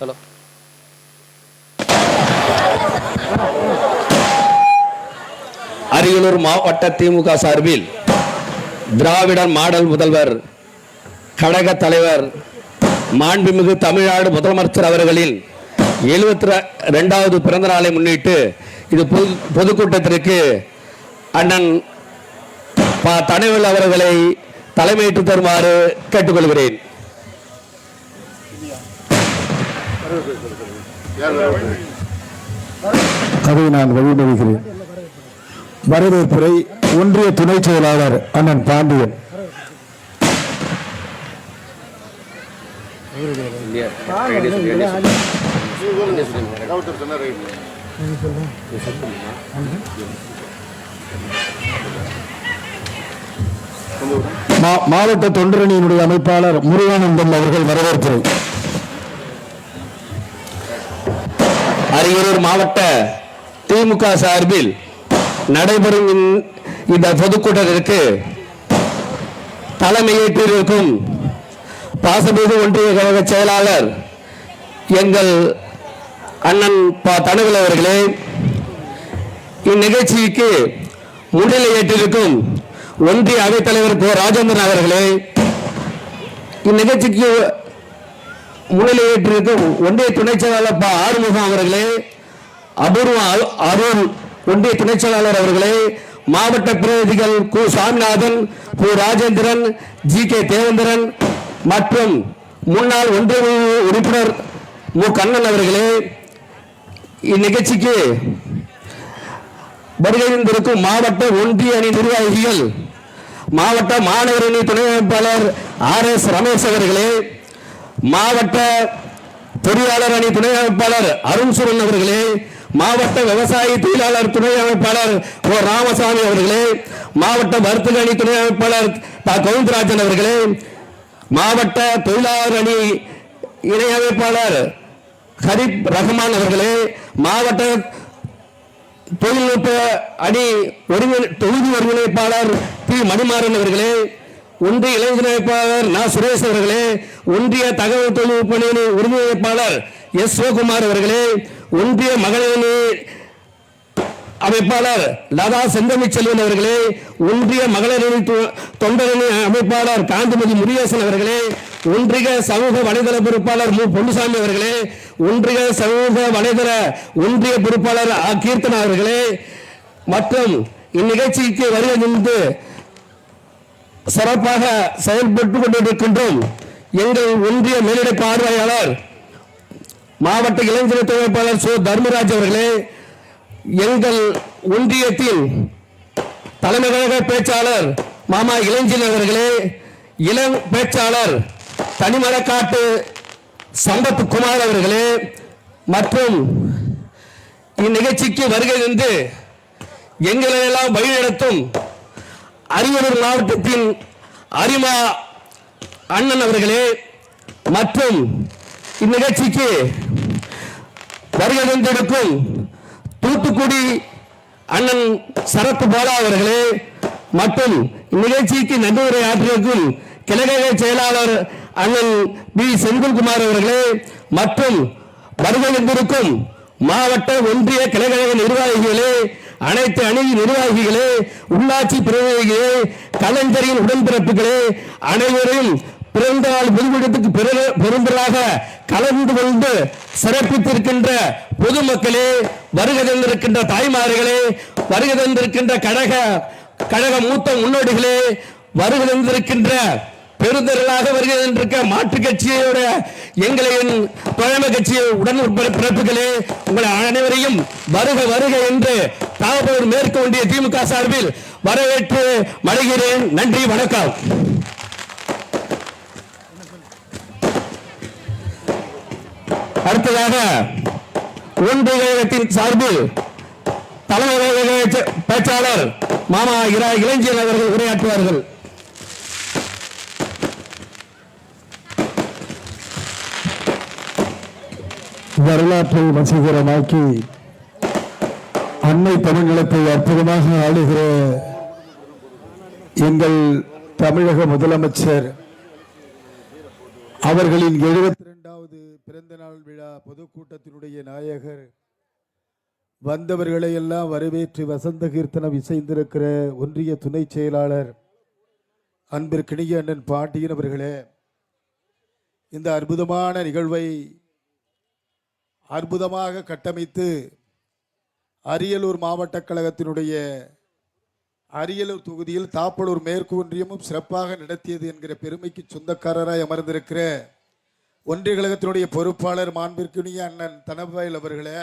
Hello. Ariyalur மாவட்ட திமுக சார்பில் திராவிடர் model முதல்வர் கழக தலைவர் மாண்புமிகு தமிழ்நாடு முதலமைச்சர் அவர்களின் 72வது பிறந்த நாளை முன்னிட்டு இது பொதுக்கூட்டத்திற்கு அண்ணன் தனவேல் அவர்களை தலைமையேற்று தருமாறு கேட்டுக்கொள்கிறேன். அதை நான் வழிமொழிகிறேன். வரவேற்புரை ஒன்றிய துணை செயலாளர் அண்ணன் பாண்டியன். மாவட்ட தொண்டரணியினுடைய அமைப்பாளர் முருகானந்தம் அவர்கள் வரவேற்புரை. அரியலூர் மாவட்ட திமுக சார்பில் நடைபெறும் இந்த பொதுக்கூட்டத்திற்கு தலைமையேற்றிருக்கும் பாசமிகு ஒன்றிய கழக செயலாளர் எங்கள் அண்ணன் தனவேல் அவர்களே, இந்நிகழ்ச்சிக்கு முன்னிலையேற்றிருக்கும் ஒன்றிய அவைத்தலைவர் கோ ராஜேந்திரன் அவர்களே, இந்நிகழ்ச்சிக்கு முன்னிலையேற்றிருக்கும் ஒன்றிய துணை செயலாளர் ஆறுமுகம் அவர்களே, அருள் ஒன்றிய துணை செயலாளர் அவர்களே, மாவட்ட பிரதிநிதிகள் கு சாமிநாதன், கு ராஜேந்திரன், ஜி கே தேவேந்திரன் மற்றும் முன்னாள் ஒன்றிய உறுப்பினர் மு கண்ணன் அவர்களே, இந்நிகழ்ச்சிக்கு வருகின்றிருக்கும் மாவட்ட ஒன்றிய அணி நிர்வாகிகள், மாவட்ட மாணவர் அணி துணை அமைப்பாளர் RS ரமேஷ் அவர்களே, மாவட்ட பொறியாளர் அணி துணை அமைப்பாளர் அருண் சுரன் அவர்களே, மாவட்ட விவசாய தொழிலாளர் துணை அமைப்பாளர் ஓ ராமசாமி அவர்களே, மாவட்ட வர்த்தக அணி துணை அமைப்பாளர் கவுந்தராஜன் அவர்களே, மாவட்ட தொழிலாளர் அணி இணை அமைப்பாளர் ஹரிப் ரஹ்மான் அவர்களே, மாவட்ட தொழில்நுட்ப அணி தொகுதி ஒருங்கிணைப்பாளர் பி மணிமாறன் அவர்களே, ஒன்றிய இளைஞர் அமைப்பாளர் நா சுரேஷ் அவர்களே, ஒன்றிய தகவல் தொழில்நுட்ப அணி ஒருங்கிணைப்பாளர் எஸ் சிவகுமார் அவர்களே, ஒன்றிய மகளிர் அமைப்பாளர் லதா செந்தமிச்செல்வன் அவர்களே, ஒன்றிய மகளிர் தொண்டரணி அமைப்பாளர் காந்திமதி முருகேசன் அவர்களே, ஒன்றிய சமூக வலைதள பொறுப்பாளர் மு பொன்னுசாமி அவர்களே, ஒன்றிய சமூக வலைதள ஒன்றிய பொறுப்பாளர் கீர்த்தனா அவர்களே மற்றும் இந்நிகழ்ச்சிக்கு வருகை நின்று சிறப்பாக செயல்பட்டு கொண்டிருக்கின்றோம் எங்கள் ஒன்றிய மேலிட பார்வையாளர் மாவட்ட இளைஞர் அமைப்பாளர் சோ தர்மராஜ் அவர்களே, எங்கள் ஒன்றியத்தின் தலைமை கழக பேச்சாளர் மாமா இளைஞர் அவர்களே, இளம் பேச்சாளர் தனிமலக்காட்டு சம்பத் குமார் அவர்களே மற்றும் இந்நிகழ்ச்சிக்கு வருகை நின்று எங்களெல்லாம் வழிநடத்தும் அரியலூர் மாவட்டத்தின் அரிமா அண்ணன் அவர்களே மற்றும் இந்நிகழ்ச்சிக்கு வருகை தந்திருக்கும் தூத்துக்குடி அண்ணன் சரத் பாலா அவர்களே மற்றும் இந்நிகழ்ச்சிக்கு நன்றியுரை ஆற்றியிருக்கும் கிழக செயலாளர் அண்ணன் பி செந்தில்குமார் அவர்களே மற்றும் வருகை தந்திருக்கும் மாவட்ட ஒன்றிய கிழக நிர்வாகிகளே, அனைத்து அணி நிர்வாகிகளே, உள்ளாட்சி பிரதிநிதிகளே, கலைஞரின் உடன்பிறப்புகளே, அனைவரையும் பிறந்த நாள் பொதுக்கூட்டத்துக்கு பெருந்தலாக கலந்து கொண்டு சிறப்பித்திருக்கின்ற பொதுமக்களே, வருகை தந்திருக்கின்ற தாய்மார்களே, வருகை தந்திருக்கின்ற கழக மூத்த முன்னோடிகளே, வருகை தந்திருக்கின்ற பெருந்தலாக வருகை தந்திருக்க மாற்றுக் கட்சியோட எங்களின் தொழில்மை கட்சி உடன் பிறப்புகளே, உங்களை அனைவரையும் வருக வருக என்று தாவூர் மேற்கு ஒன்றிய திமுக சார்பில் வரவேற்று மடைகிறேன். நன்றி, வணக்கம். அடுத்ததாக ஒன்றிய கழகத்தின் சார்பில் தலைமை பேச்சாளர் மாமா இளைஞர் அவர்கள் உரையாற்றுவார்கள். வரலாற்றை வசீகரமாக்கி அன்னை தமிழ்நிலத்தை அற்புதமாக ஆளுகிற எங்கள் தமிழக முதலமைச்சர் அவர்களின் 72வது பிறந்தநாள் விழா பொதுக்கூட்டத்தினுடைய நாயகர் வந்தவர்களை எல்லாம் வரவேற்று வசந்த கீர்த்தனம் இசைந்திருக்கிற ஒன்றிய துணை செயலாளர் அன்பிற்கினிய அண்ணன் பாண்டியன் அவர்களே, இந்த அற்புதமான நிகழ்வை அற்புதமாக கட்டமைத்து அரியலூர் மாவட்ட கழகத்தினுடைய அரியலூர் தொகுதியில் தாப்பலூர் மேற்கு ஒன்றியமும் சிறப்பாக நடத்தியது என்கிற பெருமைக்கு சொந்தக்காரராய் அமர்ந்திருக்கிற ஒன்றிய கழகத்தினுடைய பொறுப்பாளர் மாண்பிற்குரிய அண்ணன் தனபாயில் அவர்களே,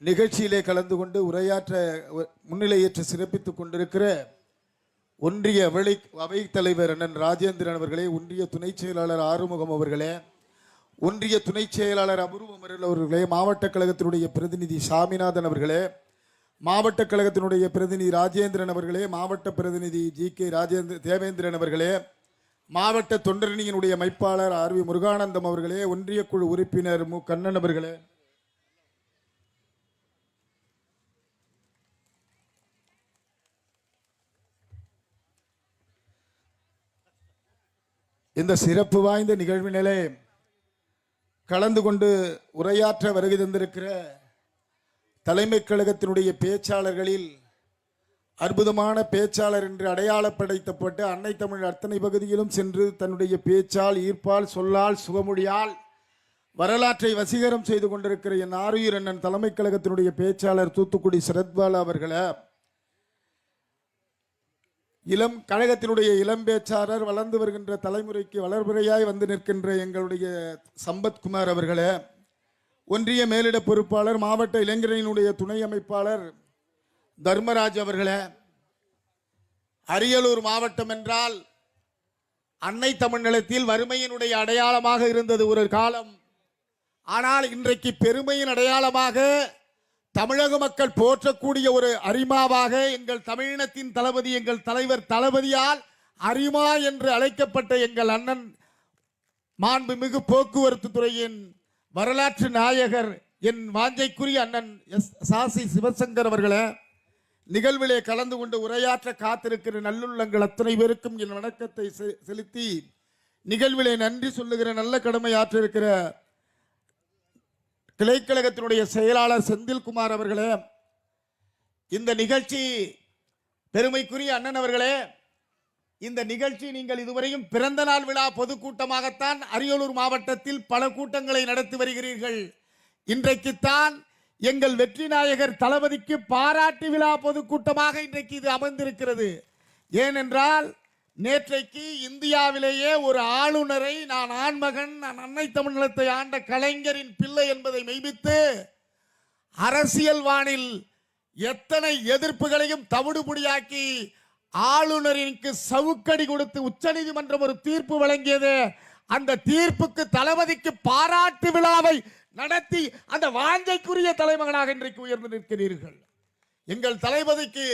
நிகழ்ச்சியிலே கலந்து கொண்டு உரையாற்ற முன்னிலையேற்று சிறப்பித்துக் கொண்டிருக்கிற ஒன்றிய அவைத் தலைவர் அண்ணன் ராஜேந்திரன் அவர்களே, ஒன்றிய துணை செயலாளர் ஆறுமுகம் அவர்களே, ஒன்றிய துணை செயலாளர் அபூர்வமரல் அவர்களே, மாவட்ட கழகத்தினுடைய பிரதிநிதி சாமிநாதன் அவர்களே, மாவட்ட கழகத்தினுடைய பிரதிநிதி ராஜேந்திரன் அவர்களே, மாவட்ட பிரதிநிதி ஜி.கே. தேவேந்திரன் அவர்களே, மாவட்ட தொண்டரணியினுடைய அமைப்பாளர் ஆர்.வி. முருகானந்தம் அவர்களே, ஒன்றிய குழு உறுப்பினர் மு. கண்ணன் அவர்களே, இந்த சிறப்பு வாய்ந்த நிகழ்வினிலே கலந்து கொண்டு உரையாற்ற வருகை தந்திருக்கிற தலைமை கழகத்தினுடைய பேச்சாளர்களில் அற்புதமான பேச்சாளர் என்று அடையாளப்படுத்தப்பட்டு அன்னை தமிழ் அத்தனை பகுதியிலும் சென்று தன்னுடைய பேச்சால், ஈர்ப்பால், சொல்லால், சுகமொழியால் வரலாற்றை வசீகரம் செய்து கொண்டிருக்கிற என் ஆருயிர் அண்ணன் தலைமை கழகத்தினுடைய பேச்சாளர் தூத்துக்குடி சரத்பாலா அவர்களே, கழகத்தினுடைய இளம் பேச்சாளர், வளர்ந்து வருகின்ற தலைமுறைக்கு வளர்புறையாய் வந்து நிற்கின்ற எங்களுடைய சம்பத்குமார் அவர்களே, ஒன்றிய மேலிட பொறுப்பாளர், மாவட்ட இளைஞரணியினுடைய துணை அமைப்பாளர் தர்மராஜ் அவர்களே, அரியலூர் மாவட்டம் என்றால் அன்னை தமிழ் நிலத்தில் வறுமையினுடைய அடையாளமாக இருந்தது ஒரு காலம். ஆனால் இன்றைக்கு பெருமையின் அடையாளமாக தமிழக மக்கள் போற்றக்கூடிய ஒரு அரிமாவாக எங்கள் தமிழினத்தின் தளபதி, எங்கள் தலைவர் தளபதியால் அரிமா என்று அழைக்கப்பட்ட எங்கள் அண்ணன் மாண்புமிகு போக்குவரத்து துறையின் வரலாற்று நாயகர் என் வாஞ்சைக்குரிய அண்ணன் சாசி சிவசங்கர் அவர்களே, நிகழ்விலே கலந்து கொண்டு உரையாற்ற காத்திருக்கிற நல்லுள்ளங்கள் அத்தனை பேருக்கும் என் வணக்கத்தை செலுத்தி நிகழ்விலே நன்றி சொல்லுகிற நல்ல கடமை ஆற்றிருக்கிற கிளைக்கழகத்தினுடைய செயலாளர் செந்தில்குமார் அவர்களே, இந்த நிகழ்ச்சி பெருமைக்குரிய அண்ணன் அவர்களே, இந்த நிகழ்ச்சி நீங்கள் இதுவரையும் பிறந்த நாள் விழா பொதுக்கூட்டமாகத்தான் அரியலூர் மாவட்டத்தில் பல கூட்டங்களை நடத்தி வருகிறீர்கள். இன்றைக்குத்தான் எங்கள் வெற்றி நாயகர் தளபதிக்கு பாராட்டு விழா பொதுக்கூட்டமாக இன்றைக்கு இது அமர்ந்திருக்கிறது. ஏனென்றால் நேற்றைக்கு இந்தியாவிலேயே ஒரு ஆளுநரை நான் ஆண்மகன், நான் அன்னை தமிழ் நிலத்தை ஆண்ட கலைஞரின் பிள்ளை என்பதை மெய்ப்பித்து அரசியல் வானில் எத்தனை எதிர்ப்புகளையும் தவிடுபடியாக்கி ஆளுநரிற்கு சவுக்கடி கொடுத்து உச்சநீதிமன்றம் ஒரு தீர்ப்பு வழங்கியது. அந்த தீர்ப்புக்கு தளபதிக்கு பாராட்டு விழாவை நடத்தி அந்த வாஞ்சைக்குரிய தலைமகனாக இன்றைக்கு உயர்ந்து நிற்கிறீர்கள். எங்கள் தளபதிக்கு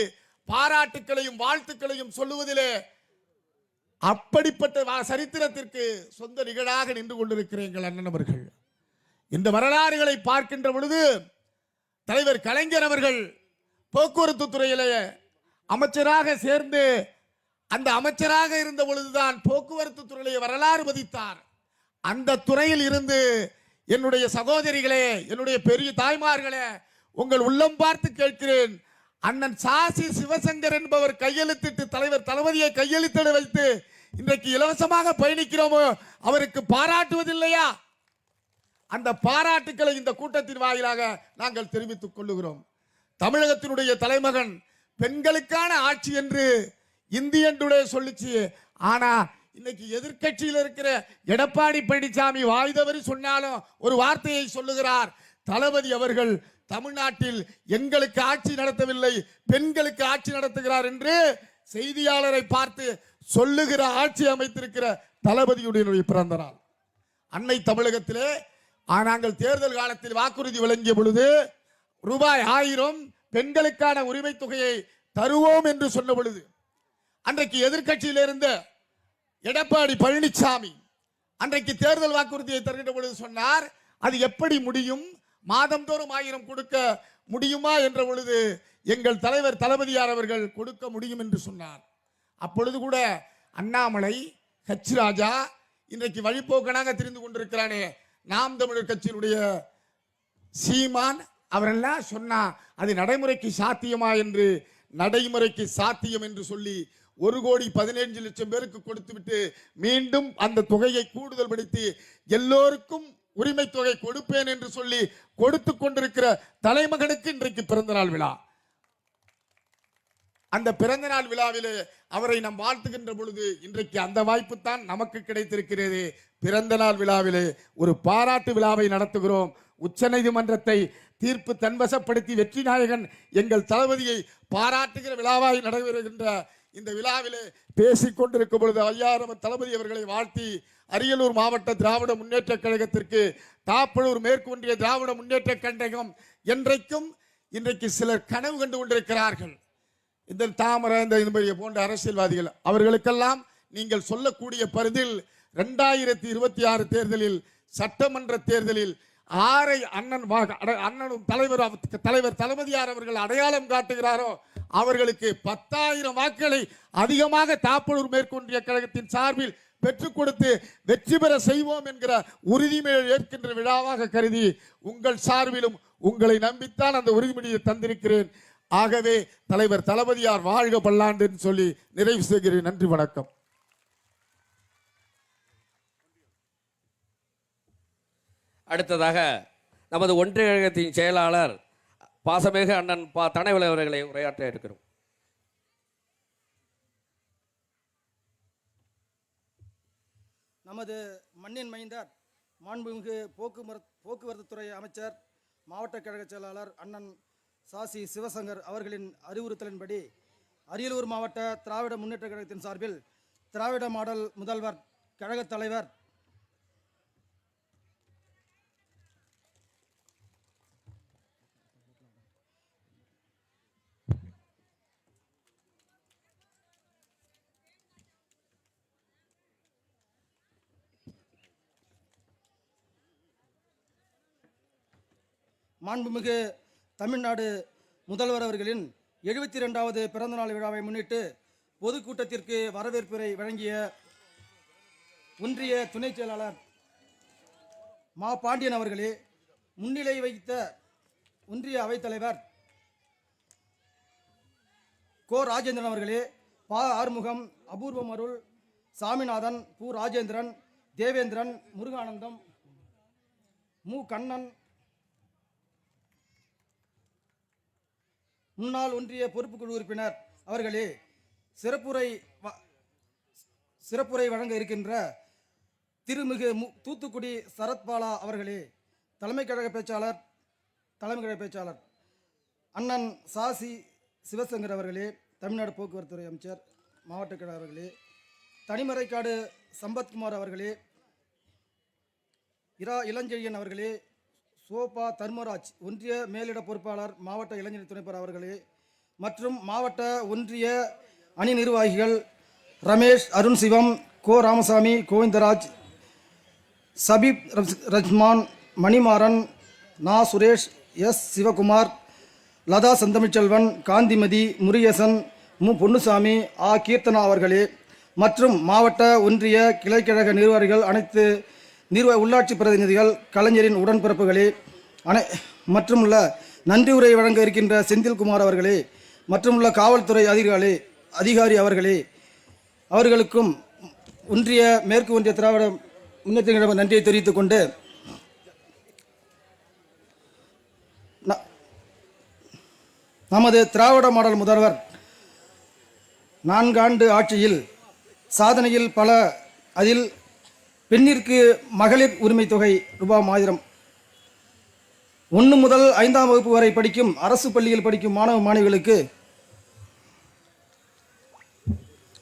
பாராட்டுக்களையும் வாழ்த்துக்களையும் சொல்லுவதிலே அப்படிப்பட்ட சரித்திரத்திற்கு சொந்த நிகழாக நின்று கொண்டிருக்கிற எங்கள் அண்ணன் அவர்கள், இந்த வரலாறுகளை பார்க்கின்ற பொழுது தலைவர் கலைஞர் அவர்கள் போக்குவரத்து துறையிலே அமைச்சராக சேர்ந்து அந்த அமைச்சராக இருந்த பொழுதுதான் போக்குவரத்து துறையிலே வரலாறு பதித்தார். அந்த துறையில் இருந்து என்னுடைய சகோதரிகளே, என்னுடைய பெரிய தாய்மார்களே, உங்கள் உள்ளம் பார்த்து கேட்கிறேன். அண்ணன் சாசி சிவசங்கர் என்பவர் கையெழுத்திட்டு தலைவர் தளபதியை கையெழுத்திட வைத்து இன்றைக்கு இலவசமாக பயணிக்கிறோமோ, அவருக்கு பாராட்டுவதில்லையா? அந்த பாராட்டுக்களை இந்த கூட்டத்தின் வாயிலாக நாங்கள் தெரிவித்துக் கொள்ளுகிறோம். தமிழகத்தினுடைய தலைமகன் பெண்களுக்கான ஆட்சி என்று இந்தியன் டுடே சொல்லிச்சு. ஆனா இன்னைக்கு எதிர்கட்சியில் இருக்கிற எடப்பாடி பழனிசாமி வாய் தவறி சொன்னாலும் ஒரு வார்த்தையை சொல்லுகிறார். தளபதி அவர்கள் தமிழ்நாட்டில் எங்களுக்கு ஆட்சி நடத்தவில்லை, பெண்களுக்கு ஆட்சி நடத்துகிறார் என்று செய்தியாளரை பார்த்து சொல்லுகிற ஆட்சி அமைத்திருக்கிற தளபதியுடைய பிறந்த நாள். அன்னை தமிழகத்திலே நாங்கள் தேர்தல் காலத்தில் வாக்குறுதி வழங்கிய பொழுது ரூபாய் 1000 பெண்களுக்கான உரிமை தொகையை தருவோம் என்று சொன்ன பொழுது அன்றைக்கு எதிர்கட்சியில் இருந்த எடப்பாடி பழனிசாமி அன்றைக்கு தேர்தல் வாக்குறுதியை தருகின்ற பொழுது சொன்னார், அது எப்படி முடியும், மாதந்தோறும் 1000 கொடுக்க முடியுமா என்ற பொழுது எங்கள் தலைவர் தளபதியார் அவர்கள் கொடுக்க முடியும் என்று சொன்னார். அப்பொழுது கூட அண்ணாமலை, ஹெச் ராஜா இன்றைக்கு வழிபோக்கனாக தெரிந்து கொண்டிருக்கிறானே, நாம் தமிழர் கட்சியினுடைய சீமான் அவரெல்லாம் சொன்னா அது நடைமுறைக்கு சாத்தியமா என்று, நடைமுறைக்கு சாத்தியம் என்று சொல்லி 1,15,00,000 பேருக்கு கொடுத்துவிட்டு மீண்டும் அந்த தொகையை கூடுதல் படுத்தி எல்லோருக்கும் உரிமை தொகை கொடுப்பேன் என்று சொல்லி கொடுத்து கொண்டிருக்கிற தலைமகனுக்கு இன்றைக்கு பிறந்தநாள் விழா. அந்த பிறந்தநாள் விழாவிலே அவரை நாம் வாழ்த்துகின்ற பொழுது இன்றைக்கு அந்த வாய்ப்பு தான் நமக்கு கிடைத்திருக்கிறது. பிறந்த நாள் விழாவிலே ஒரு பாராட்டு விழாவை நடத்துகிறோம். உச்சநீதிமன்றத்தை தீர்ப்பு தன்வசப்படுத்தி வெற்றி நாயகன் எங்கள் தளபதியை பாராட்டுகிற விழாவாய் நடைபெறுகின்ற இந்த விழாவிலே பேசிக் கொண்டிருக்கும் பொழுது ஐயாயிரம் தளபதி அவர்களை வாழ்த்தி அரியலூர் மாவட்ட திராவிட முன்னேற்ற கழகத்திற்கு தாப்பலூர் மேற்கு ஒன்றிய திராவிட முன்னேற்ற கழகம் என்றைக்கும் இன்றைக்கு சிலர் கனவு கண்டு கொண்டிருக்கிறார்கள். இந்த தாமரை இந்த போன்ற அரசியல்வாதிகள் அவர்களுக்கெல்லாம் நீங்கள் சொல்லக்கூடிய பரிதில் 2026 தேர்தலில் சட்டமன்ற தேர்தலில் ஆரை அண்ணனும் தலைவர் தளபதியார் அவர்கள் அடையாளம் காட்டுகிறாரோ அவர்களுக்கு 10,000 வாக்குகளை அதிகமாக தாப்பலூர் மேற்கொண்டிய கழகத்தின் சார்பில் பெற்றுக் கொடுத்து வெற்றி பெற செய்வோம் என்கிற உறுதிமொழி ஏற்கின்ற விழாவாக கருதி உங்கள் சார்பிலும் உங்களை நம்பித்தான் அந்த உறுதிமொழியை தந்திருக்கிறேன். ஆகவே தலைவர் தளபதியார் வாழ்க பல்லாண்டு சொல்லி நிறைவு செய்கிறேன். நன்றி, வணக்கம். அடுத்ததாக நமது ஒன்றிய கழகத்தின் செயலாளர் பாசமிகு அண்ணன் தனவேலு அவர்களை உரையாற்ற இருக்கிறோம். நமது மண்ணின் மைந்தர் மாண்புமிகு போக்குவரத்து துறை அமைச்சர் மாவட்ட கழக செயலாளர் அண்ணன் சாசி சிவசங்கர் அவர்களின் அறிவுறுத்தலின்படி அரியலூர் மாவட்ட திராவிட முன்னேற்ற கழகத்தின் சார்பில் திராவிட மாடல் முதல்வர் கழகத் தலைவர் மாண்புமிகு தமிழ்நாடு முதல்வர் அவர்களின் 72வது பிறந்தநாள் விழாவை முன்னிட்டு பொதுக்கூட்டத்திற்கு வரவேற்புரை வழங்கிய ஒன்றிய துணை செயலாளர் மா பாண்டியன் அவர்களே, முன்னிலை வைத்த ஒன்றிய அவைத்தலைவர் கோ ராஜேந்திரன் அவர்களே, பா ஆறுமுகம், அபூர்வம் அருள், சாமிநாதன், பூ ராஜேந்திரன், தேவேந்திரன், முருகானந்தம், மு கண்ணன், முன்னாள் ஒன்றிய பொறுப்புக்குழு உறுப்பினர் அவர்களே, சிறப்புரை வழங்க இருக்கின்ற திருமிகு தூத்துக்குடி சரத்பாலா அவர்களே, தலைமை கழக பேச்சாளர் அண்ணன் சாசி சிவசங்கர் அவர்களே, தமிழ்நாடு போக்குவரத்துறை அமைச்சர் மாவட்ட கழக அவர்களே, தனிமறைக்காடு சம்பத்குமார் அவர்களே, இரா இளஞ்செழியன் அவர்களே, சோபா தர்மராஜ் ஒன்றிய மேலிட பொறுப்பாளர் மாவட்ட இளைஞர் துணைப்பர் அவர்களே, மற்றும் மாவட்ட ஒன்றிய அணி நிர்வாகிகள் ரமேஷ், அருண் சிவம், கோ ராமசாமி, கோவிந்தராஜ், சபீப் ரஜ்மான், மணிமாறன், நா சுரேஷ், எஸ் சிவகுமார், லதா செந்தமிழ்ச்செல்வன், காந்திமதி, முருகேசன், மு பொன்னுசாமி, ஆ கீர்த்தனா அவர்களே, மற்றும் மாவட்ட ஒன்றிய கிளைக்கழக நிர்வாகிகள், அனைத்து உள்ளாட்சி பிரதிநிதிகள், கலைஞரின் உடன்பிறப்புகளே, மற்றும் உள்ள நன்றி உரை வழங்க இருக்கின்ற செந்தில்குமார் அவர்களே, மற்றும் உள்ள காவல்துறை அதிகாரி அவர்களே, அவர்களுக்கும் ஒன்றிய மேற்கு ஒன்றிய திராவிட முன்னேற்ற கழக நன்றியை தெரிவித்துக் கொண்டு நமது திராவிட மாடல் முதல்வர் 4 ஆண்டு ஆட்சியில் சாதனையில் பல, அதில் பெண்ணிற்கு மகளிர் உரிமை தொகை ரூபாய் 1000, 1 முதல் 5ஆம் வகுப்பு வரை படிக்கும் அரசு பள்ளியில் படிக்கும் மாணவ மாணவிகளுக்கு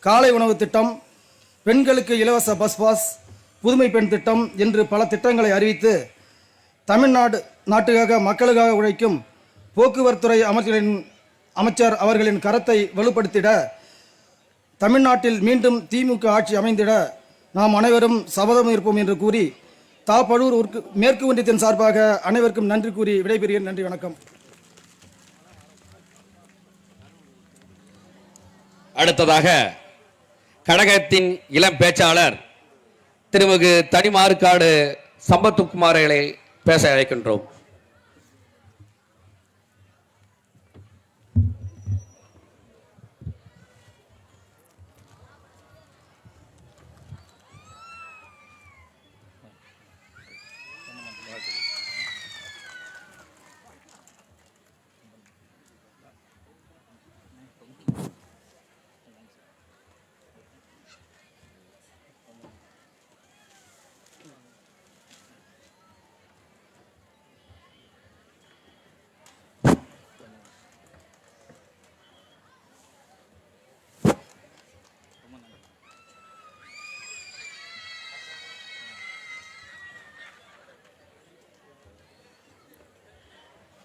காலை உணவு திட்டம், பெண்களுக்கு இலவச பஸ் பாஸ், புதுமை பெண் திட்டம் என்று பல திட்டங்களை அறிவித்து நாட்டுக்காக மக்களுக்காக உழைக்கும் போக்குவரத்துறை அமைச்சர் அவர்களின் கரத்தை வலுப்படுத்திட, தமிழ்நாட்டில் மீண்டும் திமுக ஆட்சி அமைந்திட நாம் அனைவரும் சபதம் இருப்போம் என்று கூறி தாப்பலூர் மேற்கு ஒன்றியத்தின் சார்பாக அனைவருக்கும் நன்றி கூறி விடைபெறுகிறேன். நன்றி, வணக்கம். அடுத்ததாக கழகத்தின் இளம் பேச்சாளர் திருமிகு தனிமாறுக்காடு சம்பத்குமார்களை பேச அழைக்கின்றோம்.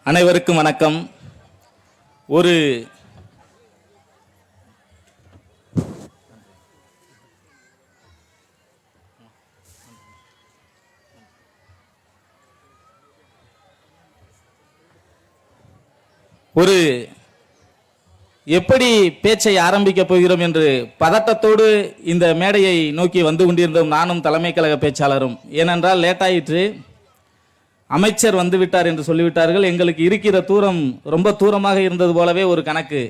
அனைவருக்கும் வணக்கம். ஒரு எப்படி பேச்சை ஆரம்பிக்க போகிறோம் என்று பதட்டத்தோடு இந்த மேடையை நோக்கி வந்து கொண்டிருந்தோம் நானும் தலைமை கழக பேச்சாளரும். ஏனென்றால் லேட்டாயிற்று, அமைச்சர் வந்து விட்டார் என்று சொல்லிவிட்டார்கள். எங்களுக்கு இருக்கிற தூரம் ரொம்ப தூரமாக இருந்தது போலவே ஒரு கணக்கு.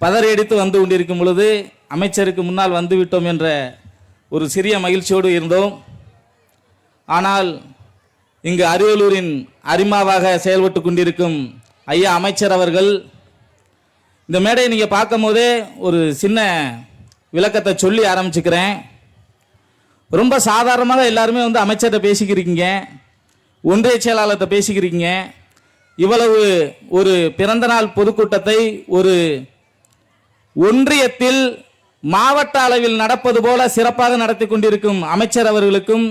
பதறியடித்து வந்து கொண்டிருக்கும் பொழுது அமைச்சருக்கு முன்னால் வந்து விட்டோம் என்ற ஒரு சிறிய மகிழ்ச்சியோடு இருந்தோம். ஆனால் இங்கு அரியலூரின் அரிமாவாக செயல்பட்டு கொண்டிருக்கும் ஐயா அமைச்சர் அவர்கள், இந்த மேடையை நீங்கள் பார்க்கும் போதே ஒரு சின்ன விளக்கத்தை சொல்லி ஆரம்பிச்சுக்கிறேன். ரொம்ப சாதாரணமாக எல்லாருமே வந்து அமைச்சர்கிட்ட பேசிக்கிறீங்க, ஒன்றிய செயலாளர்கிட்ட பேசிக்கிறீங்க. இவ்வளவு ஒரு பிறந்தநாள் பொதுக்கூட்டத்தை ஒரு ஒன்றியத்தில் மாவட்ட அளவில் நடப்பது போல சிறப்பாக நடத்தி கொண்டிருக்கும் அமைச்சர் அவர்களுக்கும்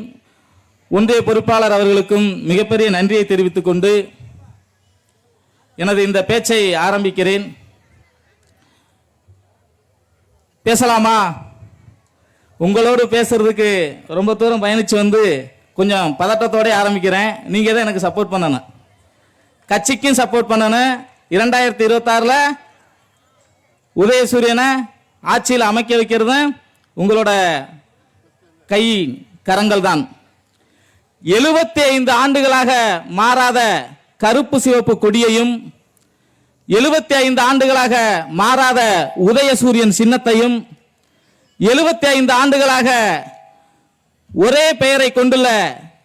ஒன்றிய பொறுப்பாளர் அவர்களுக்கும் மிகப்பெரிய நன்றியை தெரிவித்துக் கொண்டு எனது இந்த பேச்சை ஆரம்பிக்கிறேன். பேசலாமா? உங்களோடு பேசுறதுக்கு ரொம்ப தூரம் பயணிச்சு வந்து கொஞ்சம் பதட்டத்தோட ஆரம்பிக்கிறேன். நீங்க தான் எனக்கு சப்போர்ட் பண்ணணும், கட்சிக்கும் சப்போர்ட் பண்ணணும். 2026 உதயசூரியனை ஆட்சியில் அமைக்க வைக்கிறது உங்களோட கை கரங்கள் தான். 75 ஆண்டுகளாக மாறாத கருப்பு சிவப்பு கொடியையும் 75 ஆண்டுகளாக மாறாத உதயசூரியன் சின்னத்தையும் 75 ஆண்டுகளாக ஒரே பெயரை கொண்டுள்ள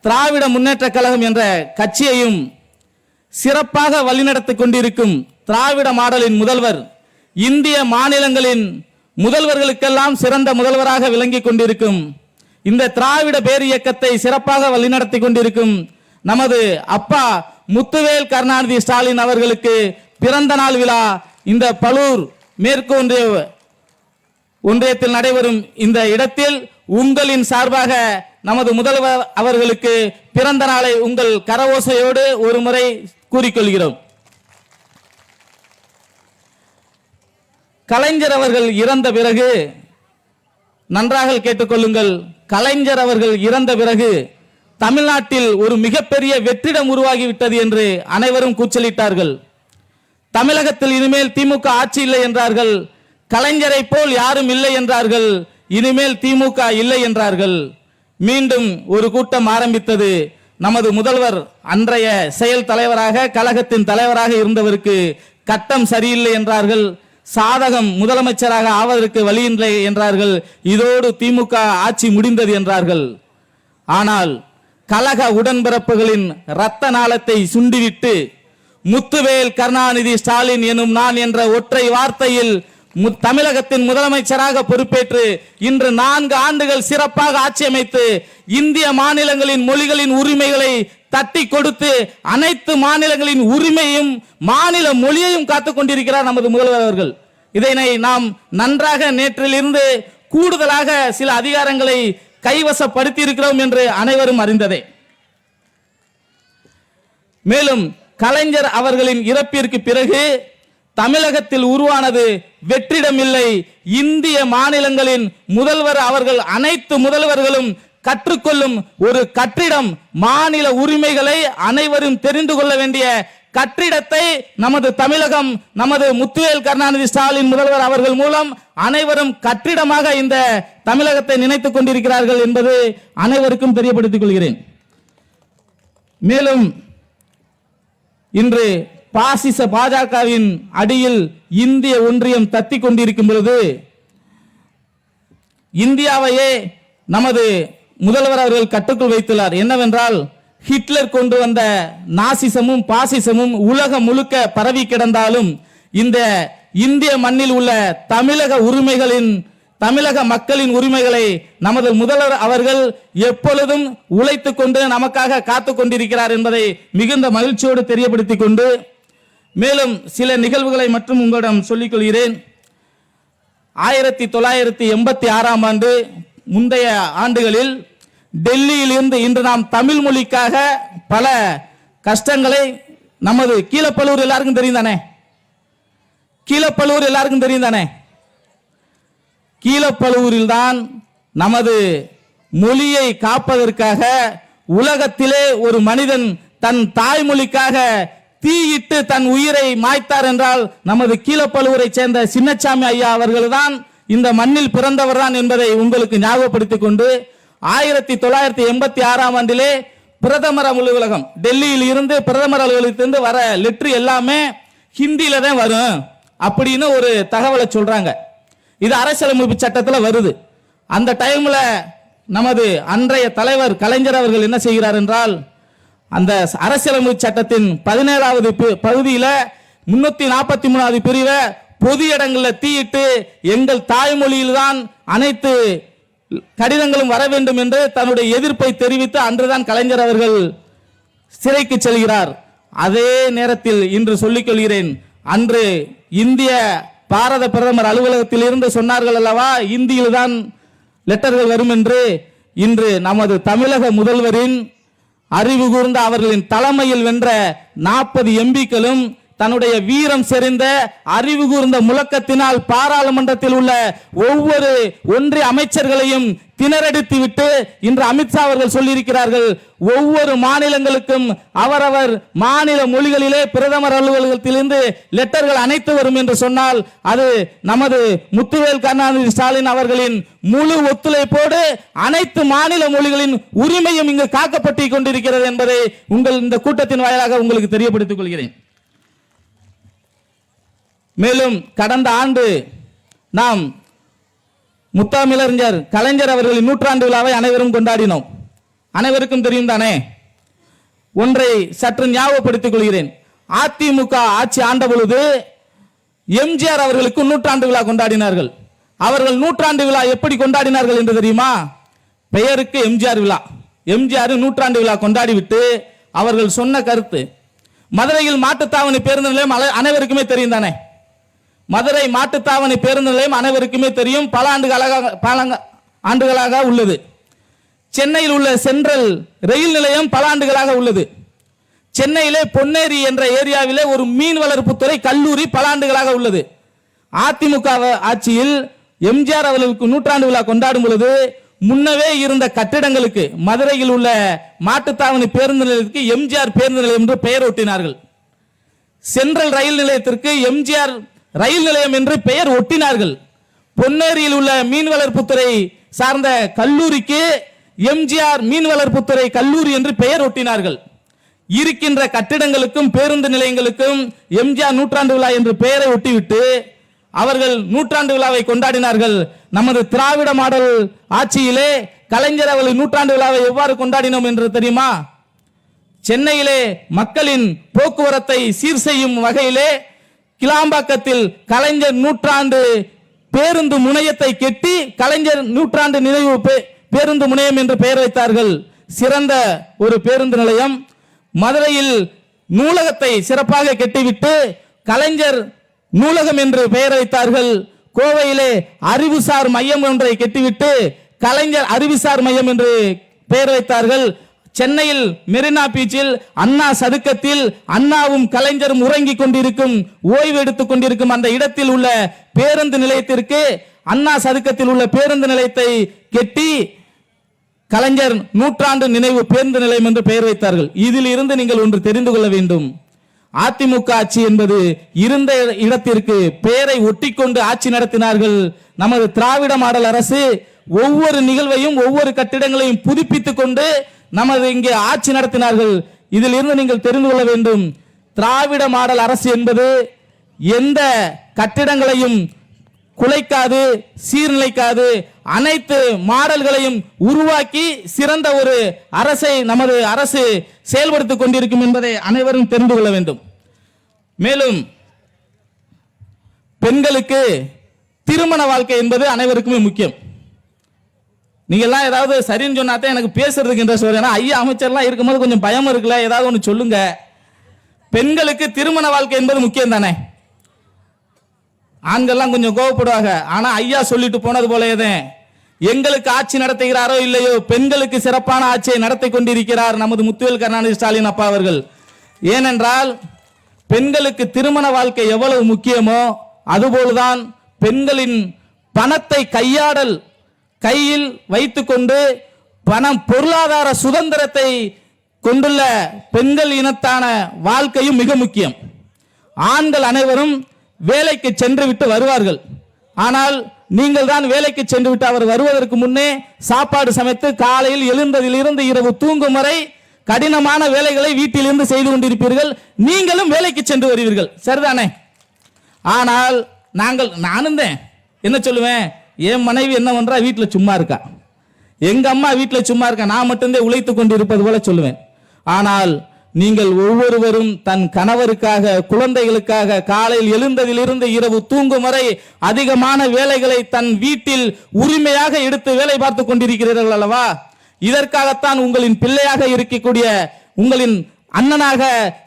திராவிட முன்னேற்ற கழகம் என்ற கட்சியையும் சிறப்பாக வழிநடத்தி கொண்டிருக்கும் திராவிட மாடலின் முதல்வர், இந்திய மாநிலங்களின் முதல்வர்களுக்கெல்லாம் சிறந்த முதல்வராக விளங்கி கொண்டிருக்கும் இந்த திராவிட பேர் இயக்கத்தை சிறப்பாக வழிநடத்தி கொண்டிருக்கும் நமது அப்பா முத்துவேல் கருணாநிதி ஸ்டாலின் அவர்களுக்கு பிறந்த நாள் விழா இந்த பலூர் மேற்கு ஒன்றியத்தில் நடைபெறும் இந்த இடத்தில் உங்களின் சார்பாக நமது முதல்வர் அவர்களுக்கு பிறந்த நாளை உங்கள் கரவோசையோடு ஒரு முறை கூறிக்கொள்கிறோம். கலைஞர் அவர்கள் இறந்த பிறகு, நன்றாக கேட்டுக்கொள்ளுங்கள், கலைஞர் அவர்கள் இறந்த பிறகு தமிழ்நாட்டில் ஒரு மிகப்பெரிய வெற்றிடம் உருவாகிவிட்டது என்று அனைவரும் கூச்சலிட்டார்கள். தமிழகத்தில் இனிமேல் திமுக ஆட்சி இல்லை என்றார்கள். கலைஞரை போல் யாரும் இல்லை என்றார்கள். இனிமேல் திமுக இல்லை என்றார்கள். மீண்டும் ஒரு கூட்டம் ஆரம்பித்தது. நமது முதல்வர் அன்றைய செயல் தலைவராக கழகத்தின் தலைவராக இருந்தவருக்கு கட்டம் சரியில்லை என்றார்கள். சாதகம் முதலமைச்சராக ஆவதற்கு வழியில்லை என்றார்கள். இதோடு திமுக ஆட்சி முடிந்தது என்றார்கள். ஆனால் கழக உடன்பிறப்புகளின் இரத்த நாளத்தை சுண்டிவிட்டு முத்துவேல் கருணாநிதி ஸ்டாலின் எனும் நான் என்ற ஒற்றை வார்த்தையில் தமிழகத்தின் முதலமைச்சராக பொறுப்பேற்று இன்று 4 ஆண்டுகள் சிறப்பாக ஆட்சி அமைத்து இந்திய மாநிலங்களின் மொழிகளின் உரிமைகளை தட்டி கொடுத்து அனைத்து மாநிலங்களின் உரிமையும் மாநில மொழியையும் காத்துக் கொண்டிருக்கிறார் நமது முதல்வர் அவர்கள். இதனை நாம் நன்றாக நேற்றிலிருந்து கூடுதலாக சில அதிகாரங்களை கைவசப்படுத்தி இருக்கிறோம் என்று அனைவரும் அறிந்ததே. மேலும் கலைஞர் அவர்களின் இறப்பிற்கு பிறகு தமிழகத்தில் உருவானது வெற்றிடம் இல்லை, இந்திய மாநிலங்களின் முதல்வர் அவர்கள் அனைத்து முதல்வர்களும் கற்றுக்கொள்ளும் ஒரு கட்டிடம். மாநில உரிமைகளை அனைவரும் தெரிந்து கொள்ள வேண்டிய கட்டிடத்தை நமது தமிழகம், நமது முத்துவேல் கருணாநிதி ஸ்டாலின் முதல்வர் அவர்கள் மூலம் அனைவரும் கட்டிடமாக இந்த தமிழகத்தை நினைத்துக் கொண்டிருக்கிறார்கள் என்பது அனைவருக்கும் தெரியப்படுத்திக் கொள்கிறேன். மேலும் இன்று பாசிச பாஜகவின் அடியில் இந்திய ஒன்றியம் தத்திக் கொண்டிருக்கும் பொழுது இந்தியாவையே நமது முதல்வர் அவர்கள் கட்டுக்குள் வைத்துள்ளார். என்னவென்றால் ஹிட்லர் கொண்டு வந்த நாசிசமும் பாசிசமும் உலகம் முழுக்க பரவி கிடந்தாலும் இந்த இந்திய மண்ணில் உள்ள தமிழக மக்களின் உரிமைகளை நமது முதல்வர் அவர்கள் எப்பொழுதும் உழைத்துக் கொண்டு நமக்காக காத்து கொண்டிருக்கிறார் என்பதை மிகுந்த மகிழ்ச்சியோடு தெரியப்படுத்திக் கொண்டு மேலும் சில நிகழ்வுகளை மற்றும் உங்களிடம் சொல்லிக் கொள்கிறேன். 1986 ஆண்டு முந்தைய ஆண்டுகளில் டெல்லியில் இருந்து இன்று நாம் தமிழ் மொழிக்காக பல கஷ்டங்களை நமது கீழப்பழுவூர் எல்லாருக்கும் தெரியும் தானே? கீழப்பழுவூரில் தான் நமது மொழியை காப்பதற்காக உலகத்திலே ஒரு மனிதன் தன் தாய்மொழிக்காக தீயிட்டு தன் உயிரை மாய்த்தார் என்றால் நமது கீழப்பழுவூரை சேர்ந்த சின்னசாமி ஐயா அவர்கள் தான் இந்த மண்ணில் பிறந்தவர் தான் என்பதை உங்களுக்கு ஞாபகப்படுத்திக் கொண்டு 1986 ஆண்டிலே பிரதமர் அலுவலகம் டெல்லியில் இருந்து பிரதமர் அலுவலகத்திலிருந்து வர லெட்டர் எல்லாமே ஹிந்தியில தான் வரும் அப்படின்னு ஒரு தகவலை சொல்றாங்க. இது அரசியலமைப்பு சட்டத்தில் வருது. அந்த டைம்ல நமது அன்றைய தலைவர் கலைஞர் அவர்கள் என்ன செய்கிறார் என்றால் அந்த அரசியலமைப்பு சட்டத்தின் 17வது பகுதியில 343வது பிரிவை பொது இடங்களில் தீயிட்டு எங்கள் தாய்மொழியில் தான் அனைத்து கடிதங்களும் வர வேண்டும் என்று தன்னுடைய எதிர்ப்பை தெரிவித்து அன்றுதான் கலைஞர் அவர்கள் சிறைக்கு செல்கிறார். அதே நேரத்தில் இன்று சொல்லிக் கொள்கிறேன், அன்று இந்திய பாரத பிரதமர் அலுவலகத்தில் இருந்து சொன்னார்கள் அல்லவா இந்தியில் தான் லெட்டர்கள் வரும் என்று. இன்று நமது தமிழக முதல்வரின் அறிவு கூர்ந்த அவர்களின் தலைமையில் வென்ற 40 எம்பிக்களும் தன்னுடைய வீரம் செறிந்த அறிவு கூர்ந்த முழக்கத்தினால் பாராளுமன்றத்தில் உள்ள ஒவ்வொரு ஒன்றிய அமைச்சர்களையும் திணறடித்து விட்டு இன்று அமித்ஷா அவர்கள் சொல்லியிருக்கிறார்கள், ஒவ்வொரு மாநிலங்களுக்கும் அவரவர் மாநில மொழிகளிலே பிரதமர் அலுவலகத்திலிருந்து லெட்டர்கள் அனைத்து வரும் என்று சொன்னால் அது நமது முத்துவேல் கருணாநிதி ஸ்டாலின் அவர்களின் முழு ஒத்துழைப்போடு அனைத்து மாநில மொழிகளின் உரிமையும் இங்கு காக்கப்பட்டு கொண்டிருக்கிறது என்பதை உங்கள் இந்த கூட்டத்தின் வாயிலாக உங்களுக்கு தெரியப்படுத்திக் கொள்கிறேன். மேலும் கடந்த ஆண்டு நாம் முத்தமிழறிஞர் கலைஞர் அவர்களின் 100ஆண்டு விழாவை அனைவரும் கொண்டாடினோம். அனைவருக்கும் தெரியும் தானே? ஒன்றை சற்று ஞாபகப்படுத்திக் கொள்கிறேன். அதிமுக ஆட்சி ஆண்ட பொழுது எம்ஜிஆர் அவர்களுக்கு 100ஆண்டு விழா கொண்டாடினார்கள். அவர்கள் 100ஆண்டு விழா எப்படி கொண்டாடினார்கள் என்று தெரியுமா? பெயருக்கு எம்ஜிஆர் விழா. எம்ஜிஆர் 100ஆண்டு விழா கொண்டாடிவிட்டு அவர்கள் சொன்ன கருத்து, மதுரையில் மாட்டுத்தாவணி பேருந்து நிலையம் அனைவருக்குமே தெரியும் தானே? மதுரை மாட்டுத்தாவணி பேருந்து நிலையம் அனைவருக்குமே தெரியும், பல ஆண்டுகளாக உள்ளது. சென்னையில் உள்ள சென்ட்ரல் ரயில் நிலையம் பல ஆண்டுகளாக உள்ளது. சென்னையிலே பொன்னேரி என்ற ஏரியாவிலே ஒரு மீன் வளர்ப்புத்துறை கல்லூரி பல ஆண்டுகளாக உள்ளது. அதிமுக ஆட்சியில் எம்ஜிஆர் அவர்களுக்கு 100ஆண்டு விழா கொண்டாடும் பொழுது முன்னவே இருந்த கட்டிடங்களுக்கு மதுரையில் உள்ள மாட்டுத்தாவணி பேருந்து நிலையத்துக்கு எம்ஜிஆர் பேருந்து நிலையம் என்று பெயர் ஒட்டினார்கள். சென்ட்ரல் ரயில் நிலையத்திற்கு எம்ஜிஆர் ரயில் நிலையம் என்று பெயர் ஒட்டினார்கள். பொன்னேரியில் உள்ள மீன் வளர்ப்புத்துறை சார்ந்த கல்லூரிக்கு எம்ஜிஆர் மீன் வளர்ப்புத்துறை கல்லூரி என்று பெயர் ஒட்டினார்கள். இருக்கின்ற கட்டிடங்களுக்கும் பேருந்து நிலையங்களுக்கும் எம்ஜிஆர் 100ஆண்டு விழா என்று பெயரை ஒட்டிவிட்டு அவர்கள் 100ஆண்டு விழாவை கொண்டாடினார்கள். நமது திராவிட மாடல் ஆட்சியிலே கலைஞர் அவர்கள் 100ஆண்டு விழாவை எவ்வாறு கொண்டாடினோம் என்று தெரியுமா? சென்னையிலே மக்களின் போக்குவரத்தை சீர் செய்யும் வகையிலே கிளாம்பாக்கத்தில் கலைஞர் 100ஆண்டு பேருந்து முனையத்தை கெட்டி கலைஞர் 100ஆண்டு நினைவு பேருந்து முனையம் என்று பெயர் வைத்தார்கள். சிறந்த ஒரு பேருந்து நிலையம். மதுரையில் நூலகத்தை சிறப்பாக கெட்டிவிட்டு கலைஞர் நூலகம் என்று பெயர் வைத்தார்கள். கோவையிலே அறிவுசார் மையம் ஒன்றை கெட்டிவிட்டு கலைஞர் அறிவுசார் மையம் என்று பெயர் வைத்தார்கள். சென்னையில் மெரினா பீச்சில் அண்ணா சதுக்கத்தில் அண்ணாவும் கலைஞரும் உறங்கிக் கொண்டிருக்கும் ஓய்வு எடுத்துக் கொண்டிருக்கும் அந்த இடத்தில் உள்ள பேருந்து நிலையத்திற்கு அண்ணா சதுக்கத்தில் உள்ள பேருந்து நிலையத்தை கெட்டி கலைஞர் 100ஆண்டு நினைவு பேருந்து நிலையம் என்று பெயர் வைத்தார்கள். இதில் இருந்து நீங்கள் ஒன்று தெரிந்து கொள்ள வேண்டும். அதிமுக ஆட்சி என்பது இருந்த இடத்திற்கு பெயரை ஒட்டிக்கொண்டு ஆட்சி நடத்தினார்கள். நமது திராவிட மாடல் அரசு ஒவ்வொரு நிகழ்வையும் ஒவ்வொரு கட்டிடங்களையும் புதுப்பித்துக் கொண்டு நமது இங்கே ஆட்சி நடத்தினார்கள். இதில் இருந்து நீங்கள் தெரிந்து கொள்ள வேண்டும். திராவிட மாடல் அரசு என்பது எந்த கட்டிடங்களையும் குலைக்காது, சீர்நிலைக்காது, அனைத்து மாடல்களையும் உருவாக்கி சிறந்த ஒரு அரசை நமது அரசு செயல்படுத்திக் கொண்டிருக்கும் என்பதை அனைவரும் தெரிந்து கொள்ள வேண்டும். மேலும் பெண்களுக்கு திருமண வாழ்க்கை என்பது அனைவருக்குமே முக்கியம். நீங்க எல்லாம் ஏதாவது சரின்னு சொன்னாதான் எனக்கு பேசுறதுக்கு இன்ட்ரெஸ்ட் வரும். ஏன்னா ஐயா அமைச்சர்லாம் இருக்கும்போது கொஞ்சம் பயம் இருக்குல்ல, ஏதாவது ஒன்று சொல்லுங்க. பெண்களுக்கு திருமண வாழ்க்கை என்பது முக்கியம் தானே. ஆண்கள்லாம் கொஞ்சம் கோவப்படுவாங்க. ஆனா ஐயா சொல்லிட்டு போனது போலயே எங்களுக்கு ஆட்சி நடத்துகிறாரோ இல்லையோ, பெண்களுக்கு சிறப்பான ஆட்சியை நடத்தி கொண்டிருக்கிறார் நமது முத்துவேல் கருணாநிதி ஸ்டாலின் அப்பா அவர்கள். ஏனென்றால் பெண்களுக்கு திருமண வாழ்க்கை எவ்வளவு முக்கியமோ அதுபோல்தான் பெண்களின் பணத்தை கையில் வைத்துக்கொண்டு பொருளாதார சுதந்திரத்தை கொண்டுள்ள பெண்கள் இனத்தான வாழ்க்கையும் மிக முக்கியம். ஆண்கள் அனைவரும் வேலைக்கு சென்று விட்டு வருவார்கள். ஆனால் நீங்கள் தான் வேலைக்கு சென்று விட்டு அவர் வருவதற்கு முன்னே சாப்பாடு சமைத்து காலையில் எழுந்ததிலிருந்து இரவு தூங்கும் வரை கடினமான வேலைகளை வீட்டிலிருந்து செய்து கொண்டிருப்பீர்கள். நீங்களும் வேலைக்கு சென்று வருவீர்கள், சரிதானே? ஆனால் நானும் என்ன சொல்லுவேன், என் மனைவி என்ன பண்றா, வீட்டில் சும்மா இருக்கா, எங்க அம்மா வீட்டில் சும்மா இருக்கா, நான் மட்டும்தான் உழைத்துக் கொண்டிருப்பது போல சொல்லுவேன். ஆனால் நீங்கள் ஒவ்வொருவரும் தன் கணவருக்காக, குழந்தைகளுக்காக காலையில் எழுந்ததிலிருந்து இரவு தூங்கும் வரை அதிகமான வேலைகளை தன் வீட்டில் உரிமையாக எடுத்து வேலை பார்த்து கொண்டிருக்கிறீர்கள் அல்லவா? இதற்காகத்தான் உங்களின் பிள்ளையாக இருக்கக்கூடிய, உங்களின் அண்ணனாக,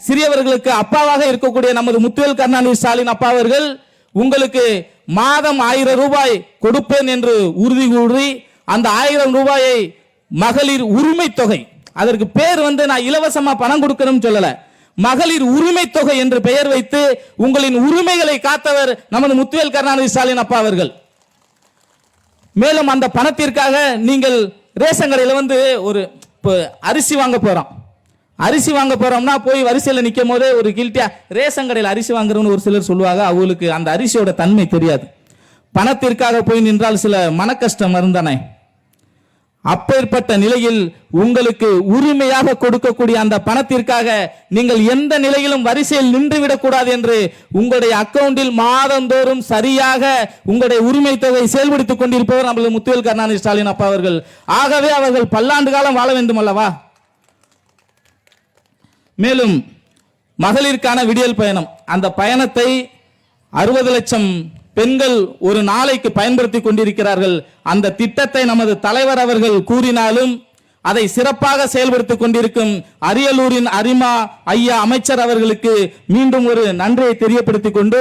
சிறியவர்களுக்கு அப்பாவாக இருக்கக்கூடிய நமது முத்துவேல் கருணாநிதி ஸ்டாலின் அப்பா அவர்கள் உங்களுக்கு மாதம் 1000 ரூபாய் கொடுப்பேன் என்று உறுதி கூறி அந்த 1000 ரூபாயை மகளிர் உரிமை தொகை, அதற்கு பேர் நான் இலவசமா பணம் கொடுக்கணும் சொல்லல, மகளிர் உரிமை தொகை என்று பெயர் வைத்து உங்களின் உரிமைகளை காத்தவர் நமது முத்துவேல் கருணாநிதி ஸ்டாலின் அப்பா அவர்கள். மேலும் அந்த பணத்திற்காக நீங்கள் ரேஷன் கடையில் ஒரு அரிசி வாங்க போறோம்னா போய் வரிசையில் நிற்கும் போதே ஒரு கில்ட்டியா ரேஷன் கடையில் அரிசி வாங்குறோம்னு ஒரு சிலர் சொல்லுவாங்க. அவங்களுக்கு அந்த அரிசியோட தன்மை தெரியாது. பணத்திற்காக போய் நின்றால் சில மன கஷ்டம் இருந்தானே. அப்பேற்பட்ட நிலையில் உங்களுக்கு உரிமையாக கொடுக்கக்கூடிய அந்த பணத்திற்காக நீங்கள் எந்த நிலையிலும் வரிசையில் நின்றுவிடக் கூடாது என்று உங்களுடைய அக்கவுண்டில் மாதந்தோறும் சரியாக உங்களுடைய உரிமை தொகை செயல்படுத்திக் கொண்டிருப்பவர் நமது முத்துவேல் கருணாநிதி ஸ்டாலின் அப்பா அவர்கள். ஆகவே அவர்கள் பல்லாண்டு காலம் வாழ வேண்டும் அல்லவா? மேலும் மகளிருக்கான விடியல் பயணம், அந்த பயணத்தை 60 லட்சம் பெண்கள் ஒரு நாளைக்கு பயன்படுத்தி கொண்டிருக்கிறார்கள். அந்த திட்டத்தை நமது தலைவர் அவர்கள் கூறினாலும் அதை சிறப்பாக செயல்படுத்திக் கொண்டிருக்கும் அரியலூரின் அரிமா ஐயா அமைச்சர் அவர்களுக்கு மீண்டும் ஒரு நன்றியை தெரியப்படுத்திக் கொண்டு,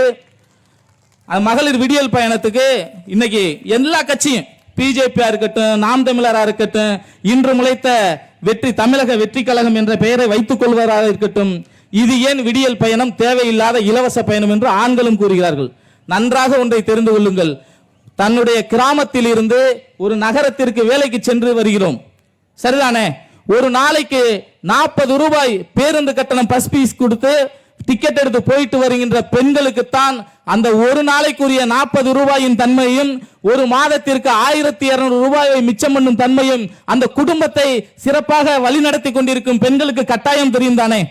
மகளிர் விடியல் பயணத்துக்கு இன்னைக்கு எல்லா கட்சியும், பிஜேபியா இருக்கட்டும், நாம் தமிழரா இருக்கட்டும், இன்று முளைத்த தமிழக வெற்றி கழகம் என்ற பெயரை வைத்துக் கொள்வதாக இருக்கட்டும், இது ஏன் விடியல் பயணம், தேவையில்லாத இலவச பயணம் என்று ஆண்களும் கூறுகிறார்கள். நன்றாக ஒன்றை தெரிந்து கொள்ளுங்கள். தன்னுடைய கிராமத்தில் இருந்து ஒரு நகரத்திற்கு வேலைக்கு சென்று வருகிறோம், சரிதானே? ஒரு நாளைக்கு 40 ரூபாய் பேருந்து கட்டணம் பஸ் பீஸ் கொடுத்து டிக்கெட் எடுத்து போயிட்டு வருகின்ற பெண்களுக்குத்தான் அந்த ஒரு நாளைக்குரிய 40 ரூபாயின் தன்மையும், ஒரு மாதத்திற்கு 1200 ரூபாயை மிச்சம் பண்ணும் தன்மையும் அந்த குடும்பத்தை சிறப்பாக வழிநடத்தி கொண்டிருக்கும் பெண்களுக்கு கட்டாயம் தெரியும் தானே?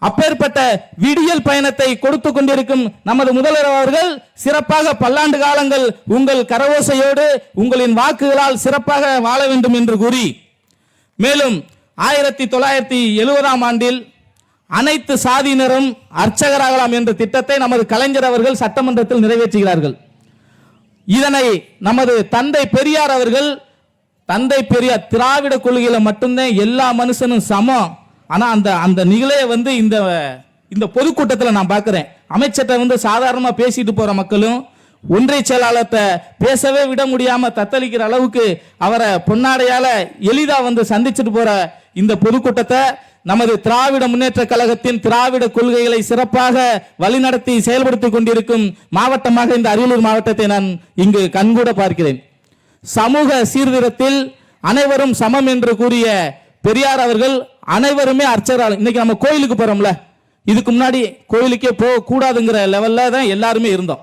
அப்பேற்பட்ட விடியல் பயணத்தை கொடுத்து கொண்டிருக்கும் நமது முதல்வர் அவர்கள் சிறப்பாக பல்லாண்டு காலங்கள் உங்கள் கரவோசையோடு உங்களின் வாக்குகளால் சிறப்பாக வாழ வேண்டும் என்று கூறி, மேலும் 1970ஆம் ஆண்டில் அனைத்து சாதியினரும் அர்ச்சகராகலாம் என்ற திட்டத்தை நமது கலைஞர் அவர்கள் சட்டமன்றத்தில் நிறைவேற்றுகிறார்கள். இதனை நமது தந்தை பெரியார் அவர்கள், தந்தை பெரியார் திராவிட கொள்கையில மட்டும்தான் எல்லா மனுஷனும் சமம். ஆனா அந்த நிகழைய இந்த பொதுக்கூட்டத்தில் நான் பார்க்கிறேன். அமைச்சர்கிட்ட சாதாரணமா பேசிட்டு போற மக்களும் ஒன்றிய செயலாளத்தை பேசவே விட முடியாம தத்தளிக்கிற அளவுக்கு அவரை பொன்னாடையால எளிதா சந்திச்சுட்டு போற இந்த பொதுக்கூட்டத்தை நமது திராவிட முன்னேற்ற கழகத்தின் திராவிட கொள்கைகளை சிறப்பாக வழிநடத்தி செயல்படுத்தி கொண்டிருக்கும் மாவட்டமாக இந்த அரியலூர் மாவட்டத்தை நான் இங்கு கண்கூட பார்க்கிறேன். சமூக சீர்திருத்தத்தில் அனைவரும் சமம் என்று கூறிய பெரியார் அவர்கள் அனைவருமே அர்ச்சகர். இன்னைக்கு நம்ம கோயிலுக்கு போறோம்ல, இதுக்கு முன்னாடி கோயிலுக்கே போக கூடாதுங்கிற லெவல்ல தான் எல்லாருமே இருந்தோம்.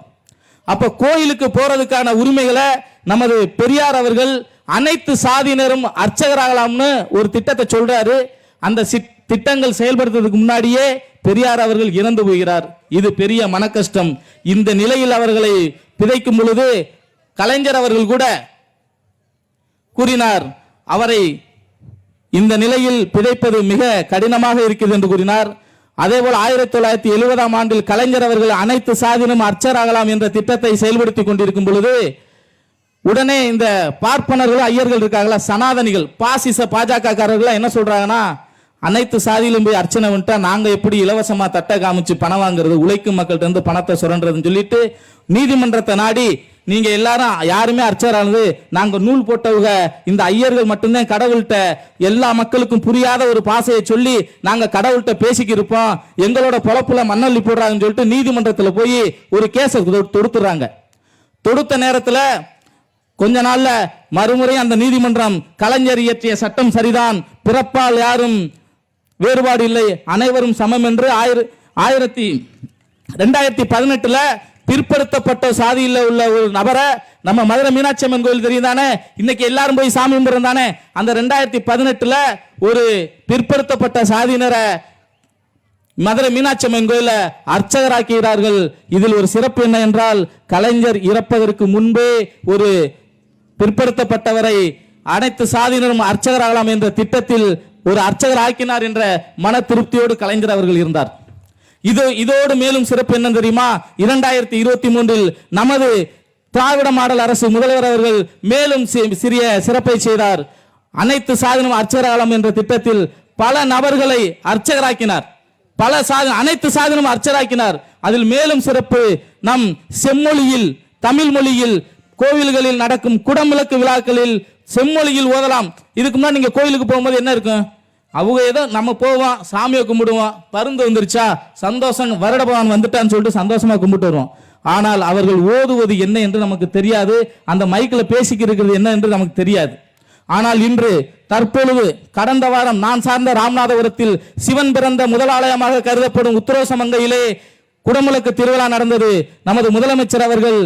அப்ப கோயிலுக்கு போறதுக்கான உரிமைகளை நமது பெரியார் அவர்கள் அனைத்து சாதியினரும் அர்ச்சகராகலாம்னு ஒரு திட்டத்தை சொல்றாரு. அந்த திட்டங்கள் செயல்படுத்துவதற்கு முன்னாடியே பெரியார் அவர்கள் இறந்து போகிறார். இது பெரிய மன கஷ்டம். இந்த நிலையில் அவர்களை பிதைக்கும் பொழுது கலைஞர் அவர்கள் கூட கூறினார், அவரை இந்த நிலையில் பிதைப்பது மிக கடினமாக இருக்கிறது என்று கூறினார். அதேபோல் 1970 ஆண்டில் கலைஞர் அவர்கள் அனைத்து சாதியிலும் அர்ச்சராகலாம் என்ற திட்டத்தை செயல்படுத்தி கொண்டிருக்கும் பொழுது உடனே இந்த பார்ப்பனர்கள் ஐயர்கள் இருக்காங்களா, சனாதனிகள், பாசிச பாஜக காரர்கள் என்ன சொல்றாங்கன்னா, அனைத்து சாதியிலும் போய் அர்ச்சனை வந்துட்டா நாங்க எப்படி இலவசமா தட்டை காமிச்சு பணம் வாங்குறது, உழைக்கும் மக்கள்கிட்ட இருந்து பணத்தை சுரண்டுறதுன்னு சொல்லிட்டு நீதிமன்றத்தை நாடி நீங்க எல்லாரும் யாருமே அர்ச்சரானது, நாங்க நூல் போட்டவங்க இந்த ஐயர்கள் மட்டும்தான் கடவுள்கிட்ட எல்லா மக்களுக்கும் புரியாத ஒரு பாசையை சொல்லி நாங்க கடவுள்கிட்ட பேசிக்கி இருப்போம், எங்களோட பொழப்புல மண்ணள்ளி போடுறாங்கன்னு சொல்லிட்டு நீதிமன்றத்தில் போய் ஒரு கேஸை தொடுத்துறாங்க. தொடுத்த நேரத்தில் கொஞ்ச நாள்ல மறுமுறை அந்த நீதிமன்றம் கலைஞர் இயற்றிய சட்டம் சரிதான், பிறப்பால் யாரும் வேறுபாடு இல்லை, அனைவரும் சமம் என்று 2018 பிற்படுத்தப்பட்ட சாதியில் உள்ள ஒரு நபரை நம்ம மதுரை மீனாட்சி அம்மன் கோயில் தெரியும் தானே, இன்னைக்கு எல்லாரும் போய் சாமி கும்பிடுறோம் தானே, அந்த 2018 ஒரு பிற்படுத்தப்பட்ட சாதியினரை மதுரை மீனாட்சி அம்மன் கோயில அர்ச்சகராக்கிறார்கள். இதில் ஒரு சிறப்பு என்ன என்றால், கலைஞர் இறப்பதற்கு முன்பே ஒரு பிற்படுத்தப்பட்டவரை அனைத்து சாதியினரும் அர்ச்சகராகலாம் என்ற திட்டத்தில் ஒரு அர்ச்சகர் ஆக்கினார் என்ற மன திருப்தியோடு கலைஞர் அவர்கள் இருந்தார். இதோடு மேலும் சிறப்பு என்ன தெரியுமா, 2023 நமது திராவிட மாடல் அரசு முதல்வர் அவர்கள் மேலும் சிறிய சிறப்பை செய்தார். அனைத்து சாதியினரும் அர்ச்சகராகலாம் என்ற திட்டத்தில் பல நபர்களை அர்ச்சகராக்கினார், அனைத்து சாதியினரும் அர்ச்சகராக்கினார். அதில் மேலும் சிறப்பு, நம் செம்மொழியில் தமிழ் மொழியில் கோவில்களில் நடக்கும் குடமுழக்கு விழாக்களில் செம்மொழியில் ஓதலாம். இதுக்கு முன்னாடி நீங்க கோயிலுக்கு போகும்போது என்ன இருக்கும், அவங்க ஏதோ நம்ம போவோம் சாமியை கும்பிடுவோம், பருந்து வந்துருச்சா சந்தோஷம், வருட பகவான் வந்துட்டான்னு சொல்லிட்டு சந்தோஷமா கும்பிட்டு வருவோம். ஆனால் அவர்கள் ஓதுவது என்ன என்று நமக்கு தெரியாது, அந்த மைக்கில் பேசிக்கிறது என்ன என்று நமக்கு தெரியாது. ஆனால் இன்று தற்பொழுது கடந்த வாரம் நான் சார்ந்த ராமநாதபுரத்தில் சிவன் பிறந்த முதல் ஆலயமாக கருதப்படும் உத்தரசமங்கையிலே குடமுழக்கு திருவிழா நடந்தது. நமது முதலமைச்சர் அவர்கள்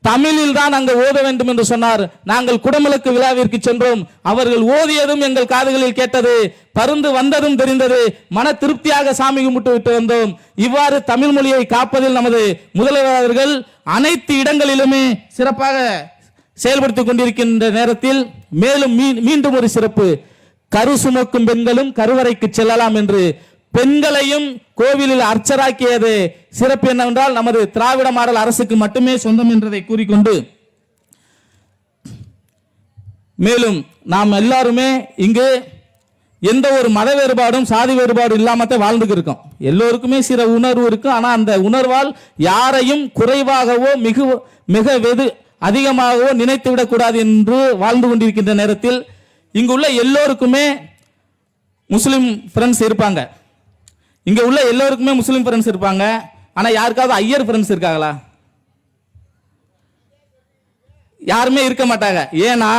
தமிழில் தான் அங்கு ஓத வேண்டும் என்று சொன்னார். நாங்கள் குடமுழக்கு விழாவிற்கு சென்றோம், அவர்கள் ஓதியதும் எங்கள் காதுகளில் கேட்டது, பருந்து வந்ததும் தெரிந்தது, மன திருப்தியாக சாமி கும்பிட்டு விட்டு வந்தோம். இவ்வாறு தமிழ் மொழியை காப்பதில் நமது முதல்வர் அவர்கள் அனைத்து இடங்களிலுமே சிறப்பாக செயல்படுத்திக் கொண்டிருக்கின்ற நேரத்தில் மேலும் மீண்டும் ஒரு சிறப்பு, கரு சுமக்கும் பெண்களும் கருவறைக்கு செல்லலாம் என்று பெண்களையும் கோவிலில் அர்ச்சராக்கியது சிறப்பு என்னவென்றால் நமது திராவிட மாடல் அரசுக்கு மட்டுமே சொந்தம் என்றதை கூறிக்கொண்டு, மேலும் நாம் எல்லாருமே இங்கு எந்த ஒரு மத வேறுபாடும் சாதி வேறுபாடும் இல்லாமத்தான் வாழ்ந்துட்டு இருக்கோம். எல்லோருக்குமே சில உணர்வு இருக்கும். ஆனா அந்த உணர்வால் யாரையும் குறைவாகவோ மிக வெகு அதிகமாகவோ நினைத்து விடக்கூடாது என்று வாழ்ந்து கொண்டிருக்கின்ற நேரத்தில் இங்குள்ள எல்லோருக்குமே முஸ்லிம் ஃப்ரெண்ட்ஸ் இருப்பாங்க. இங்க உள்ள எல்லோருக்குமே முஸ்லிம் ஃப்ரெண்ட்ஸ் இருப்பாங்க. ஆனா யாருக்காவது ஐயர் ஃப்ரெண்ட்ஸ் இருக்காங்களா? யாருமே இருக்க மாட்டாங்க. ஏன்னா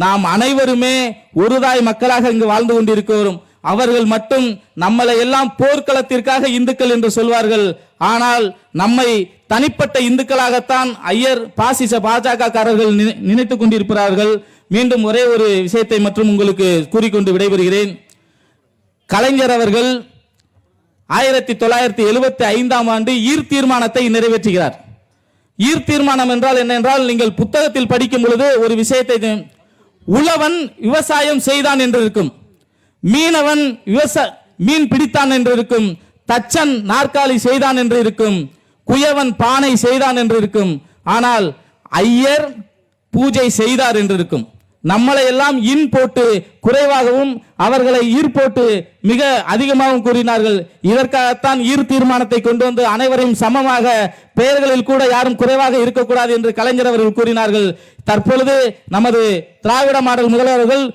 நாம் அனைவருமே ஒரு தாய் மக்களாக இங்கு வாழ்ந்து கொண்டிருக்கிறோம். அவர்கள் மட்டும் நம்மளை எல்லாம் போர்க்களத்திற்காக இந்துக்கள் என்று சொல்வார்கள். ஆனால் நம்மை தனிப்பட்ட இந்துக்களாகத்தான் ஐயர் பாசிச பாஜக காரர்கள் நினைத்துக் கொண்டிருக்கிறார்கள். மீண்டும் ஒரே ஒரு விஷயத்தை மற்றும் உங்களுக்கு கூறிக்கொண்டு விடைபெறுகிறேன். கலைஞர் அவர்கள் 1975 ஆண்டு ஈர் தீர்மானத்தை நிறைவேற்றுகிறார். ஈர் தீர்மானம் என்றால் என்ன என்றால், நீங்கள் புத்தகத்தில் படிக்கும் பொழுது ஒரு விஷயத்தை, உழவன் விவசாயம் செய்தான் என்று இருக்கும், மீனவன் மீன் பிடித்தான் என்று இருக்கும், தச்சன் நாற்காலி செய்தான் என்று இருக்கும், குயவன் பானை செய்தான் என்று இருக்கும். ஆனால் ஐயர் பூஜை செய்தார் என்று இருக்கும். நம்மளை எல்லாம் இன் போட்டு குறைவாகவும் அவர்களை ஈர் போட்டு மிக அதிகமாகவும் கூறினார்கள். இதற்காகத்தான் ஈர் தீர்மானத்தை கொண்டு வந்து அனைவரையும் சமமாக பெயர்களில் கூட யாரும் குறைவாக இருக்கக்கூடாது என்று கலைஞர் அவர்கள் கூறினார்கள். தற்பொழுது நமது திராவிட மாடல் முதல்வர்கள்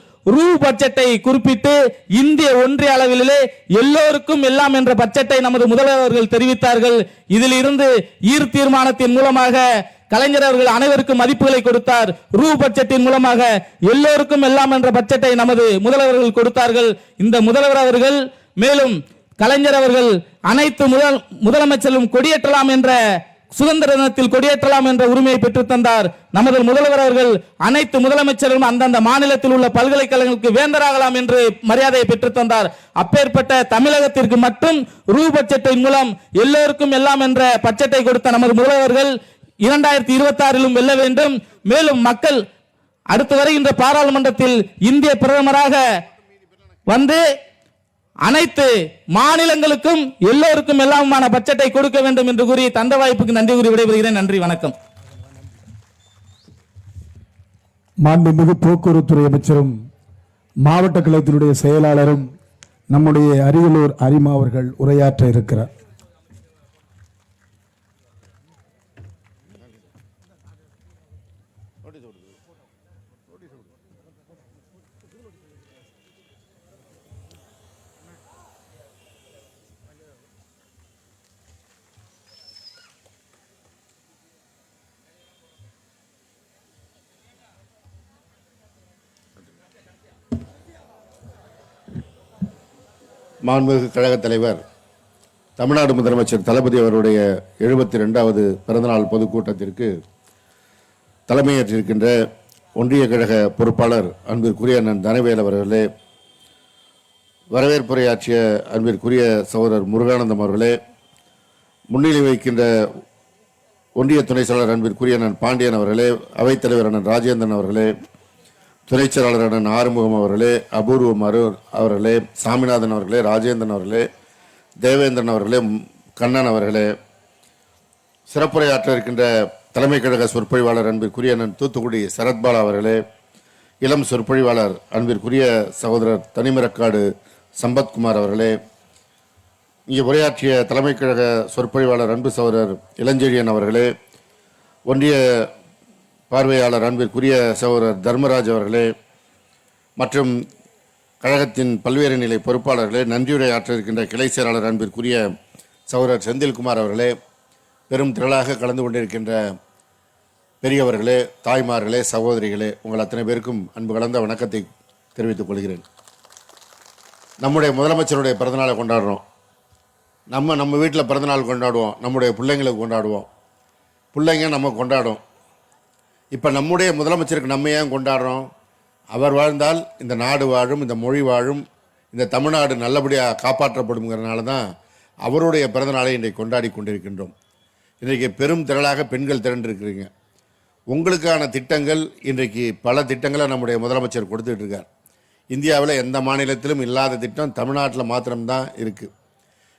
பட்ஜெட்டை குறிப்பிட்டு இந்திய ஒன்றிய அளவிலே எல்லோருக்கும் எல்லாம் என்ற பட்ஜெட்டை நமது முதல்வர்கள் தெரிவித்தார்கள். இதில் இருந்து ஈர் தீர்மானத்தின் மூலமாக கலைஞர் அவர்கள் அனைவருக்கும் மதிப்புகளை கொடுத்தார். பட்ஜெட்டின் மூலமாக எல்லோருக்கும் எல்லாம் என்ற பட்ஜெட்டை நமது முதல்வர்கள் கொடுத்தார்கள். இந்த முதல்வர் அவர்கள் மேலும் கலைஞர் அவர்கள் அனைத்து முதலமைச்சரும் கொடியேற்றலாம் என்ற சுதந்திர தினத்தில் கொடியேற்றலாம் என்ற உரிமையை பெற்றுத் தந்தார். நமது முதல்வர் அவர்கள் அனைத்து முதலமைச்சரும் அந்தந்த மாநிலத்தில் உள்ள பல்கலைக்கழகங்களுக்கு வேந்தராகலாம் என்று மரியாதையை பெற்றுத் தந்தார். அப்பேற்பட்ட தமிழகத்திற்கு மட்டும் பட்ஜெட்டின் மூலம் எல்லோருக்கும் எல்லாம் என்ற பட்ஜெட்டை கொடுத்த நமது முதல்வர்கள் 2026 வெல்ல வேண்டும். மேலும் மக்கள் அடுத்து வருகின்ற பாராளுமன்றத்தில் இந்திய பிரதமராக வந்து அனைத்து மாநிலங்களுக்கும் எல்லோருக்கும் எல்லாமான பட்ஜெட்டை கொடுக்க வேண்டும் என்று கூறி தந்த வாய்ப்புக்கு நன்றி கூறி விடைபெறுகிறேன். நன்றி, வணக்கம். மாண்புமிகு போக்குவரத்துறை அமைச்சரும் மாவட்ட கழகத்தினுடைய செயலாளரும் நம்முடைய அரியலூர் அரிமா அவர்கள் உரையாற்ற இருக்கிறார். மாண்புமிகு கழகத் தலைவர் தமிழ்நாடு முதலமைச்சர் தளபதி அவருடைய 72வது பிறந்தநாள் பொதுக்கூட்டத்திற்கு தலைமையேற்றிருக்கின்ற ஒன்றிய கழக பொறுப்பாளர் அன்பிற்குரிய அண்ணன் தனவேல் அவர்களே, வரவேற்புரையாற்றிய அன்பிற்குரிய சகோதரர் முருகானந்தம் அவர்களே, முன்னிலை வைக்கின்ற ஒன்றிய துணை செயலாளர் அன்பிற்குரிய அண்ணன் பாண்டியன் அவர்களே, அவைத்தலைவர் அண்ணன் ராஜேந்திரன் அவர்களே, துணைச் செயலாளர் அண்ணன் ஆறுமுகம் அவர்களே, அபூர்வம் அவர்களே, சாமிநாதன் அவர்களே, ராஜேந்திரன் அவர்களே, தேவேந்திரன் அவர்களே, கண்ணன் அவர்களே, சிறப்புரையாற்ற இருக்கின்ற தலைமை கழக சொற்பொழிவாளர் அன்பிற்குரிய அண்ணன் தூத்துக்குடி சரத்பாலா அவர்களே, இளம் சொற்பொழிவாளர் அன்பிற்குரிய சகோதரர் தனிமரக்காடு சம்பத்குமார் அவர்களே, இங்கே உரையாற்றிய தலைமை கழக சொற்பொழிவாளர் அன்பு சகோதரர் இளஞ்செழியன் அவர்களே, ஒன்றிய பார்வையாளர் அன்பிற்குரிய சகோதரர் தர்மராஜ் அவர்களே மற்றும் கழகத்தின் பல்வேறு நிலை பொறுப்பாளர்களே, நன்றியுரை ஆற்ற இருக்கின்ற கிளை செயலாளர் அன்பிற்குரிய சகோதரர் செந்தில்குமார் அவர்களே, பெரும் திரளாக கலந்து கொண்டிருக்கின்ற பெரியவர்களே, தாய்மார்களே, சகோதரிகளே, உங்கள் அத்தனை பேருக்கும் அன்பு கலந்த வணக்கத்தை தெரிவித்துக் கொள்கிறேன். நம்முடைய முதலமைச்சருடைய பிறந்தநாளை கொண்டாடுறோம். நம்ம வீட்டில் பிறந்தநாள் கொண்டாடுவோம், நம்முடைய பிள்ளைங்களுக்கு கொண்டாடுவோம், பிள்ளைங்க நம்ம கொண்டாடும். இப்போ நம்முடைய முதலமைச்சருக்கு நம்ம ஏன் கொண்டாடுறோம்? அவர் வாழ்ந்தால் இந்த நாடு வாழும், இந்த மொழி வாழும், இந்த தமிழ்நாடு நல்லபடியாக காப்பாற்றப்படுங்கிறதுனால தான் அவருடைய பிறந்தநாளை இன்றைக்கு கொண்டாடி கொண்டிருக்கின்றோம். இன்றைக்கு பெரும் திரளாக பெண்கள் திரண்டிருக்கிறீங்க. உங்களுக்கான திட்டங்கள் இன்றைக்கு பல திட்டங்களை நம்முடைய முதலமைச்சர் கொடுத்துட்டு இருக்கார். இந்தியாவில் எந்த மாநிலத்திலும் இல்லாத திட்டம் தமிழ்நாட்டில் மாத்திரம்தான் இருக்குது.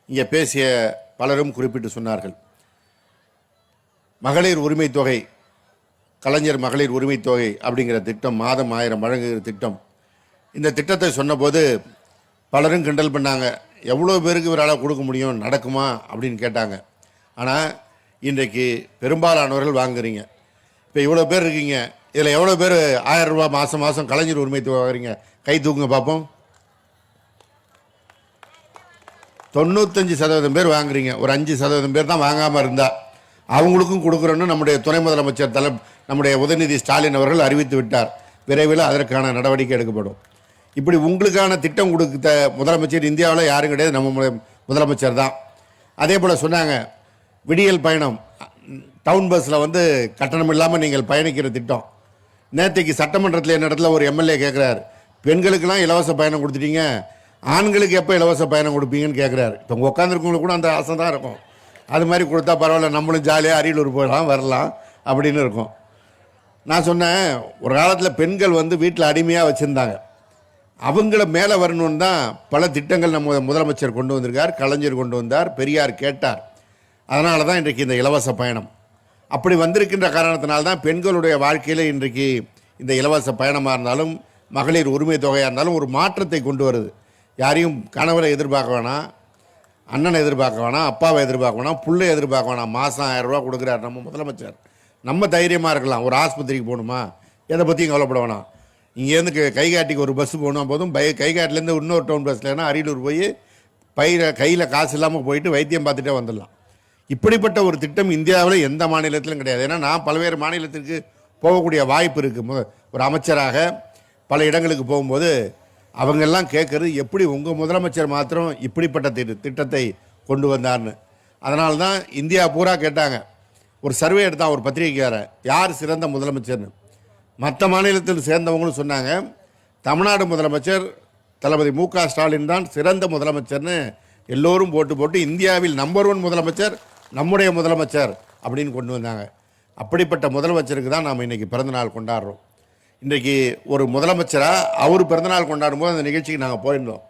இங்கே பேசிய பலரும் குறிப்பிட்டு சொன்னார்கள். மகளிர் உரிமை தொகை, கலைஞர் மகளிர் உரிமை தொகை அப்படிங்கிற திட்டம், மாதம் 1000 வழங்குகிற திட்டம். இந்த திட்டத்தை சொன்னபோது பலரும் கிண்டல் பண்ணாங்க. எவ்வளோ பேருக்கு இவரால் கொடுக்க முடியும், நடக்குமா அப்படின்னு கேட்டாங்க. ஆனால் இன்றைக்கு பெரும்பாலானவர்கள் வாங்குறீங்க. இப்போ இவ்வளோ பேர் இருக்கீங்க, இதில் எவ்வளோ பேர் 1000 ரூபா மாதம் மாதம் கலைஞர் உரிமை தொகை வாங்குறீங்க? கை தூக்குங்க பார்ப்போம். 95% பேர் வாங்குறீங்க. ஒரு 5% பேர் தான் வாங்காமல் இருந்தால் அவங்களுக்கும் கொடுக்குறோன்னு நம்முடைய துணை முதலமைச்சர் நம்முடைய உதயநிதி ஸ்டாலின் அவர்கள் அறிவித்து விட்டார். விரைவில் அதற்கான நடவடிக்கை எடுக்கப்படும். இப்படி உங்களுக்கான திட்டம் கொடுத்த முதலமைச்சர் இந்தியாவில் யாரும் கிடையாது, நம்ம முதலமைச்சர் தான். அதே போல் சொன்னாங்க, விடியல் பயணம், டவுன் பஸ்ஸில் கட்டணம் இல்லாமல் நீங்கள் பயணிக்கிற திட்டம். நேற்றுக்கு சட்டமன்றத்தில் என்ன இடத்துல ஒரு எம்எல்ஏ கேட்குறாரு, பெண்களுக்கெல்லாம் இலவச பயணம் கொடுத்துட்டீங்க, ஆண்களுக்கு எப்போ இலவச பயணம் கொடுப்பீங்கன்னு கேட்குறாரு. இப்போ உங்கள் உட்காந்துருக்கவங்களுக்கு கூட அந்த ஆசை தான் இருக்கும். அது மாதிரி கொடுத்தா பரவாயில்ல, நம்மளும் ஜாலியாக அரியலூர் போகலாம் வரலாம் அப்படின்னு இருக்கும். நான் சொன்னேன், ஒரு காலத்தில் பெண்கள் வீட்டில் அடிமையாக வச்சுருந்தாங்க, அவங்கள மேலே வரணும்னு தான் பல திட்டங்கள் நம்ம முதலமைச்சர் கொண்டு வந்திருக்கார், கலைஞர் கொண்டு வந்தார், பெரியார் கேட்டார். அதனால தான் இன்றைக்கு இந்த இலவச பயணம். அப்படி வந்திருக்கின்ற காரணத்தினால்தான் பெண்களுடைய வாழ்க்கையில் இன்றைக்கு இந்த இலவச பயணமாக இருந்தாலும் மகளிர் உரிமை தொகையாக இருந்தாலும் ஒரு மாற்றத்தை கொண்டு வருது. யாரையும் கணவரை எதிர்பார்க்க வேணாம், அண்ணனை எதிர்பார்க்க வேணாம், அப்பாவை எதிர்பார்க்க வேணாம், பிள்ளை எதிர்பார்க்க வேணாம். மாதம் 1000 ரூபா கொடுக்குறாரு நம்ம முதலமைச்சர். நம்ம தைரியமாக இருக்கலாம். ஒரு ஆஸ்பத்திரிக்கு போகணுமா, எதை பற்றியும் கவலைப்பட வேணாம். இங்கேருந்து கைகாட்டிக்கு ஒரு பஸ்ஸு போகணும் போதும், கைகாட்டிலேருந்து இன்னொரு டவுன் பஸ்ஸில்னா அரியலூர் போய் கையில் காசு இல்லாமல் போயிட்டு வைத்தியம் பார்த்துட்டே வந்துடலாம். இப்படிப்பட்ட ஒரு திட்டம் இந்தியாவில் எந்த மாநிலத்திலும் கிடையாது. ஏன்னா நான் பல்வேறு மாநிலத்திற்கு போகக்கூடிய வாய்ப்பு இருக்குது. ஒரு அமைச்சராக பல இடங்களுக்கு போகும்போது அவங்கெல்லாம் கேட்குறது, எப்படி உங்கள் முதலமைச்சர் மாத்திரம் இப்படிப்பட்ட திட்டத்தை கொண்டு வந்தார்னு. அதனால தான் இந்தியா பூரா கேட்டாங்க, ஒரு சர்வே எடுத்தான் ஒரு பத்திரிகைக்கார, யார் சிறந்த முதலமைச்சர்னு. மற்ற மாநிலத்தில் சேர்ந்தவங்களும் சொன்னாங்க தமிழ்நாடு முதலமைச்சர் தளபதி மு க ஸ்டாலின் தான் சிறந்த முதலமைச்சர்னு எல்லோரும் போட்டு இந்தியாவில் நம்பர் 1 முதலமைச்சர் நம்முடைய முதலமைச்சர் அப்படின்னு கொண்டு வந்தாங்க. அப்படிப்பட்ட முதலமைச்சருக்கு தான் நாம் இன்றைக்கி பிறந்தநாள் கொண்டாடுறோம். இன்றைக்கி ஒரு முதலமைச்சராக அவர் பிறந்தநாள் கொண்டாடும்போது அந்த நிகழ்ச்சிக்கு நாங்கள் போயிருந்தோம்.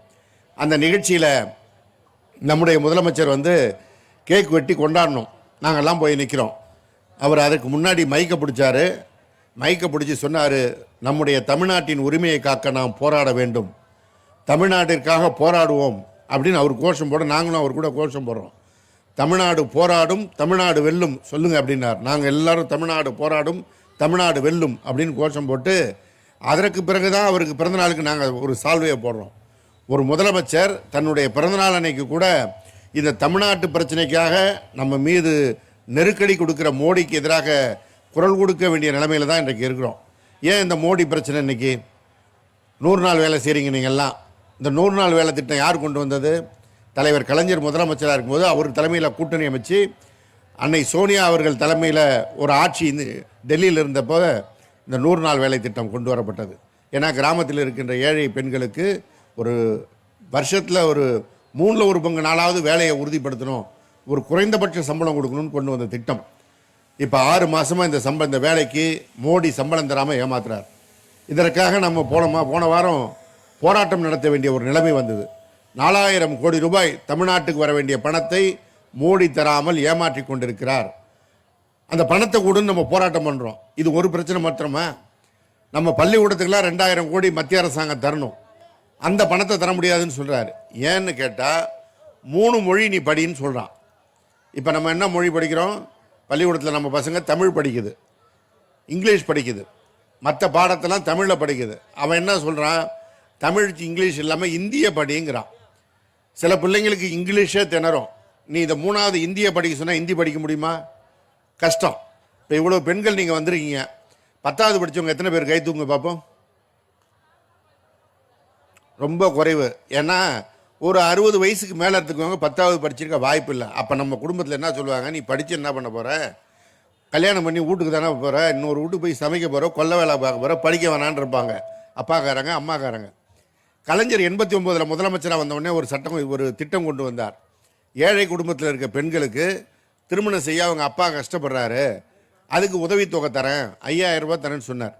அந்த நிகழ்ச்சியில் நம்முடைய முதலமைச்சர் வந்து கேக் வெட்டி கொண்டாடணும். நாங்கள்லாம் போய் நிற்கிறோம். அவர் அதுக்கு முன்னாடி மைக்கை பிடிச்சார். மைக்கை பிடிச்சி சொன்னார், நம்முடைய தமிழ்நாட்டின் உரிமையை காக்க நாம் போராட வேண்டும், தமிழ்நாட்டிற்காக போராடுவோம் அப்படின்னு அவர் கோஷம் போட, நாங்களும் அவர் கூட கோஷம் போடுறோம். தமிழ்நாடு போராடும், தமிழ்நாடு வெல்லும் சொல்லுங்க அப்படின்னார். நாங்கள் எல்லாரும் தமிழ்நாடு போராடும், தமிழ்நாடு வெல்லும் அப்படின்னு கோஷம் போட்டு அதற்கு பிறகு தான் அவருக்கு பிறந்தநாளுக்கு நாங்கள் ஒரு சால்வையை போடுறோம். ஒரு முதலமைச்சர் தன்னுடைய பிறந்தநாள் அன்னைக்கு கூட இந்த தமிழ்நாட்டு பிரச்சனைக்காக நம்ம மீது நெருக்கடி கொடுக்குற மோடிக்கு எதிராக குரல் கொடுக்க வேண்டிய நிலைமையில் தான் இன்றைக்கு இருக்கிறோம். ஏன் இந்த மோடி பிரச்சனை இன்னைக்கு 100 நாள் வேலை செய்கிறீங்க நீங்கள்லாம்? இந்த 100 நாள் வேலை திட்டம் யார் கொண்டு வந்தது? தலைவர் கலைஞர் முதலமைச்சராக இருக்கும்போது அவர் தலைமையில் கூட்டணி அமைச்சு அன்னை சோனியா அவர்கள் தலைமையில் ஒரு ஆட்சி டெல்லியில் இருந்தப்போ இந்த 100 நாள் வேலை திட்டம் கொண்டு வரப்பட்டது. ஏன்னா கிராமத்தில் இருக்கின்ற ஏழை பெண்களுக்கு ஒரு வருஷத்தில் ஒரு 3ல் 1 பங்கு நாளாவது வேலையை உறுதிப்படுத்தணும், ஒரு குறைந்தபட்ச சம்பளம் கொடுக்கணும்னு கொண்டு வந்த திட்டம். இப்போ 6 மாதமாக இந்த வேலைக்கு மோடி சம்பளம் தராமல் ஏமாத்துறார். இதற்காக நம்ம போன வாரம் போராட்டம் நடத்த வேண்டிய ஒரு நிலைமை வந்தது. 4000 கோடி ரூபாய் தமிழ்நாட்டுக்கு வர வேண்டிய பணத்தை மோடி தராமல் ஏமாற்றி கொண்டிருக்கிறார். அந்த பணத்தை கூட நம்ம போராட்டம் பண்ணுறோம். இது ஒரு பிரச்சனை மாத்திரமா? நம்ம பள்ளிக்கூடத்துக்கெல்லாம் 2000 கோடி மத்திய அரசாங்கம் தரணும், அந்த பணத்தை தர முடியாதுன்னு சொல்கிறாரு. ஏன்னு கேட்டால் 3 மொழி நீ படின்னு சொல்கிறான். இப்போ நம்ம என்ன மொழி படிக்கிறோம்? பள்ளிக்கூடத்தில் நம்ம பசங்க தமிழ் படிக்குது, இங்கிலீஷ் படிக்குது, மற்ற பாடத்தெல்லாம் தமிழில் படிக்குது. அவன் என்ன சொல்கிறான்? தமிழ் இங்கிலீஷ் இல்லாமல் இந்திய படிங்கிறான். சில பிள்ளைங்களுக்கு இங்கிலீஷே திணறும். நீ இதை 3வது இந்திய படிக்க சொன்னால் ஹிந்தி படிக்க முடியுமா? கஷ்டம். இப்போ இவ்வளோ பெண்கள் நீங்கள் வந்திருக்கீங்க, 10வது படித்தவங்க எத்தனை பேர் கை தூங்க பார்ப்போம்? ரொம்ப குறைவு. ஏன்னா ஒரு 60 வயசுக்கு மேலே இருக்கவங்க 10வது படிச்சிருக்க வாய்ப்பு இல்லை. அப்போ நம்ம குடும்பத்தில் என்ன சொல்லுவாங்க? நீ படித்து என்ன பண்ண போகிற? கல்யாணம் பண்ணி வீட்டுக்கு தானே போகிற, இன்னொரு வீட்டுக்கு போய் சமைக்க போகிற, கொல்ல வேலை பார்க்க போகிற, படிக்க வேணான்னு இருப்பாங்க அப்பாக்காரங்க அம்மாக்காரங்க. கலைஞர் 89ல் முதலமைச்சராக வந்தவுடனே ஒரு திட்டம் கொண்டு வந்தார். ஏழை குடும்பத்தில் இருக்க பெண்களுக்கு திருமணம் செய்ய அவங்க அப்பா கஷ்டப்படுறாரு, அதுக்கு உதவித்தொகை தரேன், 5000 ரூபாய் தரேன்னு சொன்னார்.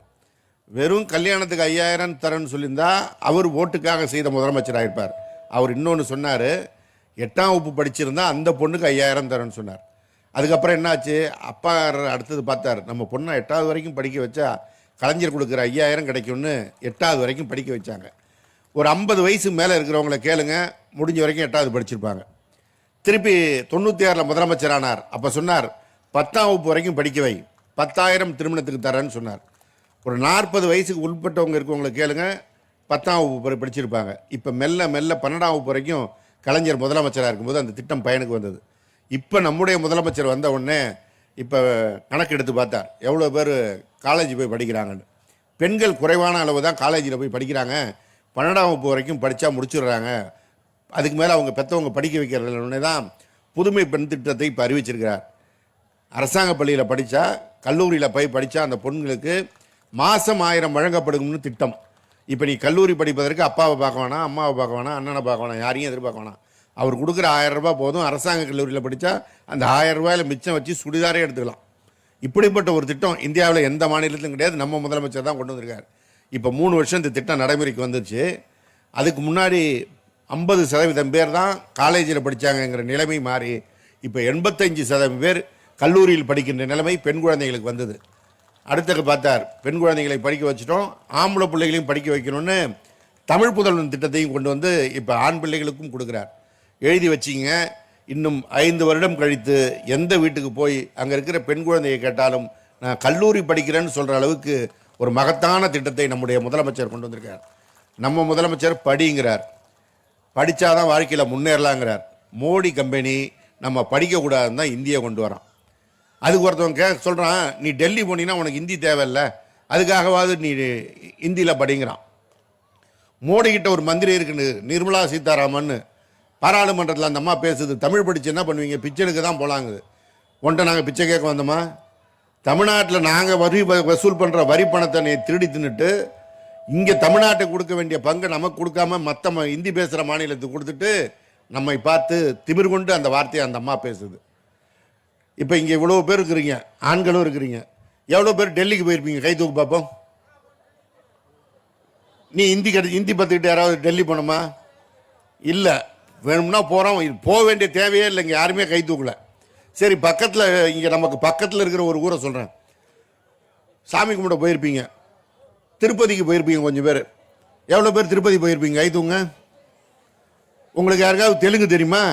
வெறும் கல்யாணத்துக்கு 5000 தரேன்னு சொல்லியிருந்தா அவர் ஓட்டுக்காக செய்த முதலமைச்சராக இருப்பார். அவர் இன்னொன்று சொன்னார், 8ஆம் வகுப்பு படிச்சிருந்தா அந்த பொண்ணுக்கு 5000 தரேன்னு சொன்னார். அதுக்கப்புறம் என்னாச்சு? அப்பா அடுத்தது பார்த்தார், நம்ம பொண்ணை 8வது வரைக்கும் படிக்க வச்சா கலைஞர் கொடுக்குற 5000 கிடைக்கும்னு 8வது வரைக்கும் படிக்க வச்சாங்க. ஒரு 50 வயசு மேலே இருக்கிறவங்கள கேளுங்க, முடிஞ்ச வரைக்கும் 8வது படிச்சிருப்பாங்க. திருப்பி 96ல் முதலமைச்சரானார். அப்போ சொன்னார், 10ஆம் வகுப்பு வரைக்கும் படிக்க வை, 10,000 திருமணத்துக்கு தரேன்னு சொன்னார். ஒரு 40 வயசுக்கு உட்பட்டவங்க இருக்கவங்களை கேளுங்க, 10ஆம் வகுப்பு படிச்சிருப்பாங்க. இப்போ மெல்ல 12ஆம் வகுப்பு வரைக்கும் கலைஞர் முதலமைச்சராக இருக்கும்போது அந்த திட்டம் பயனுக்கு வந்தது. இப்போ நம்முடைய முதலமைச்சர் வந்த உடனே இப்போ கணக்கு எடுத்து பார்த்தார், எவ்வளோ பேர் காலேஜ் போய் படிக்கிறாங்கன்னு. பெண்கள் குறைவான அளவு தான் காலேஜில் போய் படிக்கிறாங்க. 12ஆம் வகுப்பு வரைக்கும் படித்தா முடிச்சிடுறாங்க. அதுக்கு மேலே அவங்க பெற்றவங்க படிக்க வைக்கிறதுனே தான் புதுமை பெண் திட்டத்தை இப்போ அறிவிச்சிருக்கிறார். அரசாங்க பள்ளியில் படித்தா, கல்லூரியில் போய் படித்தா அந்த பொண்ணுங்களுக்கு மாதம் 1000 வழங்கப்படும்னு திட்டம். இப்போ நீ கல்லூரி படிப்பதற்கு அப்பாவை பார்க்க வேணாம், அம்மாவை பார்க்க வேணாம், அண்ணனை பார்க்க வேணாம், யாரையும் எதிர்பார்க்க வேணாம். அவர் கொடுக்குற 1000 ரூபாய் போதும். அரசாங்க கல்லூரியில் படித்தா அந்த 1000 ரூபாயில் மிச்சம் வச்சு சுடிதாரே எடுத்துக்கலாம். இப்படிப்பட்ட ஒரு திட்டம் இந்தியாவில் எந்த மாநிலத்திலும் கிடையாது. நம்ம முதலமைச்சர் தான் கொண்டு வந்திருக்கார். இப்போ 3 வருஷம் இந்த திட்டம் நடைமுறைக்கு வந்துச்சு. அதுக்கு முன்னாடி 50% பேர் தான் காலேஜில் படித்தாங்கங்கிற நிலைமை மாறி இப்போ 85% பேர் கல்லூரியில் படிக்கின்ற நிலைமை பெண் குழந்தைகளுக்கு வந்தது. அடுத்தது பார்த்தார், பெண் குழந்தைகளை படிக்க வச்சிட்டோம், ஆம்பளை பிள்ளைகளையும் படிக்க வைக்கணும்னு தமிழ் புதல்வன் திட்டத்தையும் கொண்டு வந்து இப்போ ஆண் பிள்ளைகளுக்கும் கொடுக்குறார். எழுதி வச்சிங்க, இன்னும் 5 வருடம் கழித்து எந்த வீட்டுக்கு போய் அங்கே இருக்கிற பெண் குழந்தையை கேட்டாலும் நான் கல்லூரி படிக்கிறேன்னு சொல்கிற அளவுக்கு ஒரு மகத்தான திட்டத்தை நம்முடைய முதலமைச்சர் கொண்டு வந்திருக்கார். நம்ம முதலமைச்சர் படிங்கிறார், படித்தாதான் வாழ்க்கையில் முன்னேறலாங்கிறார். மோடி கம்பெனி நம்ம படிக்கக்கூடாதுன்னு தான் இந்தியை கொண்டு வரான். அதுக்கு ஒருத்தவங்க சொல்கிறான், நீ டெல்லி போனீங்கன்னா உனக்கு ஹிந்தி தேவையில்லை, அதுக்காகவாது நீ ஹிந்தியில் படிங்கிறான். மோடிக்கிட்ட ஒரு மந்திரி இருக்குன்னு, நிர்மலா சீதாராமன், பாராளுமன்றத்தில் அந்த அம்மா பேசுது, தமிழ் படித்து என்ன பண்ணுவீங்க, பிச்சை எடுக்க தான் போலாங்குது. உன்ட்ட நாங்கள் பிச்சை கேட்க வந்தோமா? தமிழ்நாட்டில் நாங்கள் வசூல் பண்ணுற வரி பணத்தை நீ திருடி தின்னுட்டு இங்கே தமிழ்நாட்டுக்கு கொடுக்க வேண்டிய பங்கை நமக்கு கொடுக்காம மற்ற ஹிந்தி பேசுகிற மாநிலத்துக்கு கொடுத்துட்டு நம்மை பார்த்து திமிர் கொண்டு அந்த வார்த்தையை அந்த அம்மா பேசுது. இப்போ இங்கே இவ்வளோ பேர் இருக்கிறீங்க, ஆண்களும் இருக்கிறீங்க. எவ்வளோ பேர் டெல்லிக்கு போயிருப்பீங்க? கை தூக்கு பார்ப்போம். நீ ஹிந்தி பத்துக்கிட்டு யாராவது டெல்லி போனோமா? இல்லை. வேணும்னா போகிறோம், போக வேண்டிய தேவையே இல்லை. இங்கே யாருமே கை தூக்கல. சரி, பக்கத்தில் இங்கே நமக்கு பக்கத்தில் இருக்கிற ஒரு ஊரை சொல்கிறேன். சாமி கும்பிட போயிருப்பீங்க, திருப்பதிக்கு போயிருப்பீங்க கொஞ்சம் பேர். எவ்வளோ பேர் திருப்பதி போயிருப்பீங்க? கை தூங்க. உங்களுக்கு யாருக்காவது தெலுங்கு தெரியுமா?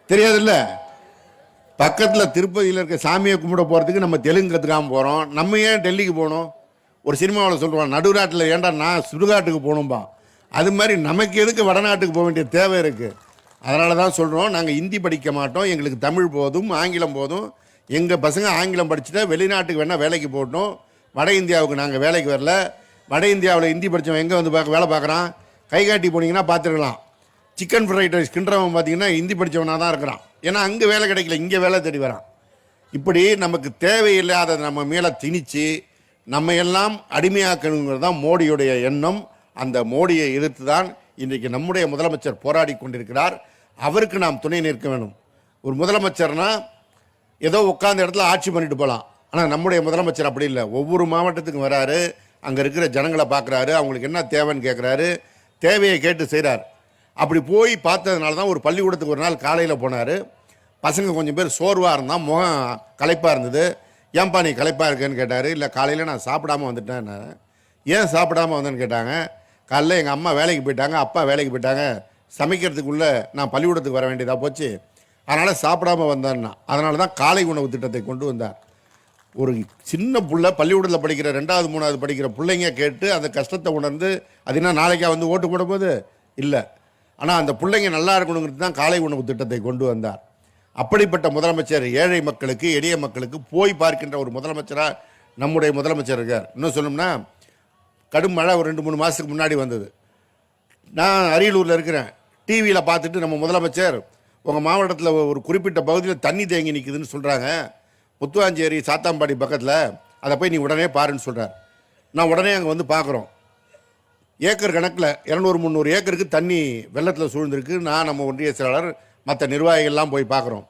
தெரியாதுல்ல. பக்கத்தில் திருப்பதியில் இருக்க சாமியை கும்பிட போகிறதுக்கு நம்ம தெலுங்கு கற்றுக்காமல் போகிறோம். நம்ம ஏன் டெல்லிக்கு போகணும்? ஒரு சினிமாவில் சொல்லுவான், நடுநாட்டில் ஏன்டா நான் சுடுகாட்டுக்கு போகணும்பா. அது மாதிரி நமக்கு எதுக்கு வடநாட்டுக்கு போக வேண்டிய தேவை இருக்குது? அதனால தான் சொல்கிறோம், நாங்கள் ஹிந்தி படிக்க மாட்டோம், எங்களுக்கு தமிழ் போதும், ஆங்கிலம் போதும். எங்கள் பசங்க ஆங்கிலம் படிச்சுட்டா வெளிநாட்டுக்கு வேணால் வேலைக்கு போகட்டும். வட இந்தியாவுக்கு நாங்கள் வேலைக்கு வரல. வட இந்தியாவில் ஹிந்தி படித்தவன் எங்கே வந்து வேலை பார்க்குறான்? கை காட்டி போனீங்கன்னா பார்த்துருக்கலாம். சிக்கன் ஃப்ரைட் ரைஸ் கிண்டுறவன் பார்த்தீங்கன்னா ஹிந்தி படித்தவனாக தான் இருக்கிறான். ஏன்னா அங்கே வேலை கிடைக்கல, இங்கே வேலை தேடி வரான். இப்படி நமக்கு தேவையில்லாத நம்ம மேலே திணிச்சு நம்ம எல்லாம் அடிமையாக்கணுங்கிறது தான் மோடியுடைய எண்ணம். அந்த மோடியை எதிர்த்து தான் இன்றைக்கு நம்முடைய முதலமைச்சர் போராடி கொண்டிருக்கிறார். அவருக்கு நாம் துணை நிற்க வேண்டும். ஒரு முதலமைச்சர்னா ஏதோ உட்கார்ந்த இடத்துல ஆட்சி பண்ணிட்டு போகலாம். ஆனால் நம்முடைய முதலமைச்சர் அப்படி இல்லை. ஒவ்வொரு மாவட்டத்துக்கும் வராரு, அங்கே இருக்கிற ஜனங்களை பார்க்குறாரு, அவங்களுக்கு என்ன தேவைன்னு கேட்குறாரு, தேவையை கேட்டு செய்கிறார். அப்படி போய் பார்த்ததுனால தான் ஒரு பள்ளிக்கூடத்துக்கு ஒரு நாள் காலையில் போனார். பசங்க கொஞ்சம் பேர் சோர்வாக இருந்தால், முகம் களைப்பாக இருந்தது. ஏன்பா நீ களைப்பாக இருக்கேன்னு கேட்டார். இல்லை, காலையில் நான் சாப்பிடாமல் வந்துட்டேன். ஏன் சாப்பிடாமல் வந்தேன்னு கேட்டாங்க. காலையில் எங்கள் அம்மா வேலைக்கு போயிட்டாங்க, அப்பா வேலைக்கு போயிட்டாங்க, சமைக்கிறதுக்குள்ளே நான் பள்ளிக்கூடத்துக்கு வர வேண்டியதாக போச்சு, அதனால் சாப்பிடாமல் வந்தேன்னா. அதனால தான் காலை உணவு திட்டத்தை கொண்டு வந்தார். ஒரு சின்ன புள்ள பள்ளிக்கூடத்தில் படிக்கிற 2வது 3வது படிக்கிற பிள்ளைங்க கேட்டு அந்த கஷ்டத்தை உணர்ந்து அது என்ன நாளைக்கா வந்து ஓட்டு போட போது இல்லை. ஆனால் அந்த பிள்ளைங்க நல்லா இருக்கணுங்கிறது தான் காலை உணவு திட்டத்தை கொண்டு வந்தார். அப்படிப்பட்ட முதலமைச்சர் ஏழை மக்களுக்கு, எளிய மக்களுக்கு போய் பார்க்கின்ற ஒரு முதலமைச்சராக நம்முடைய முதலமைச்சர் இருக்கார். இன்னும் சொல்லணும்னா, கடும் மழை ஒரு 2-3 மாதத்துக்கு முன்னாடி வந்தது. நான் அரியலூரில் இருக்கிறேன். டிவியில் பார்த்துட்டு நம்ம முதலமைச்சர், உங்கள் மாவட்டத்தில் ஒரு குறிப்பிட்ட பகுதியில் தண்ணி தேங்கி நிற்குதுன்னு சொல்கிறாங்க, முத்துவாஞ்சேரி சாத்தாம்பாடி பக்கத்தில், அதை போய் நீ உடனே பாருன்னு சொல்கிறார். நான் உடனே அங்கே வந்து பார்க்குறோம். ஏக்கர் கணக்கில் 200-300 ஏக்கருக்கு தண்ணி வெள்ளத்தில் சூழ்ந்திருக்கு. நான், நம்ம ஒன்றிய செயலாளர், மற்ற நிர்வாகிகள்லாம் போய் பார்க்குறோம்.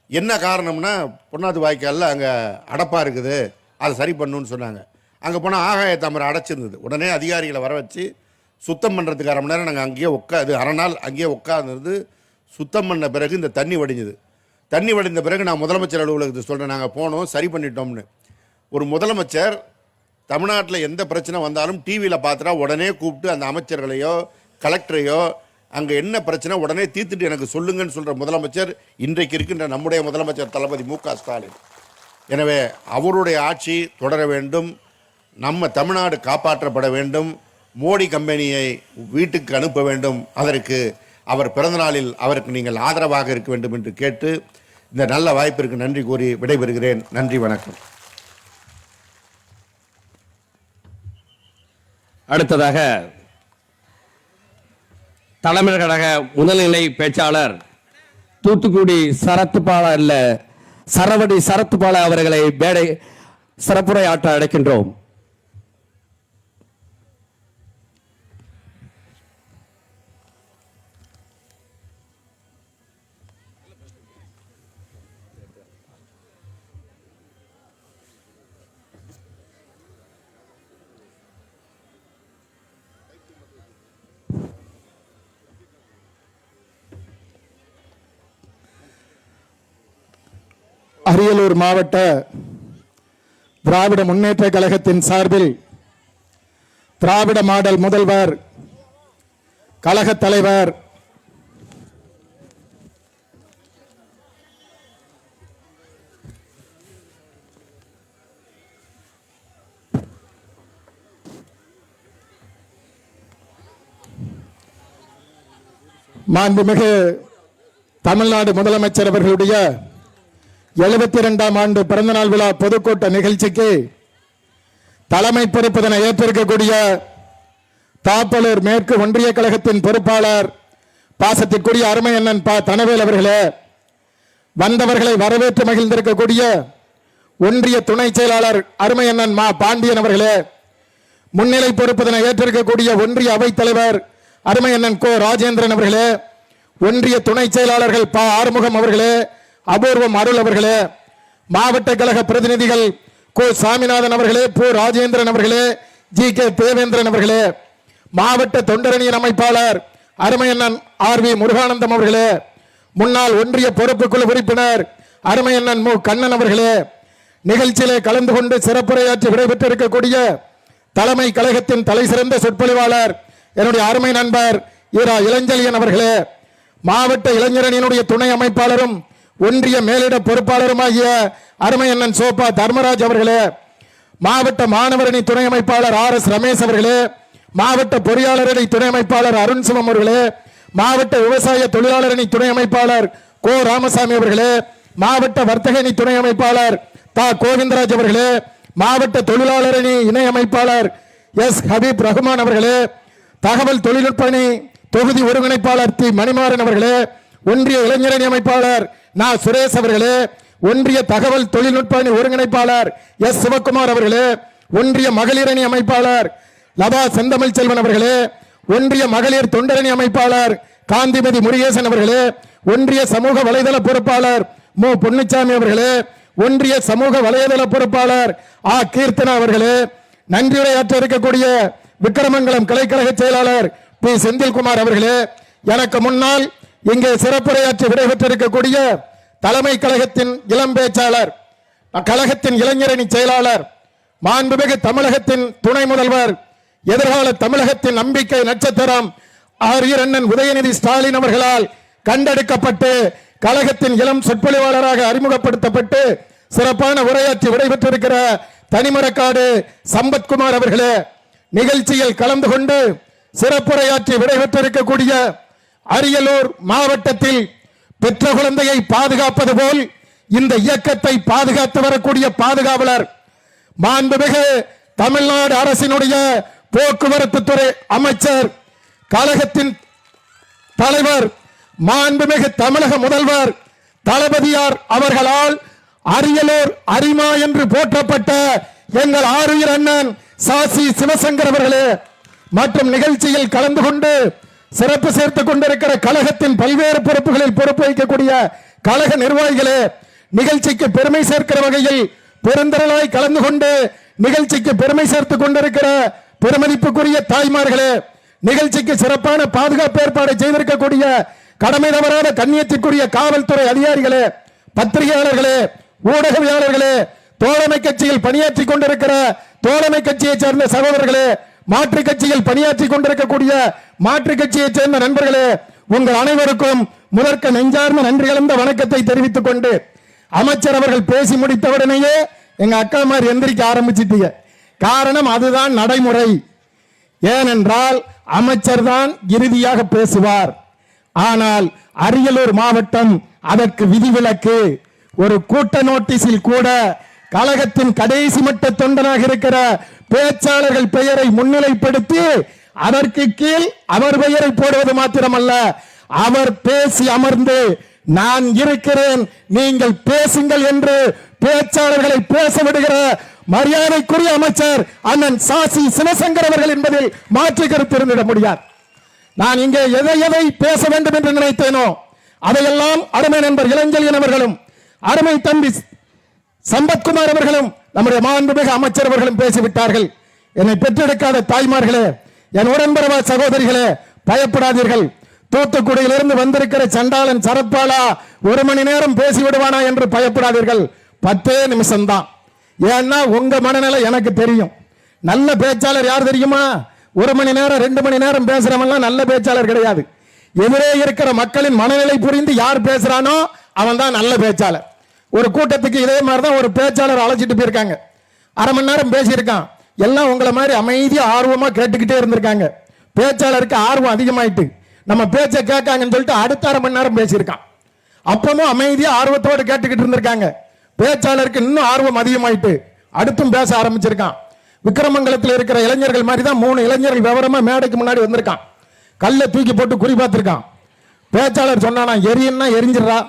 என்ன காரணம்னா, பொன்னாது வாய்க்காலில் அங்கே அடப்பாக இருக்குது, அதை சரி பண்ணணுன்னு சொன்னாங்க. அங்கே போனால் ஆகாய தாமரை அடைச்சிருந்தது. உடனே அதிகாரிகளை வர வச்சு சுத்தம் பண்ணுறதுக்கு 1/2 மணி நேரம் நாங்கள் அங்கேயே அரை நாள் அங்கேயே உட்காந்துருந்து சுத்தம் பண்ண பிறகு இந்த தண்ணி வடிஞ்சுது. தண்ணி வடிந்த பிறகு நான் முதலமைச்சர் அலுவலகத்தை சொல்கிறேன், நாங்கள் போனோம், சரி பண்ணிட்டோம்னு. ஒரு முதலமைச்சர் தமிழ்நாட்டில் எந்த பிரச்சனை வந்தாலும் டிவியில் பார்த்துட்டா உடனே கூப்பிட்டு அந்த அமைச்சர்களையோ கலெக்டரையோ அங்கே என்ன பிரச்சனை உடனே தீர்த்துட்டு எனக்கு சொல்லுங்கன்னு சொல்கிற முதலமைச்சர் இன்றைக்கு இருக்கின்ற நம்முடைய முதலமைச்சர் தளபதி மு.க. ஸ்டாலின். எனவே அவருடைய ஆட்சி தொடர வேண்டும். நம்ம தமிழ்நாடு காப்பாற்றப்பட வேண்டும். மோடி கம்பெனியை வீட்டுக்கு அனுப்ப வேண்டும். அதற்கு அவர் பிறந்தநாளில் அவருக்கு நீங்கள் ஆதரவாக இருக்க வேண்டும் என்று கேட்டு இந்த நல்ல வாய்ப்பிற்கு நன்றி கூறி விடைபெறுகிறேன். நன்றி, வணக்கம். அடுத்ததாக தலைமைக் கழக முதல்நிலை பேச்சாளர் தூத்துக்குடி சரவடி சரத்பாலா அவர்களை மேடை சிறப்புரையாற்ற அழைக்கின்றோம். அரியலூர் மாவட்ட திராவிட முன்னேற்ற கழகத்தின் சார்பில் திராவிட மாடல் முதல்வர், கழக தலைவர் மாண்புமிகு தமிழ்நாடு முதலமைச்சர் அவர்களுடைய 72ஆம் ஆண்டு பிறந்தநாள் விழா பொதுக்கூட்ட நிகழ்ச்சிக்கு தலைமை பொறுப்பதனை ஏற்றிருக்கக்கூடிய தாப்பலூர் மேற்கு ஒன்றிய கழகத்தின் பொறுப்பாளர் பாசத்திற்குரிய அருமை அண்ணன் தனவேல் அவர்களே, வந்தவர்களை வரவேற்று மகிழ்ந்திருக்கக்கூடிய ஒன்றிய துணை செயலாளர் அருமையண்ணன் மா பாண்டியன் அவர்களே, முன்னிலை பொறுப்பதனை ஏற்றிருக்கக்கூடிய ஒன்றிய அவைத் தலைவர் அருமையண்ணன் கோ ராஜேந்திரன் அவர்களே, ஒன்றிய துணை செயலாளர்கள் ப ஆறுமுகம் அவர்களே, அபூர்வம் அருள் அவர்களே, மாவட்ட கழக பிரதிநிதிகள் கோ சாமிநாதன் அவர்களே, பு ராஜேந்திரன் அவர்களே, ஜி கே தேவேந்திரன் அவர்களே, மாவட்ட தொண்டரணியின் அமைப்பாளர் அருமையண்ணன் ஆர் வி முருகானந்தம் அவர்களே, முன்னாள் ஒன்றிய பொறுப்புக்குழு உறுப்பினர் அருமையண்ணன் மு கண்ணன் அவர்களே, நிகழ்ச்சியிலே கலந்து கொண்டு சிறப்புரையாற்றி விடைபெற்றிருக்கக்கூடிய தலைமை கழகத்தின் தலை சிறந்த சொற்பொழிவாளர் என்னுடைய அருமை நண்பர் இரா இளஞ்செழியன் அவர்களே, மாவட்ட இளைஞரணியினுடைய துணை அமைப்பாளரும் ஒன்றிய மேலிட பொறுப்பாளருமாகிய அருமையண்ணன் சோபா தர்மராஜ் அவர்களே, மாவட்ட மாணவரணி துணை அமைப்பாளர் ஆர் எஸ் ரமேஷ் அவர்களே, மாவட்ட பொறியாளரணி துணை அமைப்பாளர் அருண் சிவம் அவர்களே, மாவட்ட விவசாய தொழிலாளரணி துணை அமைப்பாளர் கோ ராமசாமி அவர்களே, மாவட்ட வர்த்தகணி துணை அமைப்பாளர் தா கோவிந்தராஜ் அவர்களே, மாவட்ட தொழிலாளரணி இணை அமைப்பாளர் எஸ் ஹபீப் ரஹ்மான் அவர்களே, தகவல் தொழில்நுட்ப அணி தொகுதி ஒருங்கிணைப்பாளர் தி மணிமாறன் அவர்களே, ஒன்றிய இளைஞரணி அமைப்பாளர் நா சுரேஷ் அவர்களே, ஒன்றிய தகவல் தொழில்நுட்ப அணி ஒருங்கிணைப்பாளர் எஸ் சிவகுமார் அவர்களே, ஒன்றிய மகளிரணி அமைப்பாளர் லதா செந்தமிழ் செல்வன் அவர்களே, ஒன்றிய மகளிர் தொண்டரணி அமைப்பாளர் காந்திமதி முருகேசன் அவர்களே, ஒன்றிய சமூக வலைதள பொறுப்பாளர் மு பொன்னுச்சாமி அவர்களே, ஒன்றிய சமூக வலைதள பொறுப்பாளர் ஆ கீர்த்தனா அவர்களே, நன்றியுரையாற்ற இருக்கக்கூடிய விக்கிரமங்கலம் கிளைக்கழக செயலாளர் பி செந்தில்குமார் அவர்களே, எனக்கு முன்னால் இங்கே சிறப்புரையாற்றி விடைபெற்றிருக்கக்கூடிய தலைமை கழகத்தின் இளம் பேச்சாளர், கழகத்தின் இளைஞரணி செயலாளர், மாண்புமிகு தமிழகத்தின் துணை முதல்வர், எதிர்கால தமிழகத்தின் நம்பிக்கை நட்சத்திரம் ஆரியர் அண்ணன் உதயநிதி ஸ்டாலின் அவர்களால் கண்டெடுக்கப்பட்டு கழகத்தின் இளம் சொற்பொழிவாளராக அறிமுகப்படுத்தப்பட்டு சிறப்பான உரையாற்றி விடைபெற்றிருக்கிற தனிமரக்காடு சம்பத்குமார் அவர்களே, நிகழ்ச்சியில் கலந்து கொண்டு சிறப்புரையாற்றி விடைபெற்றிருக்கக்கூடிய அரியலூர் மாவட்டத்தில் பெற்ற குழந்தையை பாதுகாப்பது போல் இந்த இயக்கத்தை பாதுகாத்து வரக்கூடிய பாதுகாவலர் மாண்புமிகு தமிழ்நாடு அரசினுடைய போக்குவரத்து துறை அமைச்சர், கழகத்தின் தலைவர், மாண்புமிகு தமிழக முதல்வர் தளபதியார் அவர்களால் அரியலூர் அரிமா என்று போற்றப்பட்ட எங்கள் ஆரியர் அண்ணன் சாசி சிவசங்கர் அவர்களே மற்றும் நிகழ்ச்சியில் கலந்து கொண்டு சிறப்பு சேர்த்துக் கொண்டிருக்கிற கழகத்தின் பல்வேறு பொறுப்புகளில் பொறுப்பு வகிக்கக்கூடிய கழக நிர்வாகிகளே, நிகழ்ச்சிக்கு பெருமை சேர்க்கிற வகையில் பெருந்திரளாய் கலந்து கொண்டு நிகழ்ச்சிக்கு பெருமை சேர்த்துக் கொண்டிருக்கிற பெருமதிப்புக்குரிய தாய்மார்களே, நிகழ்ச்சிக்கு சிறப்பான பாதுகாப்பு ஏற்பாடு செய்திருக்கக்கூடிய கடமை தவறாத கண்ணியத்திற்குரிய காவல்துறை அதிகாரிகளே, பத்திரிகையாளர்களே, ஊடகவியாளர்களே, தோழமை கட்சியில் பணியாற்றி கொண்டிருக்கிற தோழமை கட்சியை சேர்ந்த சகோதரர்களே, மாற்று கட்சியில் பணியாற்றி கொண்டிருக்கக்கூடிய மாற்று கட்சியை சேர்ந்த நண்பர்களே, உங்கள் அனைவருக்கும் முதற்க நெஞ்சார்ந்த நன்றி கலந்த வணக்கத்தை தெரிவித்துக் கொண்டு, அமைச்சர் அவர்கள் பேசி முடித்தவுடனேயே எங்க அக்கா மாதிரி எந்திரிக்க ஆரம்பிச்சிட்டீங்க. காரணம் அதுதான் நடைமுறை. ஏனென்றால் அமைச்சர் தான் இறுதியாக பேசுவார். ஆனால் அரியலூர் மாவட்டம் அதற்கு விதிவிலக்கு. ஒரு கூட்ட நோட்டீஸில் கூட கழகத்தின் கடைசி மட்ட தொண்டனாக இருக்கிற பேச்சாளர்கள் பெயரை முன்னிலைப்படுத்தி அதற்கு கீழ் அவர் பெயரை போடுவது மாத்திரமல்ல, அவர் பேசி அமர்ந்து நான் இருக்கிறேன் நீங்கள் பேசுங்கள் என்று பேச்சாளர்களை பேச விடுகிற மரியாதைக்குரிய அமைச்சர் அண்ணன் சாசி சிவசங்கர் அவர்கள் என்பதில் மாற்று கருத்து இருந்திட முடியாது. நான் இங்கே எதை பேச வேண்டும் என்று நினைத்தேனோ அதையெல்லாம் அருமை நண்பர் இளஞ்செழியன் அவர்களும் அருமை தம்பி சம்பத்குமார் அவர்களும் நம்முடைய மாண்புமிகு அமைச்சர் அவர்களும் பேசிவிட்டார்கள். என்னை பெற்றெடுக்காத தாய்மார்களே, என் உடன்பிறவா சகோதரிகளே, பயப்படாதீர்கள். தூத்துக்குடியிலிருந்து வந்திருக்கிற சண்டாளன் சரத்பாலா 1 மணி நேரம் பேசி விடுவானா என்று பயப்படாதீர்கள். 10 நிமிஷம்தான். ஏன்னா உங்க மனநிலை எனக்கு தெரியும். நல்ல பேச்சாளர் யார் தெரியுமா? 1 மணி நேரம் 2 மணி நேரம் பேசுறவன்லாம் நல்ல பேச்சாளர் கிடையாது. எதிரே இருக்கிற மக்களின் மனநிலை புரிந்து யார் பேசுறானோ அவன் தான் நல்ல பேச்சாளர். ஒரு கூட்டத்துக்கு இதே மாதிரி தான் ஒரு பேச்சாளர் அழைச்சிட்டு போயிருக்காங்க. 1/2 மணி நேரம் பேசியிருக்கான். எல்லாம் உங்களை மாதிரி அமைதியா ஆர்வமா கேட்டுக்கிட்டே இருந்திருக்காங்க. பேச்சாளருக்கு ஆர்வம் அதிகமாயிட்டு நம்ம பேச்சை கேட்காங்கன்னு சொல்லிட்டு அடுத்த 1/2 மணி நேரம் பேசியிருக்கான். அப்பவும் அமைதியா ஆர்வத்தோடு கேட்டுக்கிட்டு இருந்திருக்காங்க. பேச்சாளருக்கு இன்னும் ஆர்வம் அதிகமாயிட்டு அடுத்தும் பேச ஆரம்பிச்சிருக்கான். விக்கிரமங்கலத்தில் இருக்கிற இளைஞர்கள் மாதிரி தான் 3 இளைஞர்கள் விவரமா மேடைக்கு முன்னாடி வந்திருக்கான். கல்லை தூக்கி போட்டு குறி பார்த்திருக்கான். பேச்சாளர் சொன்னானா எரியுன்னா எரிஞ்சிடறா,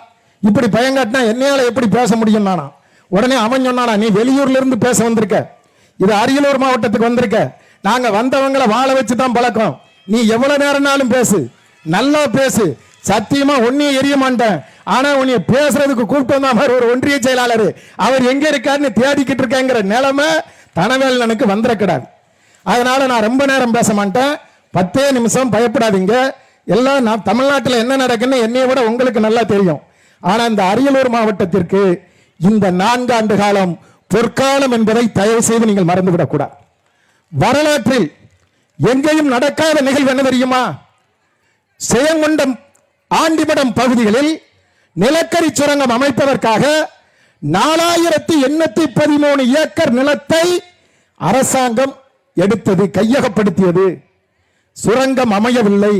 இப்படி பயங்காட்டினா என்னையால எப்படி பேச முடியும் நானா? உடனே அவன் சொன்னானா, நீ வெளியூர்ல இருந்து பேச வந்திருக்க, இது அரியலூர் மாவட்டத்துக்கு வந்திருக்க, நாங்க வந்தவங்களை வாழ வச்சு தான் பழக்கம், நீ எவ்வளவு நேரம்னாலும் பேசு, நல்லா பேசு, சத்தியமா ஒன்னையும் எரிய மாட்டேன், ஆனா உன்னைய பேசுறதுக்கு கூப்பிட்டு வந்த மாதிரி ஒரு ஒன்றிய செயலாளர் அவர் எங்க இருக்காருன்னு தேடிக்கிட்டு இருக்கேங்கிற நிலைமை தனவேலனுக்கு வந்துடக்கூடாது. அதனால நான் ரொம்ப நேரம் பேச மாட்டேன், 10 நிமிஷம். பயப்படாதீங்க, எல்லாம் நான் தமிழ்நாட்டில் என்ன நடக்குன்னு என்னைய விட உங்களுக்கு நல்லா தெரியும். ஆனா இந்த அரியலூர் மாவட்டத்திற்கு இந்த 4 ஆண்டு காலம் பொற்காலம் என்பதை தயவு செய்து நீங்கள் மறந்துவிடக் கூடாது. வரலாற்றில் எங்கேயும் நடக்காத நிகழ்வு என்ன தெரியுமா? செயங்கொண்டம், ஆண்டிமடம் பகுதிகளில் நிலக்கரி சுரங்கம் அமைப்பதற்காக 4813 ஏக்கர் நிலத்தை அரசாங்கம் எடுத்தது, கையகப்படுத்தியது. சுரங்கம் அமையவில்லை.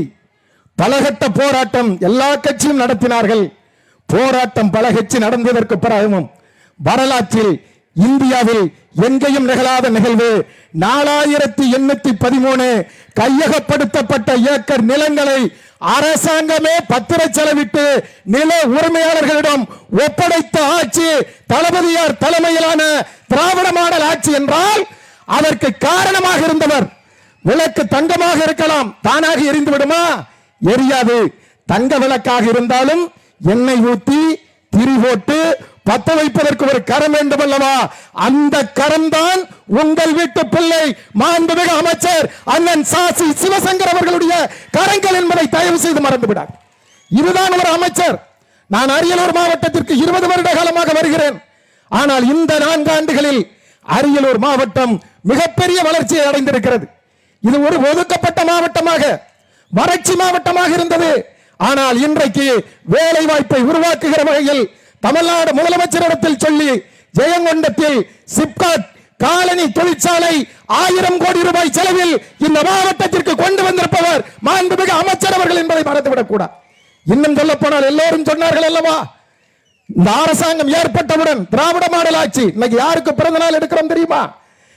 பலகட்ட போராட்டம் எல்லா கட்சியும் நடத்தினார்கள். போராட்டம் பல கட்சி நடந்ததற்கு பிறகும் வரலாற்றில் இந்தியாவில் எங்கேயும் நிகழாத நிகழ்வு 4813 கையகப்படுத்தப்பட்ட ஏக்கர் நிலங்களை அரசாங்கமே பத்திர செலவிட்டு நில உரிமையாளர்களிடம் ஒப்படைத்த ஆட்சி தளபதியார் தலைமையிலான திராவிட மாடல் ஆட்சி என்றால் அதற்கு காரணமாக இருந்தவர். விளக்கு தங்கமாக இருக்கலாம், தானாக எரிந்து விடுமா? எரியாது. தங்க விளக்காக இருந்தாலும் எண்ணெய் ஊத்தி திரி போட்டு பத்த வைப்பதற்கு ஒரு கரம் வேண்டும் அல்லவா? அந்த கரம் தான் உங்கள் வீட்டு பிள்ளை மாண்புமிகு அமைச்சர் அண்ணன் சாசி சிவசங்கர் அவர்களுடைய கரங்கள் என்பதை தயவு செய்து மறந்துவிடார். இதுதான் ஒரு அமைச்சர். நான் அரியலூர் மாவட்டத்திற்கு 20 வருட காலமாக வருகிறேன். ஆனால் இந்த 4 ஆண்டுகளில் அரியலூர் மாவட்டம் மிகப்பெரிய வளர்ச்சியை அடைந்திருக்கிறது. இது ஒரு ஒதுக்கப்பட்ட மாவட்டமாக, வறட்சி மாவட்டமாக இருந்தது. ஆனால் இன்றைக்கு வேலை வாய்ப்பை உருவாக்குகிற வகையில் தமிழ்நாடு முதலமைச்சரிடத்தில் சொல்லி ஜெயங்கொண்டத்தில் சிப்காட் காலனி தொழிற்சாலை 1000 கோடி ரூபாய் செலவில் இந்த மாவட்டத்திற்கு கொண்டு வந்திருப்பவர் மாண்புமிகு அமைச்சர் அவர்கள் என்பதை மறந்துவிடக் கூடாது. இன்னும் சொல்ல போனால் எல்லோரும் சொன்னார்கள் அல்லவா, இந்த அரசாங்கம் ஏற்பட்டவுடன் திராவிட மாடல் ஆட்சி. இன்னைக்கு யாருக்கு பிறந்த நாள் எடுக்கிறோம் தெரியுமா?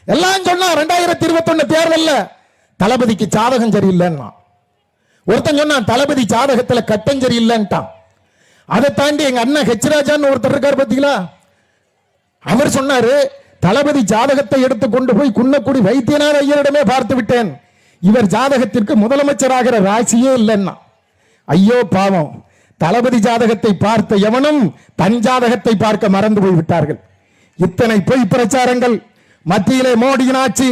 எல்லாம் சொன்னா 2021 தேர்தல்ல தளபதிக்கு சாதகம் சரியில்லைன்னா, ஒருத்தன் சொன்னான் தளபதி சாதகத்துல கட்டம் சரியில்லைன்ட்டான். அதை தாண்டி எங்க அண்ணன் ஹெச்ராஜான்னு ஒருத்தர் இருக்கார் பாத்தீங்களா, அவர் சொன்னாரு தளபதி ஜாதகத்தை எடுத்து கொண்டு போய் குன்னக்குடி வைத்தியநாத ஐயரிடமே பார்த்து விட்டேன், இவர் ஜாதகத்திற்கு முதலமைச்சராகிற ராசியே இல்லைன்னா. ஐயோ பாவம், தளபதி ஜாதகத்தை பார்த்த எவனும் தன் ஜாதகத்தை பார்க்க மறந்து போய் விட்டார்கள். இத்தனை பொய் பிரச்சாரங்கள் மத்தியிலே மோடியின் ஆட்சி,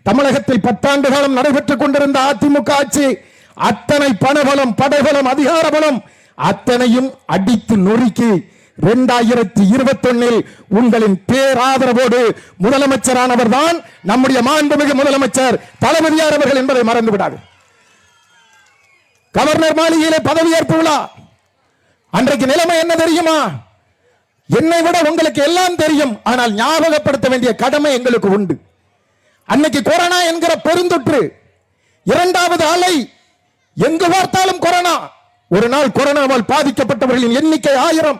தமிழகத்தில் 10 ஆண்டு காலம் நடைபெற்றுக் கொண்டிருந்த அதிமுக ஆட்சி, அத்தனை பணபலம் படைபலம் அதிகார பலம் அத்தனையும் அடித்து நொறுக்கி 2021 உங்களின் பேராதரவோடு முதலமைச்சரானவர் தான் நம்முடைய மாண்புமிகு முதலமைச்சர் தளபதியார் அவர்கள் என்பதை மறந்து விடாது. கவர்னர் மாளிகையிலே பதவியேற்பு விழா அன்றைக்கு நிலைமை என்ன தெரியுமா? என்னை விட உங்களுக்கு எல்லாம் தெரியும், ஆனால் ஞாபகப்படுத்த வேண்டிய கடமை எங்களுக்கு உண்டு. அன்னைக்கு கொரோனா என்கிற பெருந்தொற்று, 2வது அலை, எங்கு பார்த்தாலும் கொரோனா. ஒரு நாள் கொரோனாவால் பாதிக்கப்பட்டவர்களின் எண்ணிக்கை 1000.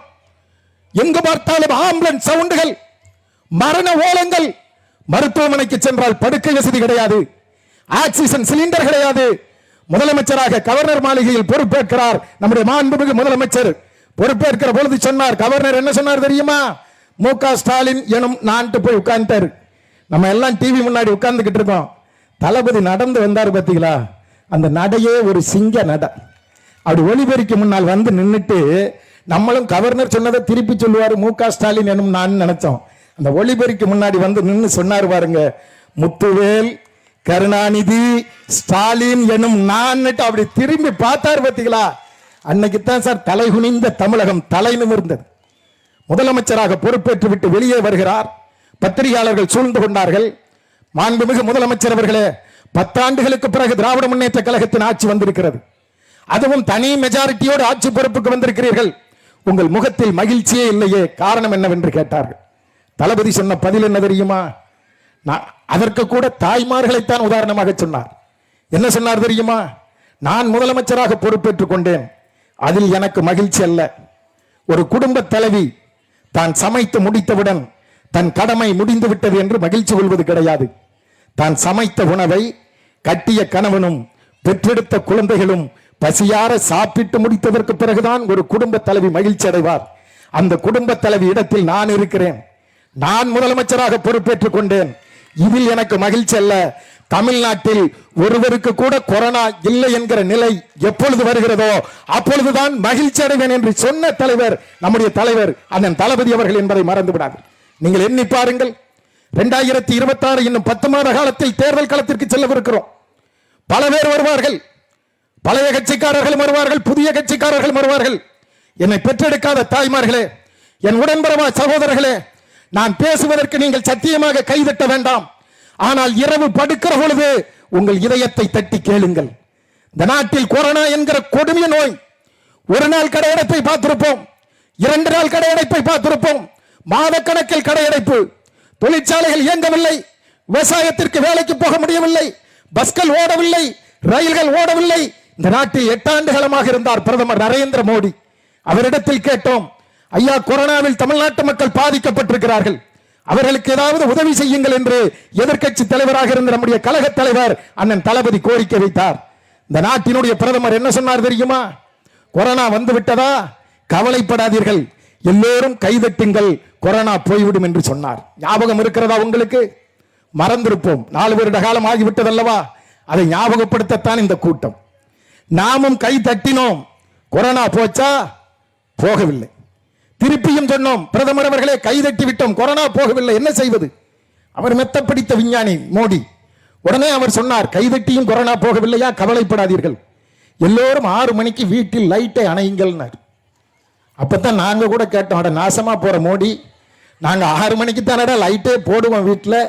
எங்கு பார்த்தாலும் ஆம்புலன்ஸ் சவுண்டுகள், மரண ஓலங்கள். மருத்துவமனைக்கு சென்றால் படுக்கை வசதி கிடையாது, ஆக்சிஜன் சிலிண்டர் கிடையாது. முதலமைச்சராக கவர்னர் மாளிகையில் பொறுப்பேற்கிறார் நம்முடைய மாண்புமிகு முதலமைச்சர். பொறுப்பேற்கிற பொழுது சொன்னார், கவர்னர் என்ன சொன்னார் தெரியுமா? மு.க. ஸ்டாலின் எனும் நான்ட்டு போய் உட்கார்ந்தாரு. நம்ம எல்லாம் டிவி முன்னாடி உட்கார்ந்துகிட்டு இருக்கோம். தளபதி நடந்து வந்தார் பாத்தீங்களா, அந்த நடையே ஒரு சிங்க நட. அப்படி ஒளிபெருக்கி முன்னால் வந்து நின்றுட்டு நம்மளும் கவர்னர் சொன்னதை திருப்பி சொல்லுவாரு மு.க. ஸ்டாலின் எனும் நான் நினைச்சோம். அந்த ஒளிபெருக்கி முன்னாடி வந்து நின்று சொன்னார் பாருங்க, முத்துவேல் கருணாநிதி ஸ்டாலின் எனும் நான். அப்படி திரும்பி பார்த்தார் பாத்தீங்களா, அன்னைக்கு தான் சார் தலை குனிந்த தமிழகம் தலை நிமிர்ந்தது. முதலமைச்சராக பொறுப்பேற்று விட்டு வெளியே வருகிறார். பத்திரிகையாளர்கள் சூழ்ந்து கொண்டார்கள். மாண்புமிகு முதலமைச்சர் அவர்களே, 10 ஆண்டுகளுக்கு பிறகு திராவிட முன்னேற்ற கழகத்தின் ஆட்சி வந்திருக்கிறது, அதுவும் தனி மெஜாரிட்டியோடு ஆட்சி பொறுப்புக்கு வந்திருக்கிறீர்கள், உங்கள் முகத்தில் மகிழ்ச்சியே இல்லையே, காரணம் என்னவென்று கேட்டார்கள். தளபதி சொன்ன பதில் என்ன தெரியுமா? அதற்கு கூட தாய்மார்களைத்தான் உதாரணமாக சொன்னார். என்ன சொன்னார் தெரியுமா? நான் முதலமைச்சராக பொறுப்பேற்றுக் கொண்டேன், அதில் எனக்கு மகிழ்ச்சி அல்ல. ஒரு குடும்ப தலைவி தான் சமைத்து முடித்தவுடன் தன் கடமை முடிந்து விட்டது என்று மகிழ்ச்சி கொள்வது கிடையாது. தான் சமைத்த உணவை கட்டிய கணவனும் பெற்றெடுத்த குழந்தைகளும் பசியார சாப்பிட்டு முடித்ததற்கு பிறகுதான் ஒரு குடும்ப தலைவி மகிழ்ச்சி அடைவார். அந்த குடும்ப தலைவி இடத்தில் நான் இருக்கிறேன். நான் முதலமைச்சராக பொறுப்பேற்றுக் கொண்டேன். இதில் எனக்கு மகிழ்ச்சி அல்ல. தமிழ்நாட்டில் ஒருவருக்கு கூட கொரோனா இல்லை என்கிற நிலை எப்பொழுது வருகிறதோ அப்பொழுதுதான் மகிழ்ச்சி அடைவேன் என்று சொன்ன தலைவர் நம்முடைய தலைவர் அண்ணன் தளபதி அவர்கள் என்பதை மறந்து விடாது. நீங்கள் எண்ணி பாருங்கள், 2026 இன்னும் 10 மாத காலத்தில் தேர்தல் களத்திற்கு செல்லவிருக்கிறோம். பல பேர் வருவார்கள், பழைய கட்சிக்காரர்கள் வருவார்கள், புதிய கட்சிக்காரர்கள் வருவார்கள். என்னை பெற்றெடுக்காத தாய்மார்களே, என் உடன்பிறவா சகோதரர்களே, நான் பேசுவதற்கு நீங்கள் சத்தியமாக கைதட்ட வேண்டாம். ஆனால் இரவு படுக்கிற பொழுது உங்கள் இதயத்தை தட்டி கேளுங்கள். இந்த நாட்டில் கொரோனா என்கிற கொடுமைய நோய், ஒரு நாள் கடையடைப்பை பார்த்திருப்போம், 2 நாள் கடையடைப்பை பார்த்திருப்போம், மாதக்கணக்கில் கடையடைப்பு, தொழிற்சாலைகள் இயங்கவில்லை, விவசாயத்திற்கு வேலைக்கு போக முடியவில்லை, பஸ்கள் ஓடவில்லை, ரயில்கள் ஓடவில்லை. இந்த நாட்டில் 8 ஆண்டு காலமாக இருந்தார் பிரதமர் நரேந்திர மோடி. அவரிடத்தில் கேட்டோம், ஐயா கொரோனாவில் தமிழ்நாட்டு மக்கள் பாதிக்கப்பட்டிருக்கிறார்கள், அவர்களுக்கு ஏதாவது உதவி செய்யுங்கள் என்று எதிர்க்கட்சி தலைவராக இருந்த நம்முடைய கழக தலைவர் அண்ணன் தளபதி கோரிக்கை வைத்தார். இந்த நாட்டினுடைய பிரதமர் என்ன சொன்னார் தெரியுமா? கொரோனா வந்து விட்டதா, கவலைப்படாதீர்கள், எல்லோரும் கைதட்டுங்கள், கொரோனா போய்விடும் என்று சொன்னார். ஞாபகம் இருக்கிறதா உங்களுக்கு? மறந்திருப்போம், 4 வருட காலம் ஆகிவிட்டதல்லவா? அதை ஞாபகப்படுத்தத்தான் இந்த கூட்டம். நாமும் கை தட்டினோம், கொரோனா போச்சா? போகவில்லை. திருப்பியும் சொன்னோம், பிரதமர் அவர்களே கைதட்டி விட்டோம், கொரோனா போகவில்லை, என்ன செய்வது? அவர் மெத்த பிடித்த விஞ்ஞானி மோடி. உடனே அவர் சொன்னார், கைதட்டியும் கொரோனா போகவில்லையா, கவலைப்படாதீர்கள், எல்லோரும் 6 மணிக்கு வீட்டில் லைட்டை அணையுங்கள். அப்பதான் நாங்க கூட கேட்டோம், அட நாசமா போற மோடி, நாங்க 6 மணிக்கு தானடா லைட்டே போடுவோம், வீட்டில்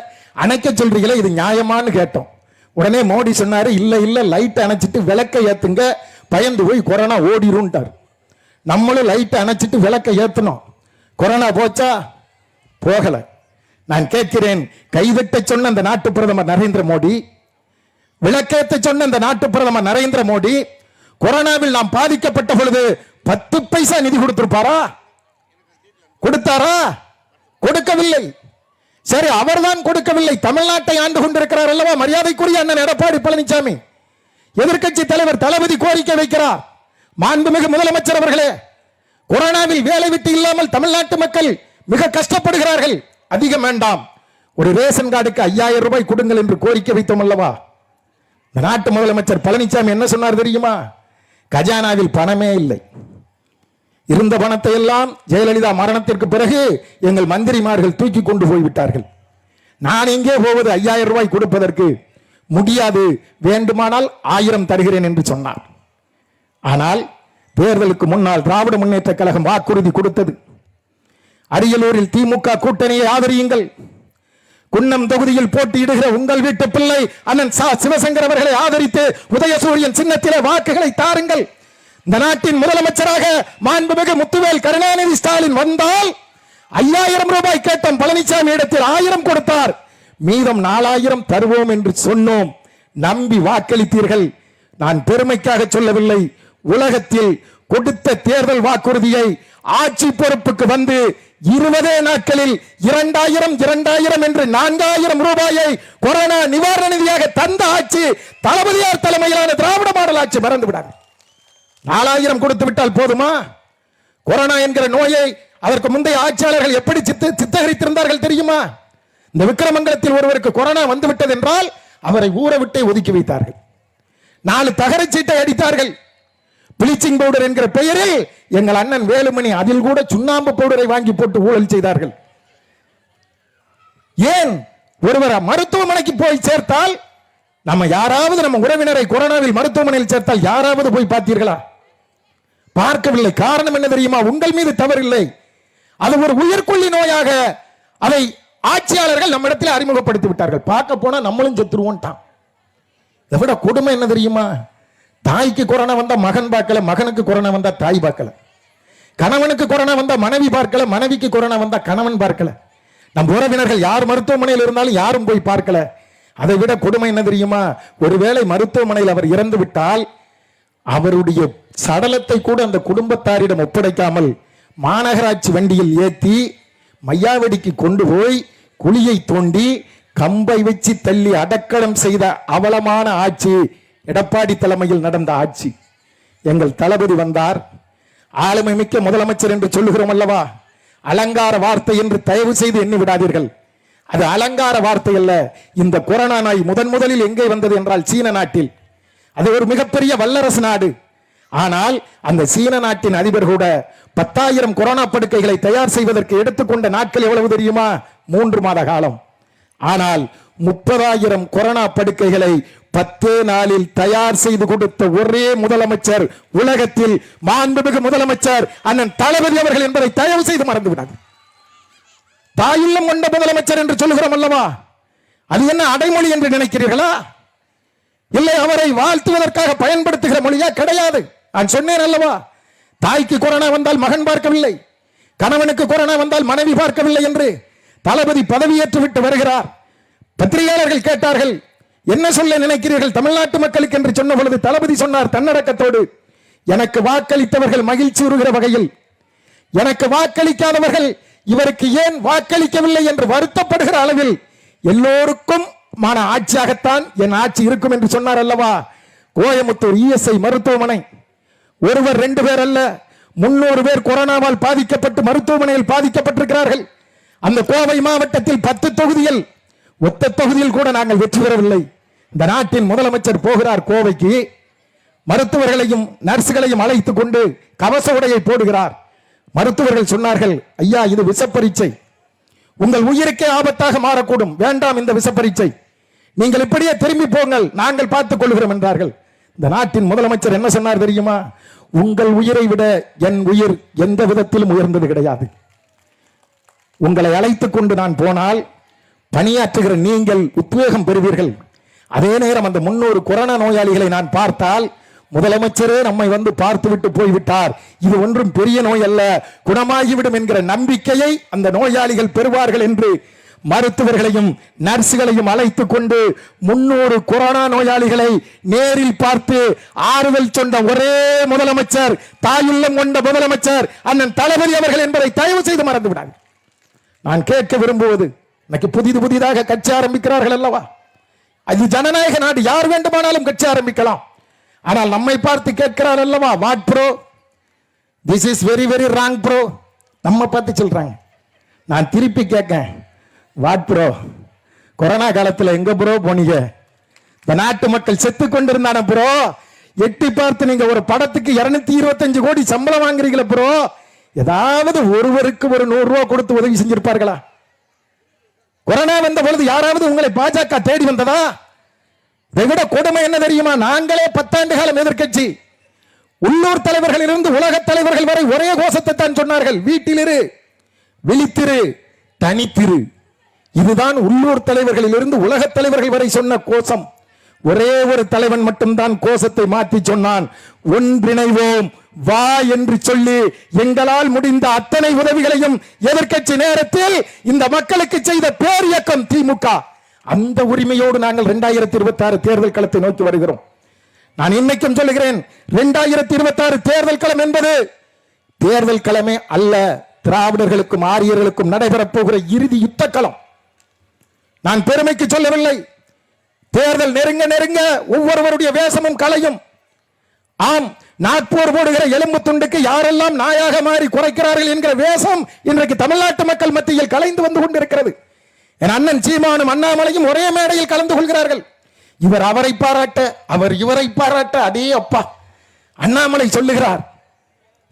அணைக்க சொல்றீங்களே, இது நியாயமான்னு கேட்டோம். உடனே மோடி சொன்னாரு, இல்ல இல்ல லைட்டை அணைச்சிட்டு விளக்க ஏத்துங்க, பயந்து போய் கொரோனா ஓடிரும்ட்டார். நம்மளும் லைட்டை அணைச்சிட்டு விளக்க ஏத்தணும். கொரோனா போச்சா? போகல. நான் கேட்கிறேன், கைவிட்ட சொன்ன அந்த நாட்டு பிரதமர் நரேந்திர மோடி, விளக்கேற்ற சொன்ன அந்த நாட்டு பிரதமர் நரேந்திர மோடி, கொரோனாவில் நாம் பாதிக்கப்பட்ட பொழுது 10 பைசா நிதி கொடுத்திருப்பாரா? கொடுத்தாரா? கொடுக்கவில்லை. சரி, அவர்தான் கொடுக்கவில்லை, தமிழ்நாட்டை ஆண்டு கொண்டிருக்கிறார் அல்லவா மரியாதைக்குரிய அண்ணன் எடப்பாடி பழனிசாமி, எதிர்க்கட்சி தலைவர் தளபதி கோரிக்கை வைக்கிறார். மாண்புமிகு முதலமைச்சர் அவர்களே, கொரோனாவில் வேலை விட்டு இல்லாமல் தமிழ்நாட்டு மக்கள் மிக கஷ்டப்படுகிறார்கள், அதிகம் வேண்டாம், ஒரு ரேஷன் கார்டுக்கு 5000 ரூபாய் கொடுங்கள் என்று கோரிக்கை வைத்தோம் அல்லவா? இந்த நாட்டு முதலமைச்சர் பழனிசாமி என்ன சொன்னார் தெரியுமா? கஜானாவில் பணமே இல்லை, இருந்த பணத்தை எல்லாம் ஜெயலலிதா மரணத்திற்கு பிறகு எங்கள் மந்திரிமார்கள் தூக்கி கொண்டு போய்விட்டார்கள், நான் எங்கே போவது 5000 ரூபாய் கொடுப்பதற்கு? முடியாது, வேண்டுமானால் 1000 தருகிறேன் என்று சொன்னார். ஆனால் தேர்தலுக்கு முன்னால் திராவிட முன்னேற்ற கழகம் வாக்குறுதி கொடுத்தது, அரியலூரில் திமுக கூட்டணியை ஆதரியுங்கள், குன்னம் தொகுதியில் போட்டியிடுகிற உங்கள் வீட்டு பிள்ளை அண்ணன் சிவசங்கர் அவர்களை ஆதரித்து உதயசூரியன் சின்னத்திலே வாக்குகளை தாருங்கள். இந்த நாட்டின் முதலமைச்சராக மாண்புமிகு முத்துவேல் கருணாநிதி ஸ்டாலின் வந்தால் 5000 ரூபாய் கேட்டோம், பழனிசாமி இடத்தில் 1000 கொடுத்தார், மீதம் 4000 தருவோம் என்று சொன்னோம், நம்பி வாக்களித்தீர்கள். நான் பெருமைக்காக சொல்லவில்லை, உலகத்தில் கொடுத்த தேர்தல் வாக்குறுதியை ஆட்சி பொறுப்புக்கு வந்து 20 நாட்களில் 2000 என்று 4000 ரூபாயை கொரோனா நிவாரண நிதியாக தந்த ஆட்சி தளபதியார் தலைமையிலான திராவிட மாடல் ஆட்சி. மறந்து விடாது. 4000 கொடுத்து விட்டால் போதுமா? கொரோனா என்கிற நோயை அதற்கு முந்தைய ஆட்சியாளர்கள் எப்படி சித்தகரித்திருந்தார்கள் தெரியுமா? இந்த விக்கிரமங்கலத்தில் ஒருவருக்கு கொரோனா வந்து விட்டது என்றால் அவரை ஊற விட்டே ஒதுக்கி வைத்தார்கள், 4 தகர சீட்டை அடித்தார்கள். பிளீச்சிங் பவுடர் என்கிற பெயரில் எங்கள் அண்ணன் வேலுமணி அதில் கூட சுண்ணாம்பு பவுடரை வாங்கி போட்டு ஊழல் செய்தார்கள். ஏன்? ஒருவர் மருத்துவமனைக்கு போய் சேர்த்தால், நம்ம யாராவது நம்ம உறவினரை கொரோனாவில் மருத்துவமனையில் சேர்த்தால் யாராவது போய் பார்த்தீர்களா? பார்க்கவில்லை. காரணம் என்ன தெரியுமா? உங்கள் மீது தவறில்லை, அது ஒரு உயிர்கொல்லி நோயாக அதை ஆட்சியாளர்கள் நம்மிடத்தில் அறிமுகப்படுத்தி விட்டார்கள். பார்க்க போனா நம்மளும் செத்துருவோம். இதை விட கொடுமை என்ன தெரியுமா? தாய்க்கு கொரோனா வந்தா மகன் பார்க்கல, மகனுக்கு கொரோனா வந்தா தாய் பார்க்கல, கணவனுக்கு கொரோனா வந்தா மனைவி பார்க்கல, மனைவிக்கு கொரோனா வந்தா கணவன் பார்க்கல. நம் உறவினர்கள் யார் மருத்துவமனையில் இருந்தாலும் யாரும் போய் பார்க்கல. அதை விட கொடுமை என்ன தெரியுமா? ஒருவேளை மருத்துவமனையில் அவர் இறந்து விட்டால் அவருடைய சடலத்தை கூட அந்த குடும்பத்தாரிடம் ஒப்படைக்காமல் மாநகராட்சி வண்டியில் ஏற்றி மையாவடிக்கு கொண்டு போய் குழியை தோண்டி கம்பை வச்சு தள்ளி அடக்கலம் செய்த அவலமான ஆட்சி எடப்பாடி தலைமையில் நடந்த ஆட்சி. எங்கள் தளபதி வந்தார், ஆளுமை மிக்க முதலமைச்சர் என்று சொல்லுகிறோம் அல்லவா, அலங்கார வார்த்தை என்று தயவு செய்து எண்ணி விடாதீர்கள். அது அலங்கார வார்த்தை அல்ல. இந்த கொரோனா நோய் முதலில் எங்கே வந்தது என்றால் சீன நாட்டில். அது ஒரு மிகப்பெரிய வல்லரசு நாடு. ஆனால் அந்த சீன நாட்டின் அதிபர் கூட 10,000 கொரோனா படுக்கைகளை தயார் செய்வதற்கு எடுத்துக்கொண்ட நாட்கள் எவ்வளவு தெரியுமா? 3 மாத காலம். ஆனால் 30,000 கொரோனா படுக்கைகளை 10 நாளில் தயார் செய்து கொடுத்த ஒரே முதலமைச்சர் உலகத்தில் மாண்புமிகு முதலமைச்சர் அண்ணன் தளபதி அவர்கள் என்பதை தயவு செய்து மறந்துவிடாது. தாயுள்ளம் கொண்ட முதலமைச்சர் என்று சொல்லுகிறோம் அல்லவா, அது என்ன அடைமொழி என்று நினைக்கிறீர்களா? இல்லை அவரை வாழ்த்துவதற்காக பயன்படுத்துகிற மொழியா? கிடையாது. நான் சொன்னேன் அல்லவா, தாய்க்கு கொரோனா வந்தால் மகன் பார்க்கவில்லை, கணவனுக்கு கொரோனா வந்தால் மனைவி பார்க்கவில்லை என்று தளபதி பதவியேற்று விட்டு வருகிறார். பத்திரிகையாளர்கள் கேட்டார்கள், என்ன சொல்ல நினைக்கிறீர்கள் தமிழ்நாட்டு மக்களுக்கு என்று சொன்ன பொழுது தளபதி சொன்னார் தன்னடக்கத்தோடு, எனக்கு வாக்களித்தவர்கள் மகிழ்ச்சி உறுகிற வகையில், எனக்கு வாக்களிக்காதவர்கள் இவருக்கு ஏன் வாக்களிக்கவில்லை என்று வருத்தப்படுகிற அளவில் எல்லோருக்கும் மான ஆட்சியாகத்தான் என் ஆட்சி இருக்கும் என்று சொன்னார் அல்லவா. கோயமுத்தூர் இஎஸ்ஐ மருத்துவமனை ஒருவர் 2 பேர் அல்ல, 300 பேர் கொரோனாவால் பாதிக்கப்பட்டு மருத்துவமனையில் பாதிக்கப்பட்டிருக்கிறார்கள். அந்த கோவை மாவட்டத்தில் 10 தொகுதியில் ஒத்த தொகுதியில் கூட நாங்கள் வெற்றி பெறவில்லை. இந்த நாட்டின் முதலமைச்சர் போகிறார் கோவைக்கு, மருத்துவர்களையும் நர்சுகளையும் அழைத்துக் கொண்டு கவச உடையை போடுகிறார். மருத்துவர்கள் சொன்னார்கள், ஐயா இது விஷப்பரீட்சை, உங்கள் உயிருக்கே ஆபத்தாக மாறக்கூடும், வேண்டாம் இந்த விஷப்பரீட்சை, நீங்கள் இப்படியே திரும்பி போங்கள், நாங்கள் பார்த்துக் கொள்கிறோம் என்றார்கள். இந்த நாட்டின் முதலமைச்சர் என்ன சொன்னார் தெரியுமா? உங்கள் உயிரை விட என் உயிர் எந்த விதத்திலும் உயர்ந்தது கிடையாது. உங்களை அழைத்துக் கொண்டு நான் போனால் பணியாற்றுகிற நீங்கள் உத்வேகம் பெறுவீர்கள். அதே நேரம் அந்த 300 கொரோனா நோயாளிகளை நான் பார்த்தால், முதலமைச்சரே நம்மை வந்து பார்த்துவிட்டு போய்விட்டார், இது ஒன்றும் பெரிய நோய் அல்ல, குணமாகிவிடும் என்கிற நம்பிக்கையை அந்த நோயாளிகள் பெறுவார்கள் என்று மருத்துவர்களையும் நர்சுகளையும் அழைத்துக் கொண்டு 300 கொரோனா நோயாளிகளை நேரில் பார்த்து ஆறுதல் சொன்ன ஒரே முதலமைச்சர், தாயுள்ளம் கொண்ட முதலமைச்சர் அண்ணன் தளபதி அவர்கள் என்பதை தயவு செய்து மறந்து விடாது. நான் கேட்க விரும்புவது, இன்னைக்கு புதிதாக கட்சி ஆரம்பிக்கிறார்கள் அல்லவா, அது ஜனநாயக நாடு, யார் வேண்டுமானாலும் கட்சி ஆரம்பிக்கலாம். ஆனால் நம்மை பார்த்து கேட்கிறார் அல்லவா, what bro, this is very very wrong bro, நம்ம பார்த்து சொல்றாங்க. நான் திருப்பி கேட்கேன், வாட் ப்ரோ, கொரோனா காலத்தில் எங்க ப்ரோ போனீங்க? இந்த நாட்டு மக்கள் செத்து கொண்டிருந்தான ப்ரோ, எட்டி பார்த்து நீங்க ஒரு படத்துக்கு 225 கோடி சம்பளம் வாங்குறீங்களா ப்ரோ, ஏதாவது ஒருவருக்கு ஒரு 100 ரூபாய் கொடுத்து உதவி செஞ்சிருப்பார்களா? கொரோனா வந்த பொழுது யாராவது உங்களை பாஜக தேடி வந்ததா? இதை விட கொடுமை என்ன தெரியுமா? நாங்களே 10 ஆண்டு காலம் எதிர்க்கட்சி, உள்ளூர் தலைவர்களிலிருந்து உலக தலைவர்கள் வரை ஒரே கோஷத்தை தான் சொன்னார்கள், வீட்டிலிரு, விழித்திரு, தனித்திரு. இதுதான் உள்ளூர் தலைவர்களிலிருந்து உலக தலைவர்கள் வரை சொன்ன கோஷம். ஒரே ஒரு தலைவன் மட்டும்தான் கோஷத்தை மாற்றி சொன்னான், ஒன்றிணைவோம் வா என்று சொல்லி எங்களால் முடிந்த அத்தனை உதவிகளையும் எதிர்க்கட்சி நேரத்தில் இந்த மக்களுக்கு செய்த பேர் இயக்கம் திமுக. அந்த உரிமையோடு நாங்கள் 2026 தேர்தல் களத்தை நோக்கி வருகிறோம். நான் இன்னைக்கும் சொல்லுகிறேன், 2026 தேர்தல் களம் என்பது தேர்தல் களமே அல்ல, திராவிடர்களுக்கும் ஆரியர்களுக்கும் நடைபெறப் போகிற இறுதி யுத்த களம். நான் பெருமைக்கு சொல்லவில்லை. தேர்தல் நெருங்க நெருங்க ஒவ்வொருவருடைய வேஷமும் கலையும். ஆம், நாட்போர் போடுகிற எலும்பு துண்டுக்கு யாரெல்லாம் நாயாக மாறி குறைக்கிறார்கள் என்கிற வேஷம் இன்றைக்கு தமிழ்நாட்டு மக்கள் மத்தியில் கலைந்து வந்து கொண்டிருக்கிறது. என் அண்ணன் சீமானும் அண்ணாமலையும் ஒரே மேடையில் கலந்து கொள்கிறார்கள். இவர் அவரை பாராட்ட, அவர் இவரை பாராட்ட. அதே அப்பா அண்ணாமலை சொல்லுகிறார்,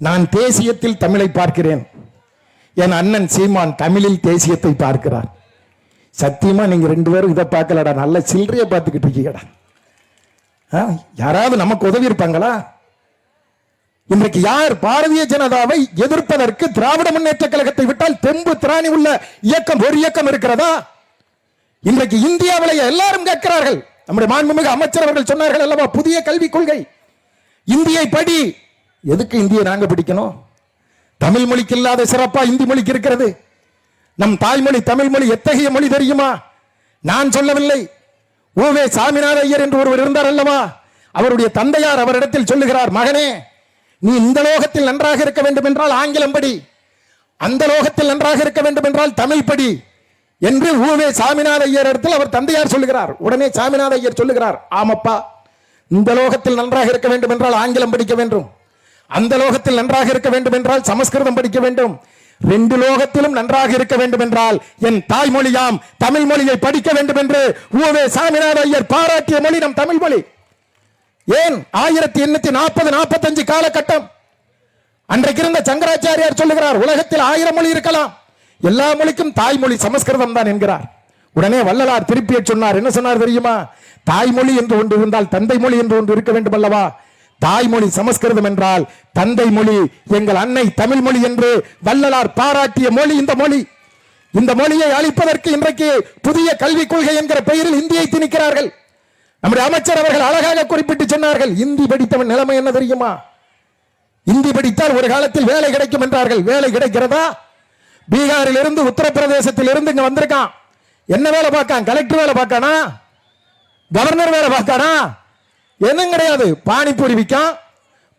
நான் தேசியத்தில் தமிழை பார்க்கிறேன், என் அண்ணன் சீமான் தமிழில் தேசியத்தை பார்க்கிறார். சத்தியமா நீங்க 2 பேரும் இதை பார்க்கலடா, நல்ல சில்லறைய பார்த்துக்கிட்டு இருக்கீங்கடா. யாராவது நமக்கு உதவி இருப்பாங்களா? இன்றைக்கு யார் பாரதிய ஜனதாவை எதிர்ப்பதற்கு திராவிட முன்னேற்ற கழகத்தை விட்டால் தெம்பு திராணி உள்ள இயக்கம் ஒரு இயக்கம் இருக்கிறதா? இன்றைக்கு இந்தியாவிலே எல்லாரும் கேட்கிறார்கள். நம்முடைய மாண்புமிகு அமைச்சர் அவர்கள் சொன்னார்கள் அல்லவா, புதிய கல்விக் கொள்கை, இந்தியை படி. எதுக்கு இந்தியை நாங்க படிக்கணும்? தமிழ் மொழிக்கு இல்லாத சிறப்பா இந்தி மொழிக்கு இருக்கிறது. நம் தாய்மொழி தமிழ் மொழி எத்தகைய மொழி தெரியுமா? நான் சொல்லவில்லை, ஓவே சாமிநாத ஐயர் என்று ஒருவர் இருந்தார் அல்லவா, அவருடைய தந்தையார் அவரிடத்தில் சொல்லுகிறார், மகனே நீ இந்த லோகத்தில் நன்றாக இருக்க வேண்டும் என்றால் ஆங்கிலம் படி, அந்த லோகத்தில் நன்றாக இருக்க வேண்டும் என்றால் தமிழ் படி என்று ஓவே சாமிநாத ஐயர் இடத்தில் அவர் தந்தையார் சொல்லுகிறார். உடனே சாமிநாத ஐயர் சொல்லுகிறார், ஆமப்பா, இந்த லோகத்தில் நன்றாக இருக்க வேண்டும் என்றால் ஆங்கிலம் படிக்க வேண்டும், அந்த லோகத்தில் நன்றாக இருக்க வேண்டும் என்றால் சமஸ்கிருதம் படிக்க வேண்டும். 2 லோகத்திலும் நன்றாக இருக்க வேண்டும் என்றால் என் தாய்மொழியாம் தமிழ் மொழியை படிக்க வேண்டும் என்று உவே சாமிநாத ஐயர் பாராட்டிய மொழி நம் தமிழ் மொழி. ஏன் 1840-45 காலகட்டம் அன்றைக்கு இருந்த சங்கராச்சாரியார் சொல்லுகிறார், உலகத்தில் 1000 மொழி இருக்கலாம், எல்லா மொழிக்கும் தாய்மொழி சமஸ்கிருதம் தான் என்கிறார். உடனே வள்ளலார் திருப்பிய சொன்னார். என்ன சொன்னார் தெரியுமா? தாய்மொழி என்று ஒன்று இருந்தால் தந்தை மொழி என்று ஒன்று இருக்க வேண்டும் அல்லவா? தாய்மொழி சமஸ்கிருதம் என்றால் தந்தை மொழி எங்கள் அன்னை தமிழ் மொழி என்று வள்ளலார் பாராட்டிய மொழி இந்த மொழி. இந்த மொழியை அளிப்பதற்கு இன்றைக்கு புதிய கல்விக் கொள்கை என்கிற பெயரில் இந்தியை திணிக்கிறார்கள். நம்முடைய அமைச்சர் அவர்கள் அழகாக குறிப்பிட்டு சொன்னார்கள், இந்தி படித்தவன் நிலைமை என்ன தெரியுமா? இந்தி படித்தால் ஒரு காலத்தில் வேலை கிடைக்கும் என்றார்கள். வேலை கிடைக்கிறதா? பீகாரில் இருந்து உத்தரப்பிரதேசத்தில் இருந்து இங்க வந்திருக்கான். என்ன வேலை பார்க்கான்? கலெக்டர் வேலை பார்க்கானா? கவர்னர் வேலை பார்க்கானா? என்னும் கிடையாது. பானிபூரி விற்கான்,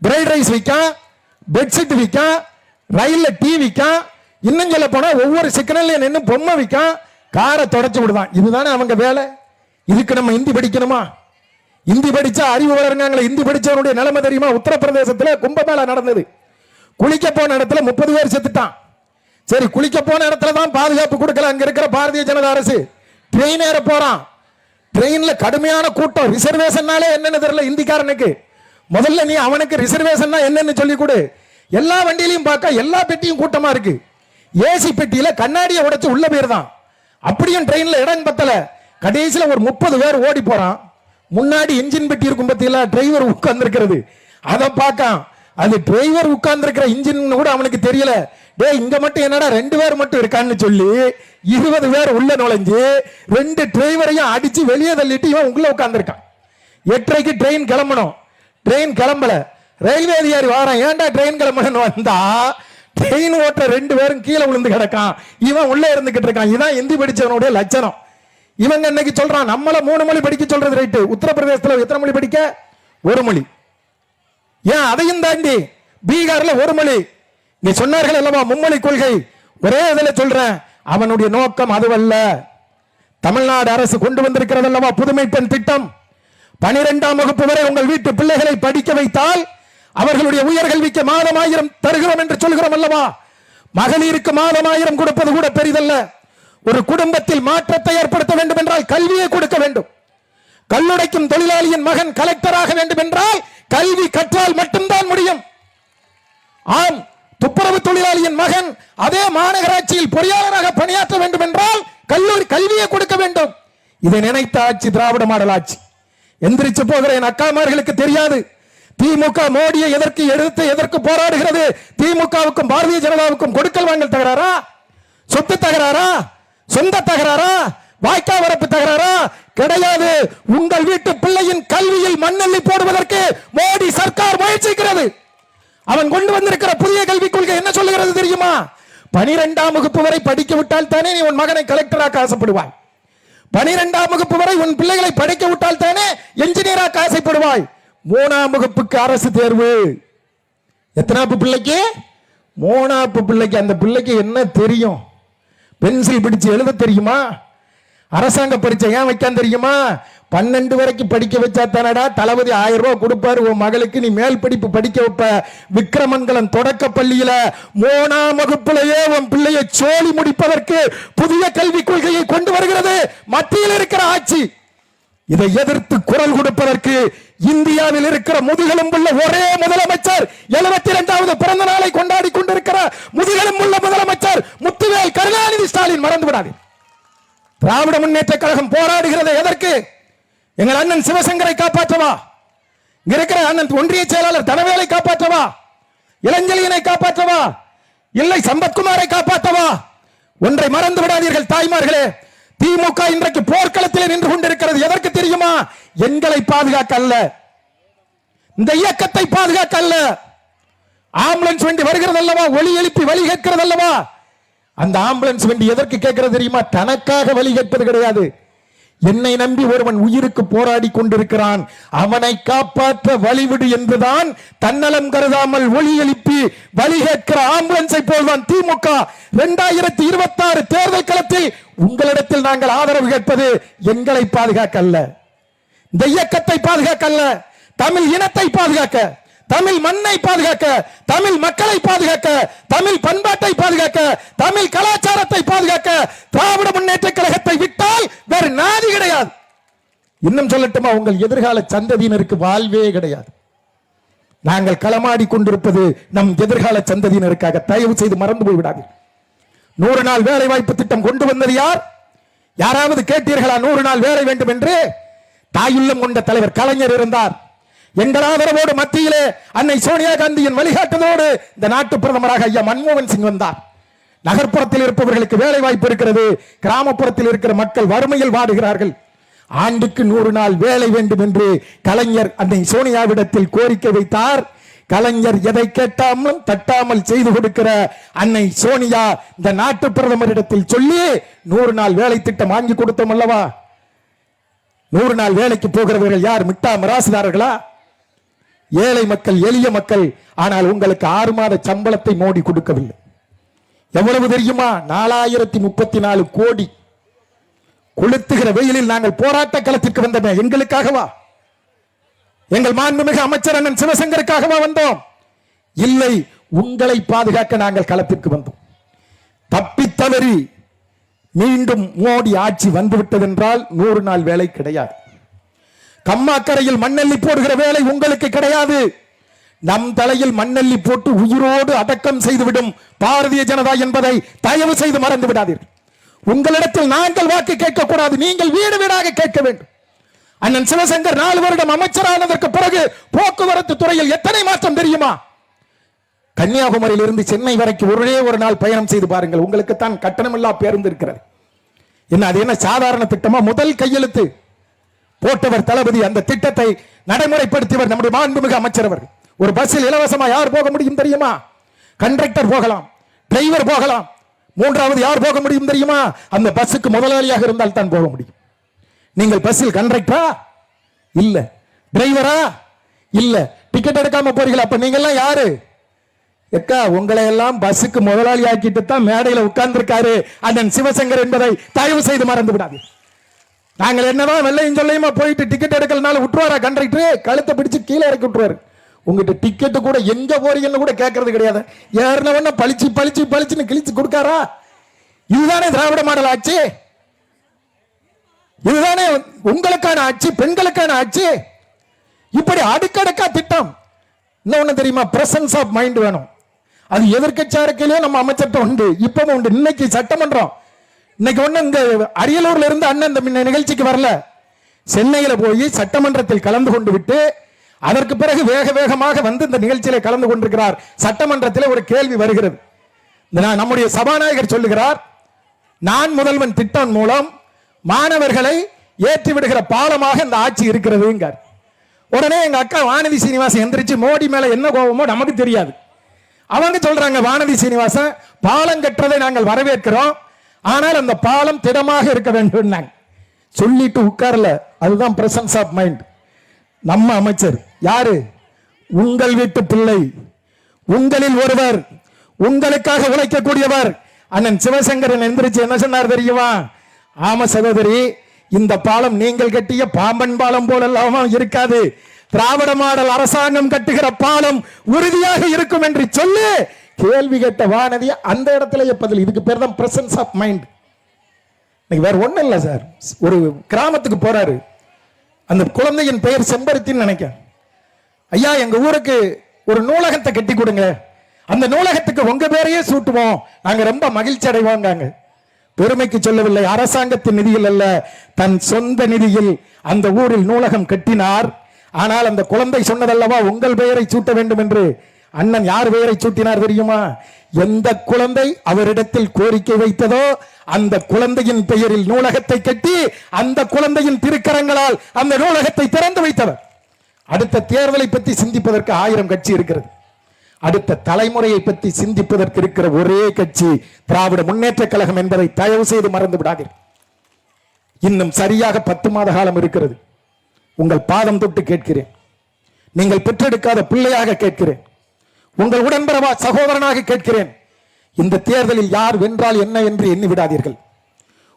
பிரைட் ரைஸ் விற்கான், பெட்ஷீட் விற்கான், ரயில்ல டீ விற்கான், இன்னும் சொல்ல போனா ஒவ்வொரு சிக்கனல்ல நின்று பொம்மை விற்கான், காரை தொடச்சு விடுவான். இதுதானே அவங்க வேலை. இதுக்கு நம்ம இந்தி படிக்கணுமா? இந்தி படிச்சா அறிவு வளருங்காங்களே. இந்தி படிச்சவனுடைய நிலைமை தெரியுமா? உத்தரப்பிரதேசத்தில் கும்பமேளா நடந்தது. குளிக்க போன இடத்துல 30 பேர் செத்துட்டான். சரி, குளிக்க போன இடத்துல தான் பாதுகாப்பு கொடுக்கல அங்க இருக்கிற பாரதிய ஜனதா அரசு. ட்ரெயின் ஏற போறான், ட்ரெயின்ல கடுமையான கூட்டம். ரிசர்வேஷன்னாலே என்னன்னு தெரியல இந்திக்காரனுக்கு. முதல்ல நீ அவனுக்கு ரிசர்வேஷன் என்னன்னு சொல்லி கொடு. எல்லா வண்டியிலையும் பார்க்க எல்லா பெட்டியும் கூட்டமா இருக்கு. ஏசி பெட்டியில கண்ணாடியை உடைச்சு உள்ள போயிருந்தான். அப்படியும் ட்ரெயின்ல இடம் பத்தல. கடைசியில ஒரு 30 பேர் ஓடி போறான். முன்னாடி இன்ஜின் பெட்டி இருக்கும் பத்தியில டிரைவர் உட்கார்ந்து இருக்கிறது. அதை பார்க்கான். அது டிரைவர் உட்கார்ந்து இருக்கிற இன்ஜின் கூட அவனுக்கு தெரியல. டே, இங்க மட்டும் என்னடா 2 பேர் மட்டும் இருக்கான்னு சொல்லி 20 பேர் உள்ள நுழைஞ்சு 2 டிரைவரையும் அடிச்சு வெளியே தள்ளிட்டு இவன் உள்ள உட்கார்ந்து இருக்கான். 8:30க்கு ட்ரெயின் கிளம்பணும். ட்ரெயின் கிளம்பல. ரயில்வே அதிகாரி வாரான், ஏன்டா ட்ரெயின் கிளம்பணும்னு வந்தா ட்ரெயின் ஓட்டுற 2 பேரும் கீழே விழுந்து கிடக்கான். இவன் உள்ள இருந்துகிட்டு இருக்கான். இதான் இந்தி படிச்சவனுடைய லட்சணம். இவங்க இன்னைக்கு சொல்றான், நம்மள 3 மொழி படிக்க சொல்றது ரைட்டு. உத்தரப்பிரதேசத்துல எத்தனை மொழி படிக்க? 1 மொழி. ஏன் அதையும் தாண்டி பீகார்ல 1 மொழி. நீ சொன்னார்கள் அல்லவா மும்மொழி கொள்கை. ஒரே இதுல சொல்றேன், அவனுடைய நோக்கம் அதுவல்ல. தமிழ்நாடு அரசு கொண்டு வந்திருக்கிறது அல்லவா புதுமை பெண் திட்டம். 12ஆம் வகுப்பு வரை உங்கள் வீட்டு பிள்ளைகளை படிக்க வைத்தால் அவர்களுடைய உயர்கல்விக்கு மாதம் 1000 தருகிறோம் என்று சொல்கிறோம் அல்லவா? மகளிருக்கு மாதம் 1000 கொடுப்பது கூட பெரிதல்ல. ஒரு குடும்பத்தில் மாற்றத்தை ஏற்படுத்த வேண்டும் என்றால் கல்வியை கொடுக்க வேண்டும். கல்லுடைக்கும் தொழிலாளியின் மகன் கலெக்டராக வேண்டும் என்றால் கல்வி கற்றால் மட்டும்தான் முடியும். ஆம், துப்புரவு தொழிலாளியின் மகன் அதே மாநகராட்சியில் பொறியாளராக பணியாற்ற வேண்டும் என்றால் கல்வியை கொடுக்க வேண்டும். இதை நினைத்த ஆட்சி திராவிட மாடல் ஆட்சி. எந்திரிச்சு போகிற என் அக்காமார்களுக்கு தெரியாது திமுக மோடியை எதற்கு போராடுகிறது. திமுகவுக்கும் பாரதிய ஜனதாவுக்கும் கொடுக்கல் வாங்கல் தகராறா? சொத்து தகராறா? சொந்த தகராறா? வாய்க்கா வரப்பு தகராறா? கிடையாது. உங்கள் வீட்டு பிள்ளையின் கல்வியில் மண்ணெல்லி போடுவதற்கு மோடி சர்க்கார் முயற்சிக்கிறது. அவன் கொண்டு வந்திருக்கிற புதிய கல்விக் கொள்கை என்ன சொல்லுகிறது தெரியுமா? 12ஆம் வகுப்பு வரை படிக்க விட்டால் தானே நீ உன் மகனை கலெக்டராக ஆசைப்படுவாய். 12ஆம் வகுப்பு வரை உன் பிள்ளைகளை படிக்க விட்டால் தானே என்ஜினியராக ஆசைப்படுவாய். 3ஆம் வகுப்புக்கு அரசு தேர்வு. எத்தனாப்பு பிள்ளைக்கு? 3ஆப்பு பிள்ளைக்கு. அந்த பிள்ளைக்கு என்ன தெரியும்? பென்சில் பிடிச்சு எழுத தெரியுமா? அரசாங்க பரீட்சை ஏன் வைக்கான் தெரியுமா? 12 வரைக்கும் படிக்க வச்சா தானடா தளபதி 1000 ரூபாய் கொடுப்பாரு உன் மகளுக்கு, நீ மேல் படிப்பு படிக்க வைப்ப. விக்கிரமங்கலம் தொடக்க பள்ளியில 3ஆம் வகுப்பிலேயே உன் பிள்ளையை சோழி முடிப்பதற்கு புதிய கல்விக் கொள்கையை கொண்டு வருகிறது மத்தியில் இருக்கிற ஆட்சி. இதை எதிர்த்து குரல் கொடுப்பதற்கு இந்தியாவில் இருக்கிற முதுகெலும்புள்ள ஒரே முதலமைச்சர், 72வது பிறந்த நாளை கொண்டாடி கொண்டிருக்கிற முதுகெலும்புள்ள முதலமைச்சர் முத்துவேல் கருணாநிதி ஸ்டாலின். மறந்து விடாது. திராவிட முன்னேற்ற கழகம் போராடுகிறது எதற்கு? எங்கள் அண்ணன் சிவசங்கரை காப்பாற்றவா? இங்க இருக்கிற அண்ணன் ஒன்றிய செயலாளர் தனவேலை காப்பாற்றவா? இளஞ்செழியனை காப்பாற்றவா? இல்லை சம்பத்குமாரை காப்பாற்றவா? ஒன்றை மறந்து விடாதீர்கள் தாய்மார்களே, திமுக இன்றைக்கு போர்க்களத்தில் நின்று கொண்டிருக்கிறது எதற்கு தெரியுமா? எங்களை பாதுகாக்க அல்ல, இந்த இயக்கத்தை பாதுகாக்க அல்ல. ஆம்புலன்ஸ் வண்டி வருகிறது அல்லவா, ஒலி எழுப்பி வழி கேட்கிறது அல்லவா? அந்த ஆம்புலன்ஸ் வண்டி எதற்கு கேட்கிறது தெரியுமா? தனக்காக வழி கேட்பது கிடையாது. என்னை நம்பி ஒருவன் உயிருக்கு போராடி கொண்டிருக்கிறான், அவனை காப்பாற்ற வழிவிடு என்றுதான் தன்னலம் கருதாமல் ஒலி எழுப்பி வழி கேட்கிற ஆம்புலன்ஸை போல்தான் திமுக 2026 தேர்தல் களத்தில் உங்களிடத்தில் நாங்கள் ஆதரவு கேட்பது எங்களை பாதுகாக்க அல்ல, இந்த இயக்கத்தை பாதுகாக்க அல்ல, தமிழ் இனத்தை பாதுகாக்க, தமிழ் மண்ணை பாதுகாக்க, தமிழ் மக்களை பாதுகாக்க, தமிழ் பண்பாட்டை பாதுகாக்க, தமிழ் கலாச்சாரத்தை பாதுகாக்க திராவிட முன்னேற்ற கழகத்தை விட்டால் வேறு நாதி கிடையாது. இன்னும் சொல்லட்டுமா, உங்கள் எதிர்கால சந்ததியினருக்கு வாழ்வே கிடையாது. நாங்கள் களமாடி கொண்டிருப்பது நம் எதிர்கால சந்ததியினருக்காக. தயவு செய்து மறந்து போய்விடாதீர்கள். 100 நாள் வேலை வாய்ப்பு திட்டம் கொண்டு வந்தது யார்? யாராவது கேட்டீர்களா 100 நாள் வேலை வேண்டும் என்று? தாயுள்ளம் கொண்ட தலைவர் கலைஞர் இருந்தார். எங்கள் ஆதரவோடு மத்தியிலே அன்னை சோனியா காந்தியின் வழிகாட்டுதலோடு இந்த நாட்டு பிரதமராக ஐயா மன்மோகன் சிங் வந்தார். நகர்ப்புறத்தில் இருப்பவர்களுக்கு வேலை வாய்ப்பு இருக்கிறது, கிராமப்புறத்தில் இருக்கிற மக்கள் வறுமையில் வாடுகிறார்கள். ஆண்டுக்கு 100 நாள் வேலை வேண்டும் என்று கலைஞர் அன்னை சோனியாவிடத்தில் கோரிக்கை வைத்தார். கலைஞர் எதை கேட்டாலும் தட்டாமல் செய்து கொடுக்கிற அன்னை சோனியா இந்த நாட்டு பிரதமரிடத்தில் சொல்லி 100 நாள் வேலை திட்டம் வாங்கி கொடுத்தோம் அல்லவா? 100 நாள் வேலைக்கு போகிறவர்கள் யார்? மிட்டா மிராசுதாரர்களா? ஏழை மக்கள், எளிய மக்கள். ஆனால் உங்களுக்கு 6 மாத சம்பளத்தை மோடி கொடுக்கவில்லை. எவ்வளவு தெரியுமா? 4034 கோடி. கொளுத்துகிற வெயிலில் நாங்கள் போராட்ட களத்திற்கு வந்தோமே, எங்களுக்காகவா? எங்கள் மாண்புமிகு அமைச்சர் அண்ணன் சிவசங்கருக்காகவா வந்தோம்? இல்லை, உங்களை பாதுகாக்க நாங்கள் களத்திற்கு வந்தோம். தப்பித்தவறி மீண்டும் மோடி ஆட்சி வந்துவிட்டது என்றால் 100 நாள் வேலை கிடையாது. கம்மாக்கரையில் மண்ணெல்லி போடுகிற வேலை உங்களுக்கு கிடையாது. நம் தலையில் மண்ணெல்லி போட்டு உயிரோடு அடக்கம் செய்துவிடும் பாரதிய ஜனதா என்பதை தயவு செய்து மறந்து விடாதீர்கள். உங்களிடத்தில் நாங்கள் வாக்கு கேட்கக்கூடாது, நீங்கள் வீடு வீடாக கேட்க வேண்டும். அண்ணன் சிவசங்கர் 4 வருடம் அமைச்சரானதற்கு பிறகு போக்குவரத்து துறையில் எத்தனை மாற்றம் தெரியுமா? கன்னியாகுமரியில் இருந்து சென்னை வரைக்கும் ஒரே ஒரு நாள் பயணம் செய்து பாருங்கள், உங்களுக்கு தான் கட்டணமில்லா பேருந்து இருக்கிறது. என்ன அது என்ன சாதாரண திட்டமா? முதல் கையெழுத்து போட்டவர் தளபதி. அந்த திட்டத்தை நடைமுறைப்படுத்தியவர் நம்முடைய மாண்புமிகு அமைச்சர் அவர்கள். ஒரு பஸ்ஸில் இலவசமா யார் போக முடியும் தெரியுமா? கண்டக்டர் போகலாம், டிரைவர் போகலாம். 3வது யார் போக முடியும் தெரியுமா? அந்த பஸ்ஸுக்கு முதலாளியாக இருந்தால் தான் போக முடியும். நீங்கள் பஸ்ஸில் கண்டக்டரா? இல்ல. டிரைவரா? இல்ல. டிக்கெட் எடுக்காம போறீங்களா? அப்ப நீங்க எல்லாம் யாரு? எக்கா, உங்களை எல்லாம் பஸ்ஸுக்கு முதலாளி ஆக்கிட்டு தான் மேடையில் உட்கார்ந்து இருக்காரு அண்ணன் சிவசங்கர் என்பதை தயவு செய்து மறந்து விடாது. நாங்கள் என்னதான் வெள்ளையும் சொல்லையுமா போயிட்டு டிக்கெட் எடுக்கலனால விட்டுருவாரா கண்டக்டர்? கழுத்தை பிடிச்சு கீழே இறக்கி விட்டுருவாரு. உங்ககிட்ட டிக்கெட்டு கூட எங்க போறீங்கன்னு கூட கேட்கறது கிடையாது. ஏறினவன பளிச்சு பளிச்சு பளிச்சுன்னு கிழிச்சு கொடுக்காரா? இதுதானே திராவிட மாடல் ஆட்சி? இதுதானே உங்களுக்கான ஆட்சி, பெண்களுக்கான ஆட்சி? இப்படி அடுக்கடுக்கா திட்டம். இன்னொன்னு தெரியுமா? பிரசன்ஸ் ஆஃப் மைண்ட் வேணும். அது எதிர்க்கட்சியா இருக்கையிலும் நம்ம அமைச்சர்கிட்ட உண்டு, இப்பவும் உண்டு. இன்னைக்கு சட்டமன்றம், இன்னைக்கு ஒண்ணு இந்த அரியலூர்ல இருந்து அண்ணன் இந்த நிகழ்ச்சிக்கு வரல, சென்னையில போய் சட்டமன்றத்தில் கலந்து கொண்டு விட்டு அதற்கு பிறகு வேக வேகமாக வந்து இந்த நிகழ்ச்சியில கலந்து கொண்டிருக்கிறார். சட்டமன்றத்தில் ஒரு கேள்வி வருகிறது. நம்முடைய சபாநாயகர் சொல்லுகிறார், நான் முதல்வன் திட்டம் மூலம் மாணவர்களை ஏற்றி விடுகிற பாலமாக இந்த ஆட்சி இருக்கிறது. உடனே எங்க அக்கா வானதி சீனிவாசன் எந்திரிச்சு, மோடி மேல என்ன கோபமோ நமக்கு தெரியாது, அவங்க சொல்றாங்க, வானதி சீனிவாசன் பாலம் கட்டுறதை நாங்கள் வரவேற்கிறோம், ஆனால் அந்த பாலம் திடமாக இருக்க வேண்டும். சொல்லிட்டு உட்கார்ல. அதுதான் பிரசன்ஸ் ஆஃப் மைண்ட். நம்ம அமைச்சர் யாரு? உங்கள் வீட்டு பிள்ளை, உங்களில் ஒருவர், உங்களுக்காக உழைக்கக்கூடியவர் அண்ணன் சிவசங்கரன் எந்திரிச்சு என்ன சொன்னார் தெரியுமா? ஆமா சகோதரி, இந்த பாலம் நீங்கள் கட்டிய பாம்பன் பாலம் போல இருக்காது, திராவிட மாடல் அரசாங்கம் கட்டுகிற பாலம் உறுதியாக இருக்கும் என்று சொல்லி கேள்வி கேட்ட வானதி அந்த இடத்துல பதில். இதுக்கு பேர் தான் பிரசன்ஸ் ஆஃப் மைண்ட். வேற ஒண்ணும் இல்ல சார். ஒரு கிராமத்துக்கு போறாரு, அந்த குழந்தையின் பெயர் செம்பருத்தின்னு நினைக்கிறேன். ஐயா, எங்க ஊருக்கு ஒரு நூலகத்தை கட்டி கொடுங்க, அந்த நூலகத்துக்கு உங்க பேரையே சூட்டுவோம், நாங்க ரொம்ப மகிழ்ச்சி அடைவோங்க. பெருமைக்கு சொல்லவில்லை, அரசாங்கத்தின் நிதியில் அல்ல, தன் சொந்த நிதியில் அந்த ஊரில் நூலகம் கட்டினார். ஆனால் அந்த குழந்தை சொன்னதல்லவா உங்கள் பெயரை சூட்ட வேண்டும் என்று. அண்ணன் யார் பெயரை சூட்டினார் தெரியுமா? எந்த குழந்தை அவரிடத்தில் கோரிக்கை வைத்ததோ அந்த குழந்தையின் பெயரில் நூலகத்தை கட்டி அந்த குழந்தையின் திருக்கரங்களால் அந்த நூலகத்தை திறந்து வைத்தவர். அடுத்த தேர்தலை பற்றி சிந்திப்பதற்கு 1000 கட்சி இருக்கிறது. அடுத்த தலைமுறையை பற்றி சிந்திப்பதற்கு இருக்கிற ஒரே கட்சி திராவிட முன்னேற்ற கழகம் என்பதை தயவு செய்து மறந்து விடாதீர்கள். இன்னும் சரியாக 10 மாத காலம் இருக்கிறது. உங்கள் பாதம் தொட்டு கேட்கிறேன், நீங்கள் பெற்றெடுக்காத பிள்ளையாக கேட்கிறேன், உங்கள் உடன்பிறவா சகோதரனாக கேட்கிறேன், இந்த தேர்தலில் யார் வென்றால் என்ன என்று எண்ணி விடாதீர்கள்.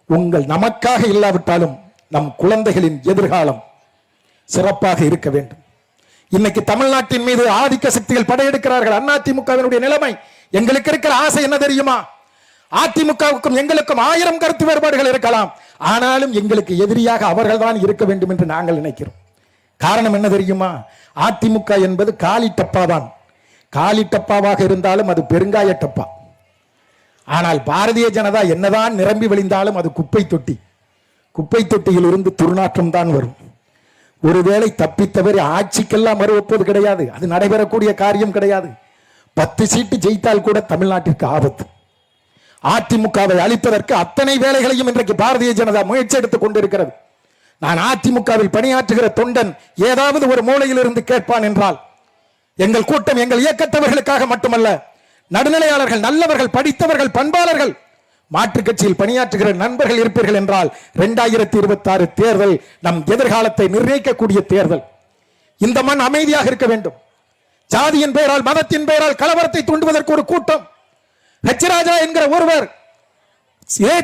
உங்கள் நமக்காக இல்லாவிட்டாலும் நம் குழந்தைகளின் எதிர்காலம் சிறப்பாக இருக்க வேண்டும். இன்னைக்கு தமிழ்நாட்டின் மீது ஆதிக்க சக்திகள் படையெடுக்கிறார்கள். அதிமுகவினுடைய நிலைமை, எங்களுக்கு இருக்கிற ஆசை என்ன தெரியுமா? அதிமுகவுக்கும் எங்களுக்கும் 1000 கருத்து வேறுபாடுகள் இருக்கலாம், ஆனாலும் எங்களுக்கு எதிரியாக அவர்கள் தான் இருக்க வேண்டும் என்று நாங்கள் நினைக்கிறோம். காரணம் என்ன தெரியுமா? அதிமுக என்பது காலி டப்பா தான். காலி டப்பாவாக இருந்தாலும் அது பெருங்காய டப்பா. ஆனால் பாரதிய ஜனதா என்னதான் நிரம்பி வழிந்தாலும் அது குப்பை தொட்டி. குப்பை தொட்டியில் இருந்து துர்நாற்றம் தான் வரும். ஒருவேளை தப்பித்தவரை ஆட்சிக்கெல்லாம் மறுவப்பது கிடையாது, அது நடைபெறக்கூடிய காரியம் கிடையாது. 10 சீட்டு ஜெயித்தால் கூட தமிழ்நாட்டிற்கு ஆபத்து. அதிமுகவை அழிப்பதற்கு அத்தனை வேலைகளையும் இன்றைக்கு பாரதிய ஜனதா முயற்சி எடுத்துக் கொண்டிருக்கிறது. நான் அதிமுகவில் பணியாற்றுகிற தொண்டன் ஏதாவது ஒரு மூலையில் இருந்து கேட்பான் என்றால், எங்கள் கூட்டம் எங்கள் இயக்கத்தவர்களுக்காக மட்டுமல்ல, நடுநிலையாளர்கள், நல்லவர்கள், படித்தவர்கள், பண்பாளர்கள், மாற்றுக் கட்சியில் பணியாற்றுகிற நண்பர்கள் இருப்பீர்கள் என்றால் 2026 தேர்தல் நம் எதிர்காலத்தை நிர்ணயிக்கக்கூடிய தேர்தல். இந்த மண் அமைதியாக இருக்க வேண்டும். ஜாதியின் பெயரால், மதத்தின் பெயரால் கலவரத்தை தூண்டுவதற்கு ஒரு கூட்டம். ஹெச்ராஜா என்கிற ஒருவர்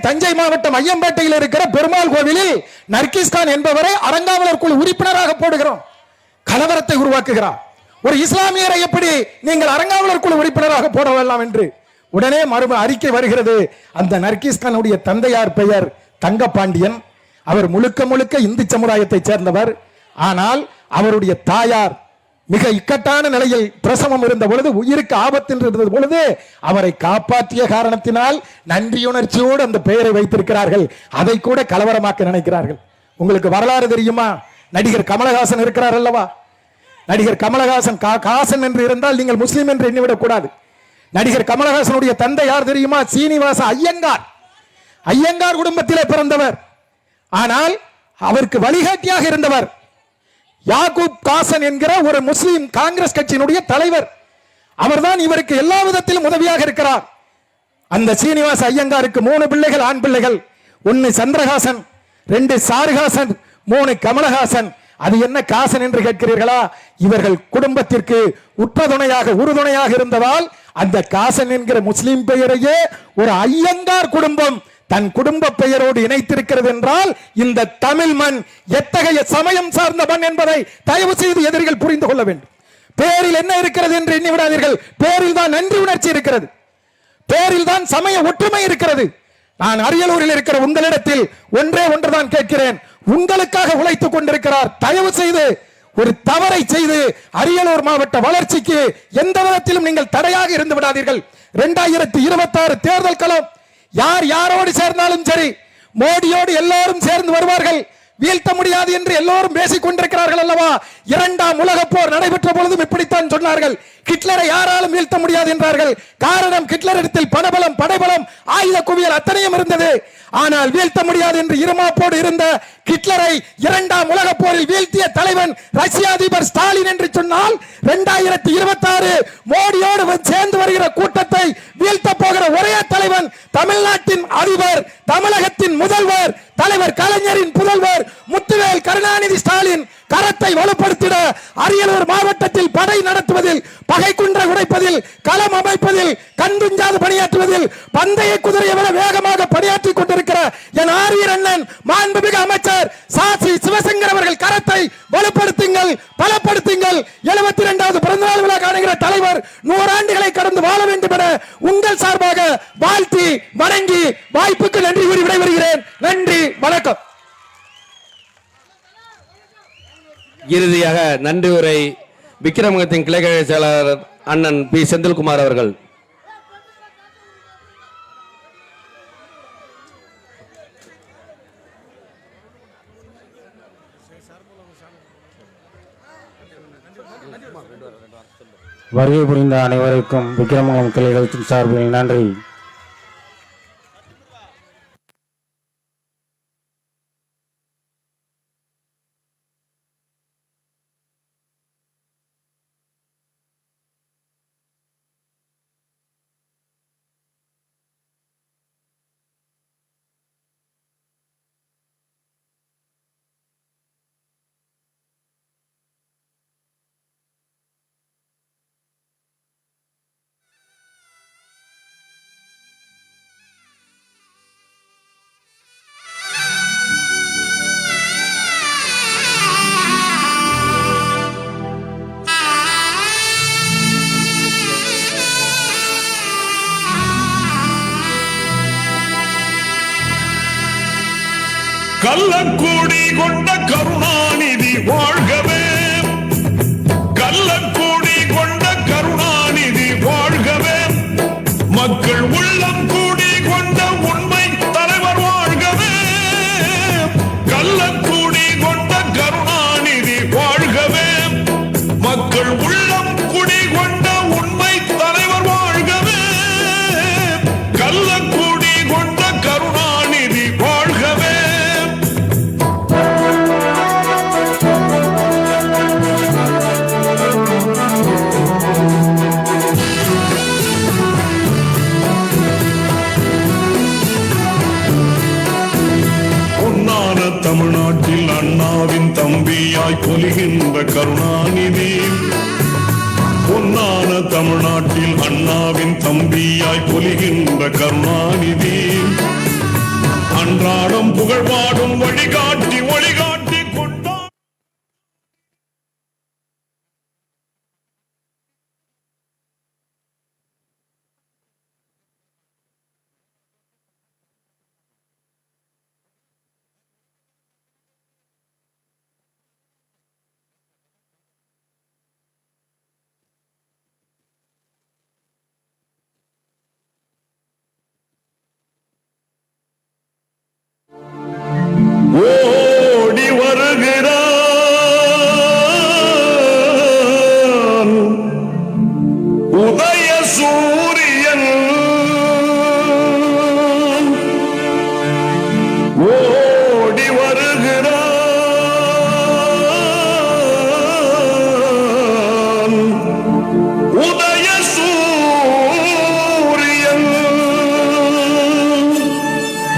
தஞ்சை மாவட்டம் ஐயம்பேட்டையில் இருக்கிற பெருமாள் கோவிலில் நர்கிஸ்கான் என்பவரை அறங்காவலர் குழு உறுப்பினராக போடுகிறோம். கலவரத்தை உருவாக்குகிறார். ஒரு இஸ்லாமியரை எப்படி நீங்கள் அறங்காவலர் குழு உறுப்பினராக போட வேண்டாம் என்று உடனே அறிக்கை வருகிறது. அந்த நர்கிஸ்கானுடைய தந்தையார் பெயர் தங்கபாண்டியன். அவர் முழுக்க முழுக்க இந்து சமுதாயத்தை சேர்ந்தவர். ஆனால் அவருடைய தாயார் மிக இக்கட்டான நிலையில் பிரசவம் இருந்த பொழுது, உயிருக்கு ஆபத்து இருந்த பொழுது அவரை காப்பாற்றிய காரணத்தினால் நன்றியுணர்ச்சியோடு அந்த பெயரை வைத்திருக்கிறார்கள். அதை கூட கலவரமாக்க நினைக்கிறார்கள். உங்களுக்கு வரலாறு தெரியுமா? நடிகர் கமலஹாசன் இருக்கிறார் அல்லவா? நடிகர் கமலஹாசன் காசன் என்று இருந்தால் நீங்கள் முஸ்லிம் என்று எண்ணிவிடக் கூடாது. நடிகர் கமலஹாசனுடைய தந்தை யார் தெரியுமா? சீனிவாச ஐயங்கார். ஐயங்கார் குடும்பத்திலே பிறந்தவர். ஆனால் அவருக்கு வழிகாட்டியாக இருந்தவர் யாக்கூப் காசன் என்கிற ஒரு முஸ்லிம் காங்கிரஸ் கட்சியினுடைய தலைவர். அவர்தான் இவருக்கு எல்லா விதத்திலும் உதவியாக இருக்கிறார். அந்த சீனிவாச ஐயங்காருக்கு 3 பிள்ளைகள், ஆண் பிள்ளைகள். 1 சந்திரஹாசன், 2 சாருஹாசன், 3 கமலஹாசன். அது என்ன காசன் என்று கேட்கிறீர்களா? இவர்கள் குடும்பத்திற்கு உற்றதுணையாக, உறுதுணையாக இருந்ததால் அந்த காசன் என்கிற முஸ்லிம் பெயரையே ஒரு ஐயங்கார் குடும்பம் தன் குடும்ப பெயரோடு இணைத்திருக்கிறது என்றால் இந்த தமிழ் மண் எத்தகைய சமயம் சார்ந்த மண் என்பதை தயவு செய்து எதிரிகள் புரிந்து கொள்ள வேண்டும். பேரில் என்ன இருக்கிறது என்று எண்ணிவிடாதீர்கள். பேரில் தான் நன்றி உணர்ச்சி இருக்கிறது. பேரில் தான் சமய ஒற்றுமை இருக்கிறது. நான் அரியலூரில் இருக்கிற உங்களிடத்தில் ஒன்றுதான் கேட்கிறேன். உங்களுக்காக உழைத்துக் கொண்டிருக்கிறார். தயவு செய்து ஒரு தவறை செய்து அரியலூர் மாவட்ட வளர்ச்சிக்கு எந்த விதத்திலும் நீங்கள் தடையாக இருந்து விடாதீர்கள். 2026 தேர்தல் களம். யார் யாரோடு சேர்ந்தாலும் சரி, மோடியோடு எல்லாரும் சேர்ந்து வருவார்கள். வீழ்த்த முடியாது என்று எல்லோரும் பேசிக் கொண்டிருக்கிறார்கள் அல்லவா? 2ஆம் உலகப் போர் நடைபெற்ற பொழுதும் இப்படித்தான் சொன்னார்கள். ஹிட்லரை யாராலும் வீழ்த்த முடியாது என்றார்கள். காரணம், ஹிட்லரிடத்தில் பணபலம், படைபலம், ஆயுத குவியல் அத்தனையும் இருந்தது. ஆனால் வீழ்த்த முடியாது என்று இருமாப்போடு இருந்த ஹிட்லரை 2ஆம் உலகப் போரில் வீழ்த்திய தலைவன் ரஷ்ய அதிபர் ஸ்டாலின் என்று சொன்னால் 2026 மோடியோடு சேர்ந்து வருகிற கூட்டத்தை வீழ்த்த போகிற ஒரே தலைவன் தமிழ்நாட்டின் அதிபர், தமிழகத்தின் முதல்வர், தலைவர் கலைஞரின் புதல்வர் முத்துவேல் கருணாநிதி ஸ்டாலின் கரத்தை வலுப்படுத்திட அரியலூர் மாவட்டத்தில் படை நடத்துவதில், பகை குன்ற உடைப்பதில், களம் அமைப்பதில், கண்டுஞ்சாது பணியாற்றுவதில் பந்தய குதிரையை விட வேகமாக பணியாற்றிக் கொண்டிருக்கிற என் ஆரியர் அண்ணன் மாண்புமிகு அமைச்சர் சாசி சிவசங்கர் அவர்கள் கரத்தை வலுப்படுத்துங்கள், பலப்படுத்துங்கள். 72வது பிறந்தநாள் விழா காணுகிற தலைவர் 100 ஆண்டுகளை கடந்து வாழ வேண்டும் என உங்கள் சார்பாக வாழ்த்தி வணங்கி வாய்ப்புக்கு நன்றி கூறி விடைபெறுகிறேன். நன்றி, வணக்கம். இறுதியாக நன்றி உரை விக்கிரமங்கத்தின் கிளைக்கழக செயலாளர் அண்ணன் பி செந்தில்குமார் அவர்கள். வருகை புரிந்த அனைவருக்கும் விக்கிரமங்கலம் கிளைகளத்தின் சார்பில் நன்றி. கள்ளக்கூடி கொண்ட கருணாநிதி வாழ்கவே, கள்ளக்கூடி கொண்ட கருணாநிதி வாழ்கவே, மக்கள் உள்ளம் கூடி கொண்ட உண்மை தலைவர் வாழ்கவே, கள்ளக்கூடி கொண்ட கருணாநிதி வாழ்கவே, மக்கள் உள்ளம் குடி கொண்ட உண்மை தலைவர் வாழ்கவே, கள்ளக்கூடி கொண்ட கருணாநிதி வாழ்கவே. பொன்னான தமிழ்நாட்டில் அண்ணாவின் தம்பியாய் பொலிகின்ற கருணாநிதி, பொன்னான தமிழ்நாட்டில் அண்ணாவின் தம்பியாய் பொலிகின்ற கருணாநிதி, அன்றாடம் புகழ்பாடும் வழிகாட்டி ஒளிகாட்டி கொண்டார். ஓடி வருகிறான் உதய சூரியன், ஓடி வருகிறான் உதய சூரியன்,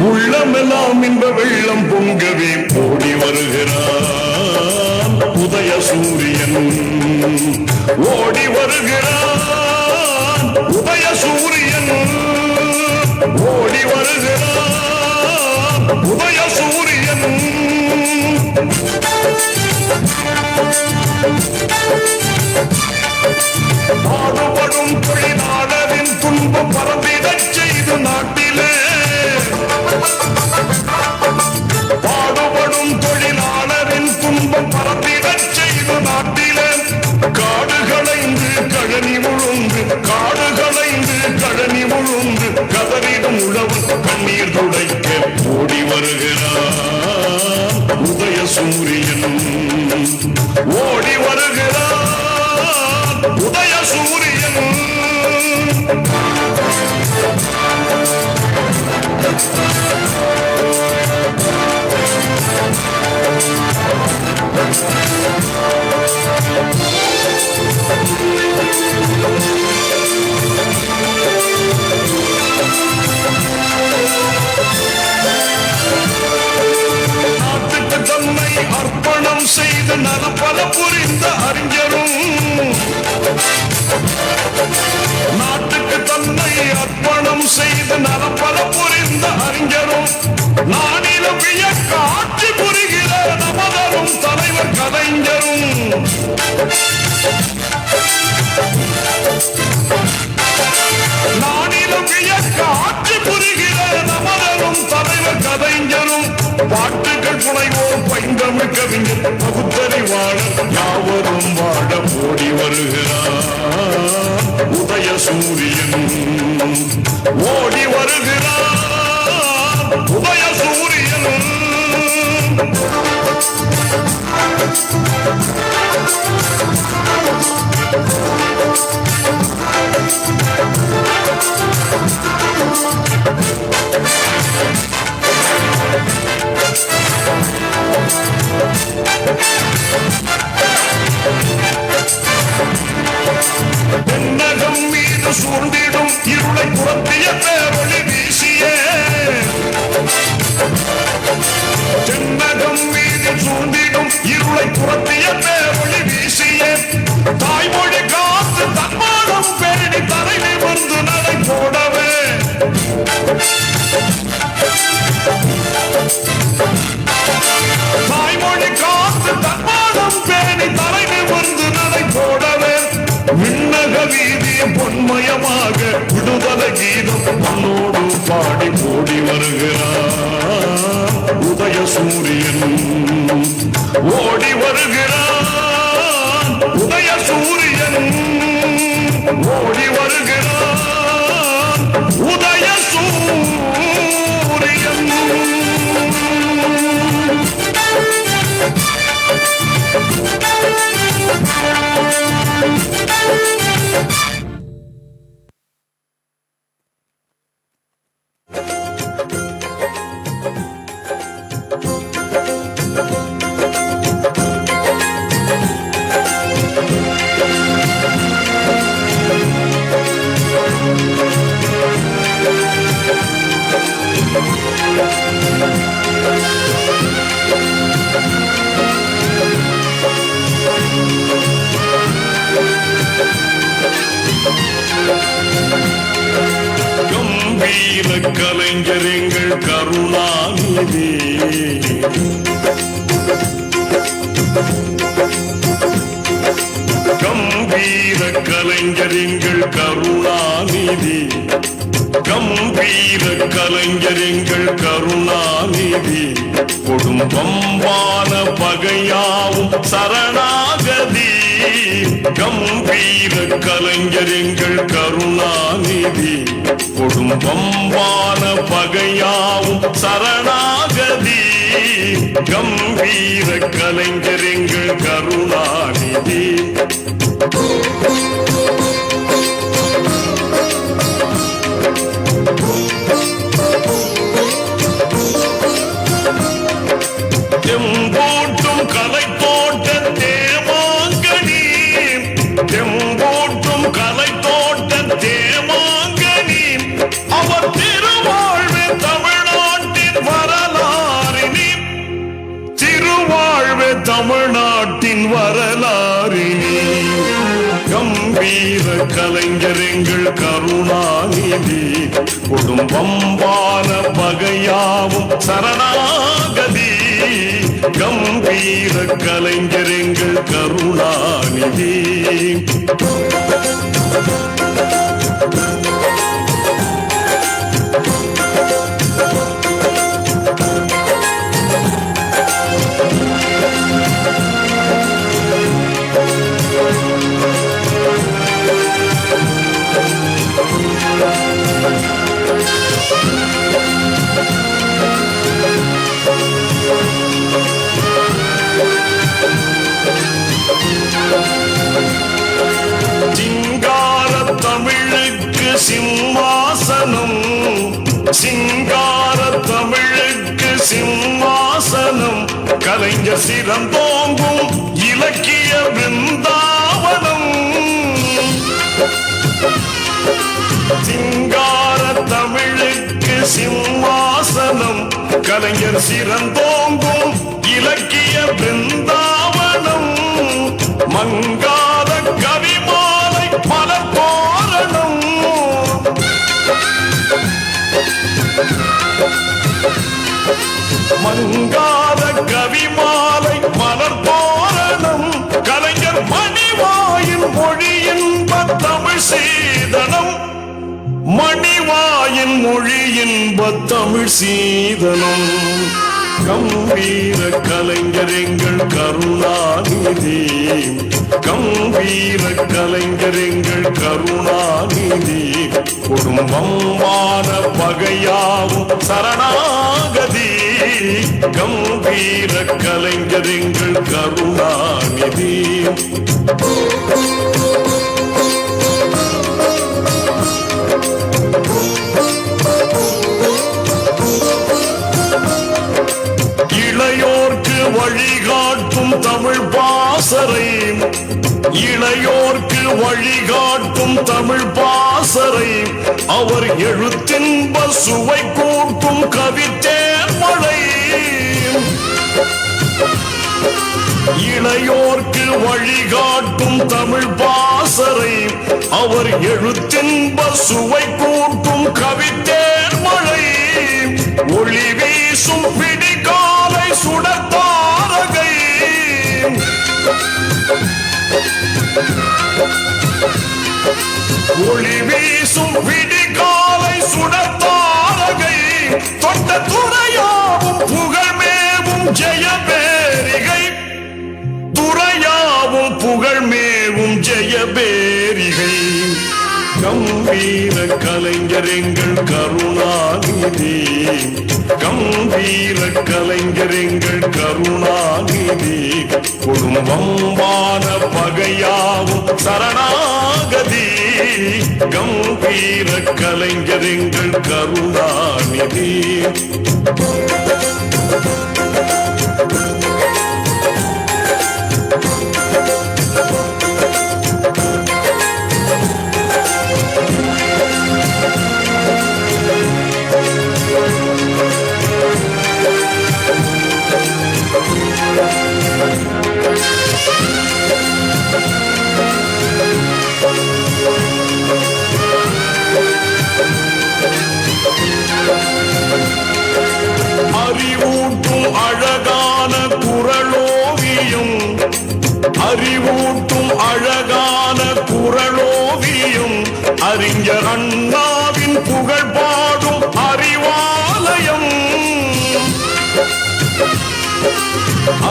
உள்ளமெல்லாம் இன்ப வெள்ளம் பொங்கவே ஓடி வருகிறான் உதய சூரியன், ஓடி வருகிறான் உதய சூரியன், ஓடி வருகிறான் உதய சூரியன். பாடுபடும் தொழிலாளரின் துன்பம் பரந்திடச் செய்து நாட்டிலே, பாடுபடும் தொழிலாளரின் துன்பம் பரந்திடச் செய்து நாட்டிலே, காடுகளைந்து கழனி உழுந்து, காடுகளைந்து கழனி உழுந்து கதறிடும் உழவு கண்ணீர் துடைக்க ஓடி வருகிறான் உதய சூரியன், ஓடி வருகிறான் உதய சூரியன். நாட்டுக்கு தன்னை அர்ப்பணம் செய்து நலப்பல புரிந்த அறிஞரும், நாட்டுக்கு தன்னை அர்ப்பணம் செய்து நலப்பல புரிந்த அறிஞரும், நானிலும் வியக்க ஆட்சி புரிகிற நமதரும் தலைவர் கலைஞரும், நானிலும் வியக்க ஆட்சி புரிகிற நமதரும் தலைவர் கலைஞரும், பாட்டுகள் புனைவோர் பைந்தமிழ் கவிஞர் பகுத்தறிவாளர் யாவரும் வாழ ஓடி வருகிறான் உதய சூரியன், ஓடி வருகிறான் உதய சூரியன். தென்னகம் மீது சூழ்ந்திடும் இருளை புறத்திய பேரொளி வீசியே, தென்னகம் மீது சூழ்ந்திடும் இருளை புறத்திய பேரொளி வீசியே, தாய்மொழி காத்து தன்மானம் பேணி தலைவி வந்து நடை போடவே, தாய்மொழி காத்து தன்மானம் பேணி தலைவி வந்து நடை போடவே, விண்ணக வீதிய பொன் மயமாக விடுதலை கீதம் உன்னோடு பாடி ஓடி வருகிறான் உதய சூரியன் ஓடி வருகிறான் உதய சூரியன் ஓடி வருகிறான் உதய சூரியன் கம்பீர கலைஞர் எங்கள் கருணாநிதி கம்பீர கலைஞர் எங்கள் கருணாநிதி கம்பீர கலைஞர் எங்கள் கருணாநிதி கொடும்பம்பான பகையாவும் சரணாகதி கம்பீர கலைஞர் எங்கள் கருணாநிதி கொடும்பம்பான பகையாவும் சரணாகதி கம்பீர கலைஞர் எங்கள் கருணாநிதி தெம்போட்டும் கலை தோட்ட தேவாங்கனி தெம்போட்டும் கலை தோட்ட தேவாங்கனி அவர் திருவாழ்வு தமிழ்நாட்டின் வரலாறினி திருவாழ்வு தமிழ்நாட்டின் வரலாறினி கம்பீர கலைஞர் எங்கள் கருணாநிதி குடும்பம்பான பகையாவும் சரணாகதி கம்பீர கலைஞர் எங்கள் கருணாநிதி சிங்கார தமிழுக்கு சிம்மாசனம் சிங்கார தமிழுக்கு சிம்மாசனம் கலைஞர் சிறந்தோங்கும் இலக்கிய பிருந்தாவனம் சிங்கார தமிழுக்கு சிம்மாசனம் கலைஞர் சிறந்தோங்கும் இலக்கிய பிருந்தாவனம் மங்காத கவிமாலை மலர் தோரணம் மங்காத கவிமாலை மலர் தோரணம் கலைஞர் மணிவாயின் மொழி இன்ப தமிழ் சீதனம் மணிவாயின் மொழி இன்ப தமிழ் சீதனம் கம்பீர கலைஞர் எங்கள் கருணாநிதி கம்பீர கலைஞர் எங்கள் கருணாநிதி குடும்பம்பான பகையாவும் சரணாகதி கம்பீர கலைஞர் எங்கள் கருணாநிதி இளையோர்க்கு வழிகாட்டும் தமிழ் பாசறை இளையோர்க்கு வழிகாட்டும் தமிழ் பாசறை அவர் எழுத்தின்ப சுவை கூட்டும் கவித்தேர்மழை இளையோர்க்கு வழிகாட்டும் தமிழ் பாசறை அவர் எழுத்தின்ப சுவை கூட்டும் கவித்தேர்மழை ஒளி வீசும் பிடிகாலை சுடத்தாரகை ஒளி வீசும் விடிகாலை சுடத்தாரகை தொட்ட துறையாவும் புகழ்மேவும் ஜெயபேரிகை துறையாவும் புகழ்மேவும் ஜெயபேரிகை கம்பீர கலைஞர் எங்கள் கருணாநிதி கம்பீர கலைஞர் எங்கள் கருணாநிதி குடும்பமான பகையாவும் சரணாகதி கம்பீர கலைஞர் எங்கள் கருணாநிதி அறிவூட்டும் அழகான குரலோவியம் அறிவூட்டும் அழகான குரலோவியம் அறிஞர் அண்ணாவின் புகழ் பாடும் அறிவாலயம்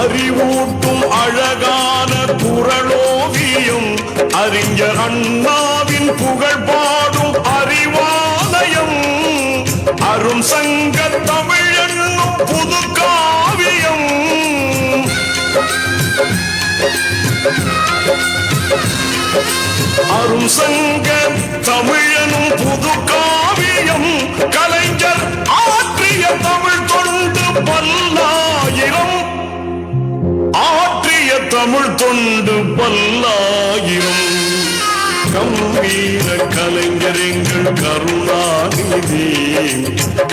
அறிவூட்டும் அழகான குரலோவியம் அறிஞர் அண்ணாவின் புகழ் பாடும் அறிவாலயம் அரும் சங்க தமிழ் என்னும் புது காவியம் அரும் சங்க தமிழ் எனும் புது காவியம் கலைஞர் ஆற்றிய தமிழ் தொண்டு பல்லாயிரம் ஆற்றிய தமிழ் தொண்டு பல்லாயிரம் கம்பீர கலைஞர் எங்கள் கருணாநிதி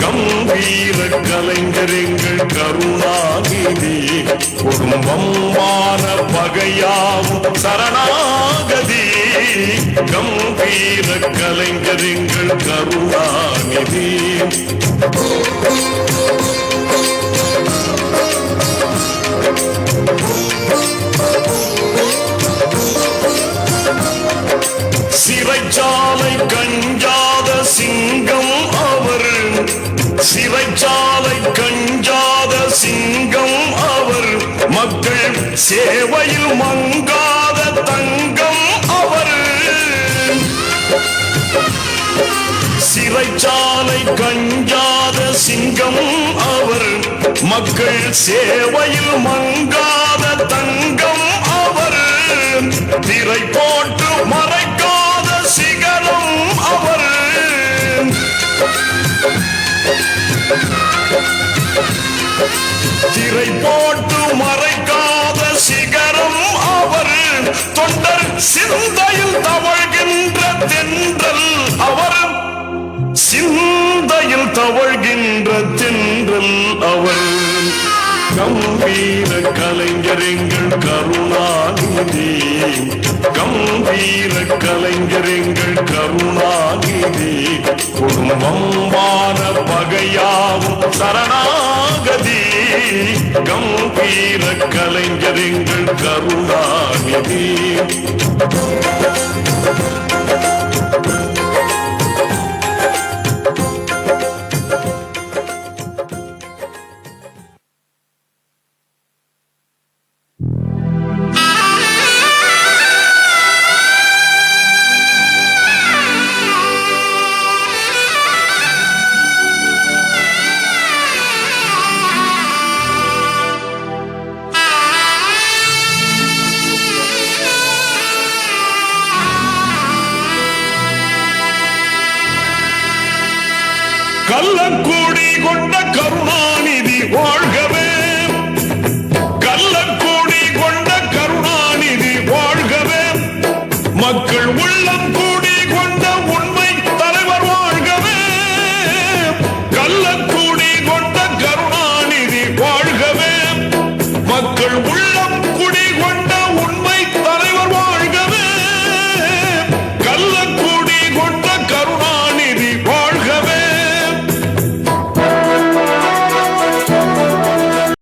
கம்பீர கலைஞர் எங்கள் கருணாநிதி குடும்பமான பகையாவும் சரணாகதி கம்பீர கலைஞர் எங்கள் கருணாநிதி சிறைச்சாலை கஞ்சாத சிங்கம் அவர் சிறைச்சாலை கஞ்சாத சிங்கம் அவர் மக்கள் சேவையில் மங்காத தங்கம் அவர் சிறைச்சாலை கஞ்சாத சிங்கம் அவர் மக்கள் சேவையில் மங்காத தங்கம் அவர் திரை போட்டு மறைக்காத சிகரம் அவர் திரை போட்டு மறைக்காத சிகரம் அவர் தொண்டர் சிந்தையில் தவழ்கின்ற தென்றல் அவர் சிந்தையில் தவழ்கின்ற தென்றல் அவர் கம்பீர கலைஞர் எங்கள் கருணாநிதி கம்பீர கலைஞர் எங்கள் கருணாநிதி குடும்பமான பகையாவும் சரணாகதி கம்பீர கலைஞர் எங்கள் கருணாநிதி கள்ளக்கூடி கொண்ட கருணாநிதி வாழ்கவே கள்ளக்கூடி கொண்ட கருணாநிதி வாழ்கவே மக்கள்